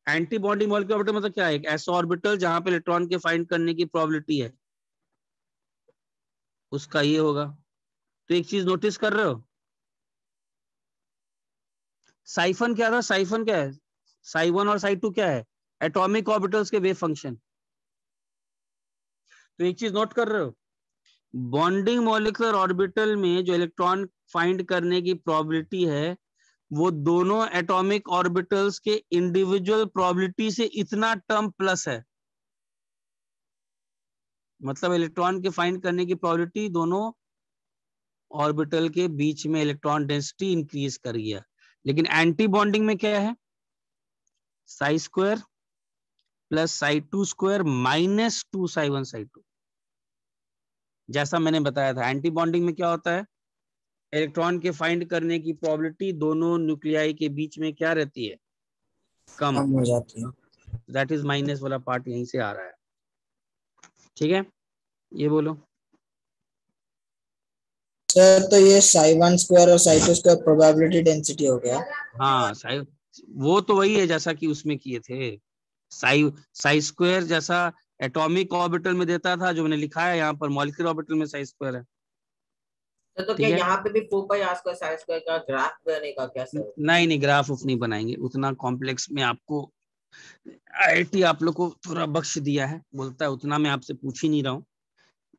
एंटी बॉन्डिंग मॉलिक्यूलर ऑर्बिटल मतलब क्या है? एक ऐसा ऑर्बिटल जहां पे इलेक्ट्रॉन के फाइंड करने की प्रोबेबिलिटी है, उसका ये होगा। तो एक चीज नोटिस कर रहे हो, साइफन क्या था? साइफन क्या है? साई 1 और साई 2 क्या है? एटॉमिक ऑर्बिटल्स के वेव फंक्शन। तो एक चीज नोट कर रहे हो, बॉन्डिंग मॉलिक्यूलर ऑर्बिटल में जो इलेक्ट्रॉन फाइंड करने की प्रोबेबिलिटी है वो दोनों एटॉमिक ऑर्बिटल्स के इंडिविजुअल प्रोबेबिलिटी से इतना टर्म प्लस है। मतलब इलेक्ट्रॉन के फाइंड करने की प्रोबेबिलिटी दोनों ऑर्बिटल के बीच में इलेक्ट्रॉन डेंसिटी इंक्रीज कर गया। लेकिन एंटी बॉन्डिंग में क्या है? Sai square plus psi 2 square minus 2 Sai 1 Sai 2। जैसा मैंने बताया था, एंटी बॉन्डिंग में क्या होता है, इलेक्ट्रॉन के फाइंड करने की प्रोबेबिलिटी दोनों न्यूक्लियाई के बीच में क्या रहती है? कम हो जाती है। दैट इज माइनस वाला पार्ट यहीं से आ रहा है, ठीक है। ये बोलो सर तो ये साई 1 स्क्वायर और साई 2 स्क्वायर प्रोबेबिलिटी डेंसिटी हो गया। हाँ साई, वो तो वही है जैसा कि उसमें किए थे, साई साई स्क्वायर जैसा एटॉमिक ऑर्बिटल में देता था जो मैंने लिखा है यहाँ पर, मॉलिक्यूलर ऑर्बिटल में साई स्क्वायर है, तो ठीक क्या है। यहाँ पे भी 4 पाई साइन स्क्वायर का ग्राफ बनेगा क्या सर? नहीं नहीं, ग्राफ उफ नहीं बनाएंगे, उतना कॉम्प्लेक्स में आपको आईआईटी आप लोग को थोड़ा बख्श दिया है, बोलता है उतना मैं आपसे पूछ ही नहीं रहा हूँ,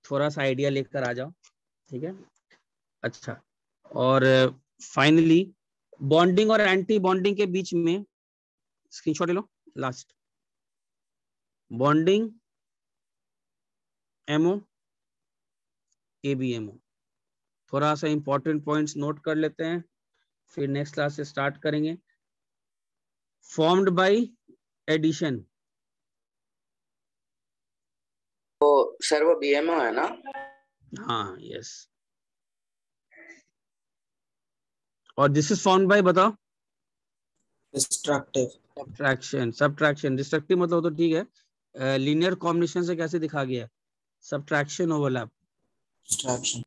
थोड़ा सा आइडिया लेकर आ जाओ, ठीक है। अच्छा, और फाइनली बॉन्डिंग और एंटी बॉन्डिंग के बीच में स्क्रीनशॉट ले लो लास्ट, बॉन्डिंग एमओ एबीएमओ, थोड़ा सा इंपॉर्टेंट पॉइंट्स नोट कर लेते हैं फिर नेक्स्ट क्लास से स्टार्ट करेंगे। फॉर्म्ड बाय एडिशन, तो सर वो बीएमओ है ना? हाँ यस। और दिस इज फॉर्म्ड बाय, बताओ। डिस्ट्रक्टिव। सब्ट्रैक्शन, सब्ट्रैक्शन डिस्ट्रक्टिव मतलब तो ठीक है, लीनियर कॉम्बिनेशन से कैसे दिखा गया? Subtraction overlap. डिस्ट्रैक्शन।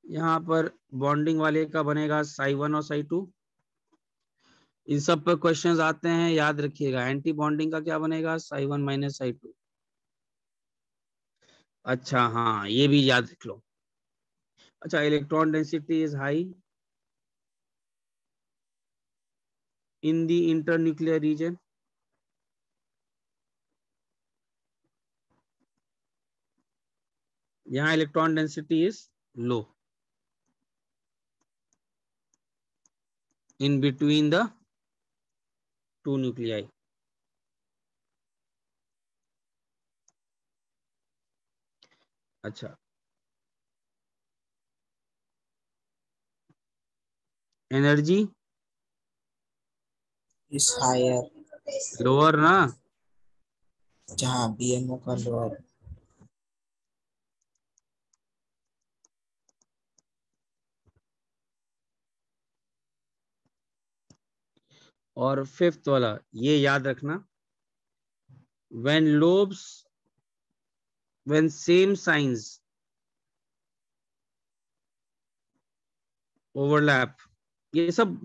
यहाँ पर बॉन्डिंग वाले का बनेगा साई 1 और साई 2, इन सब पर क्वेश्चंस आते हैं, याद रखिएगा। एंटी बॉन्डिंग का क्या बनेगा? Psi 1 minus psi 2। अच्छा हाँ, ये भी याद रख लो। अच्छा, electron density is high in the internuclear region, यहाँ electron density is low in between the two nuclei. अच्छा, एनर्जी इज हायर। लोअर ना, जहाँ बीएमओ का लोअर। और फिफ्थ वाला ये याद रखना, when lobes when same signs overlap, ये सब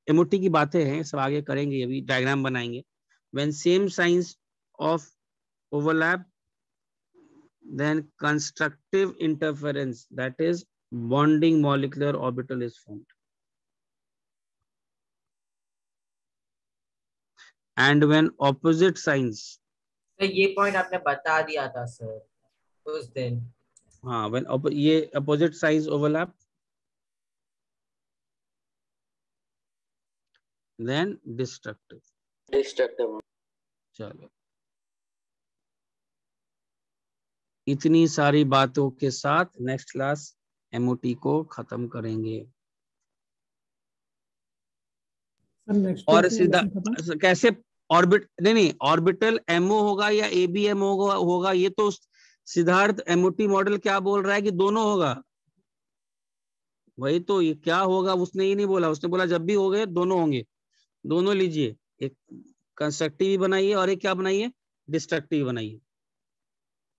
एमओटी की बातें हैं, सब आगे करेंगे, अभी डायग्राम बनाएंगे। when same signs of overlap, then constructive interference, that is bonding molecular orbital is formed. And when opposite signs, तो ये पॉइंट आपने बता दिया था सर उस दिन। हाँ, when ये opposite signs overlap, then destructive. चलो, इतनी सारी बातों के साथ नेक्स्ट क्लास एमओटी को खत्म करेंगे। और सीधा कैसे नहीं ऑर्बिटल एमओ होगा या एबीएम होगा, ये तो सिद्धार्थ एमओटी मॉडल क्या बोल रहा है कि दोनों होगा। वही तो, ये क्या होगा उसने ये नहीं बोला, उसने बोला जब भी हो गए दोनों होंगे, दोनों लीजिए, एक कंस्ट्रक्टिव बनाइए और एक क्या बनाइए, डिस्ट्रक्टिव बनाइए,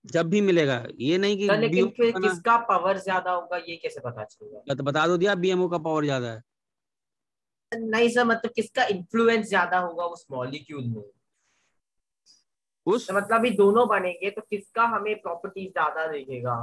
जब भी मिलेगा। ये नहीं कि लेकिन फिर किसका पावर ज्यादा होगा ये कैसे पता चलेगा? तो बता दो दिया, बीएमओ का पावर ज्यादा है। नहीं सर, मतलब किसका इन्फ्लुएंस ज्यादा होगा उस मॉलिक्यूल में, तो मतलब अभी दोनों बनेंगे तो किसका हमें प्रॉपर्टी ज्यादा देखेगा?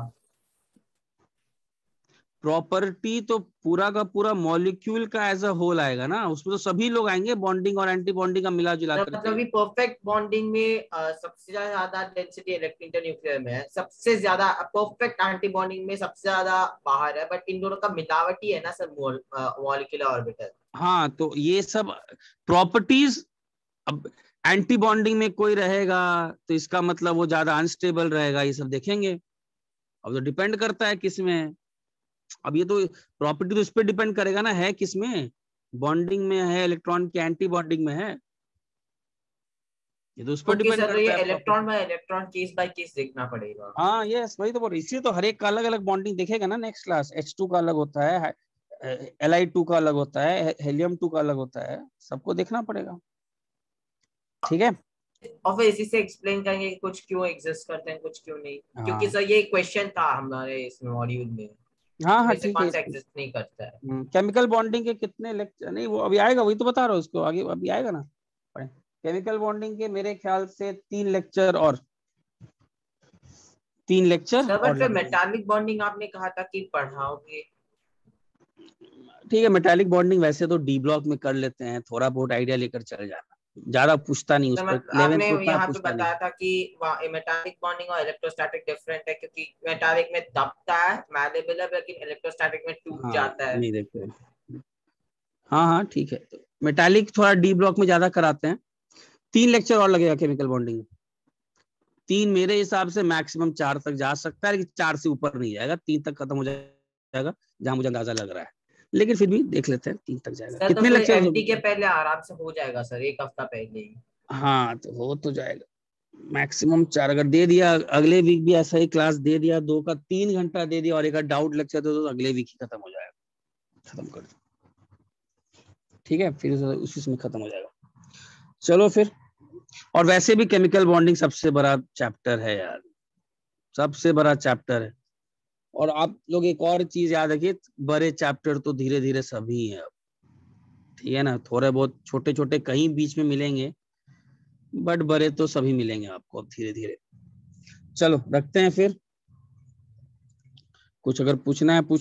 प्रॉपर्टी तो पूरा का पूरा मॉलिक्यूल का एज अ होल आएगा ना, उसमें तो सभी लोग आएंगे, बॉन्डिंग और एंटी बॉन्डिंग का मिला जुला करके। मतलब परफेक्ट बॉन्डिंग में सबसे ज्यादा डेंसिटी इलेक्ट्रोन्यूक्लियर में है, सबसे ज्यादा परफेक्ट एंटी बॉन्डिंग में सबसे ज्यादा बाहर है, बट इन दोनों का मिलावटी है ना सर मॉलिक्यूलर ऑर्बिटल। हाँ, तो ये सब प्रॉपर्टीज, अब एंटी बॉन्डिंग में कोई रहेगा तो इसका मतलब वो ज्यादा अनस्टेबल रहेगा, ये सब देखेंगे। अब तो डिपेंड करता है किसमें, अब ये तो प्रॉपर्टी तो इस पे डिपेंड करेगा ना, है किसमें, बॉन्डिंग में है इलेक्ट्रॉन की, एंटी बॉन्डिंग में है, ये तो उस पर डिपेंड करता है। Electron by electron case by case देखना पड़ेगा। हाँ यस, वही तो बोल रही, इसलिए तो हर एक का अलग अलग बॉन्डिंग देखेगा ना नेक्स्ट क्लास। H2 का अलग होता है, Li2 का अलग होता है, Helium-2 का अलग होता है, सबको देखना पड़ेगा, ठीक है। और फिर इसी से एक्सप्लेन करेंगे कि कुछ क्यों एग्जिस्ट करते हैं, कुछ क्यों नहीं। हाँ। क्योंकि सर ये क्वेश्चन था हमारे इस मॉड्यूल में। हाँ हाँ ठीक है, एग्जिस्ट नहीं करता है। केमिकल बॉन्डिंग के कितने लेक्चर, नहीं वो अभी आएगा, वही तो बता रहा हूँ, उसको आगे अभी आएगा ना। केमिकल बॉन्डिंग के मेरे ख्याल से 3 लेक्चर और मेटालिक बॉन्डिंग आपने कहा था कि पढ़ाओगे। ठीक है, मेटालिक बॉन्डिंग वैसे तो डी ब्लॉक में कर लेते हैं, थोड़ा बहुत आइडिया लेकर चल जाना, ज्यादा पूछता नहीं उस पर। आपने यहाँ पे बताया था कि मेटालिक बॉन्डिंग और इलेक्ट्रोस्टैटिक डिफरेंट है, क्योंकि मेटालिक में दबता है, मैलेबल है, लेकिन इलेक्ट्रोस्टैटिक में टूट जाता है। नहीं देखते, हाँ हाँ ठीक है। तो मेटालिक थोड़ा डी ब्लॉक में ज्यादा कराते हैं। 3 लेक्चर और लगेगा केमिकल बॉन्डिंग, 3 मेरे हिसाब से, मैक्सिमम 4 तक जा सकता है, लेकिन 4 से ऊपर नहीं जाएगा, 3 तक खत्म हो जाएगा जहां मुझे अंदाजा लग रहा है, लेकिन फिर भी देख लेते हैं 3 तक जाएगा। कितने तो लेक्चर एमटी के पहले आराम से हो जाएगा सर, 1 हफ्ता पहले ही। हाँ तो हो तो जाएगा, मैक्सिमम 4 अगर दे दिया, अगले वीक भी ऐसा ही क्लास दे दिया, 2 का 3 घंटा दे दिया और एक डाउट लेक्चर दे दो, तो अगले वीक ही खत्म हो जाएगा, खत्म कर दो, ठीक है, फिर उसी में खत्म हो जाएगा। चलो फिर, और वैसे भी केमिकल बॉन्डिंग सबसे बड़ा चैप्टर है यार, सबसे बड़ा चैप्टर है। और आप लोग एक और चीज याद रखिए, बड़े चैप्टर तो धीरे धीरे सभी है, ठीक है ना, थोड़े बहुत छोटे छोटे कहीं बीच में मिलेंगे, बट बड़े तो सभी मिलेंगे आपको अब धीरे धीरे। चलो रखते हैं फिर, कुछ अगर पूछना है पूछ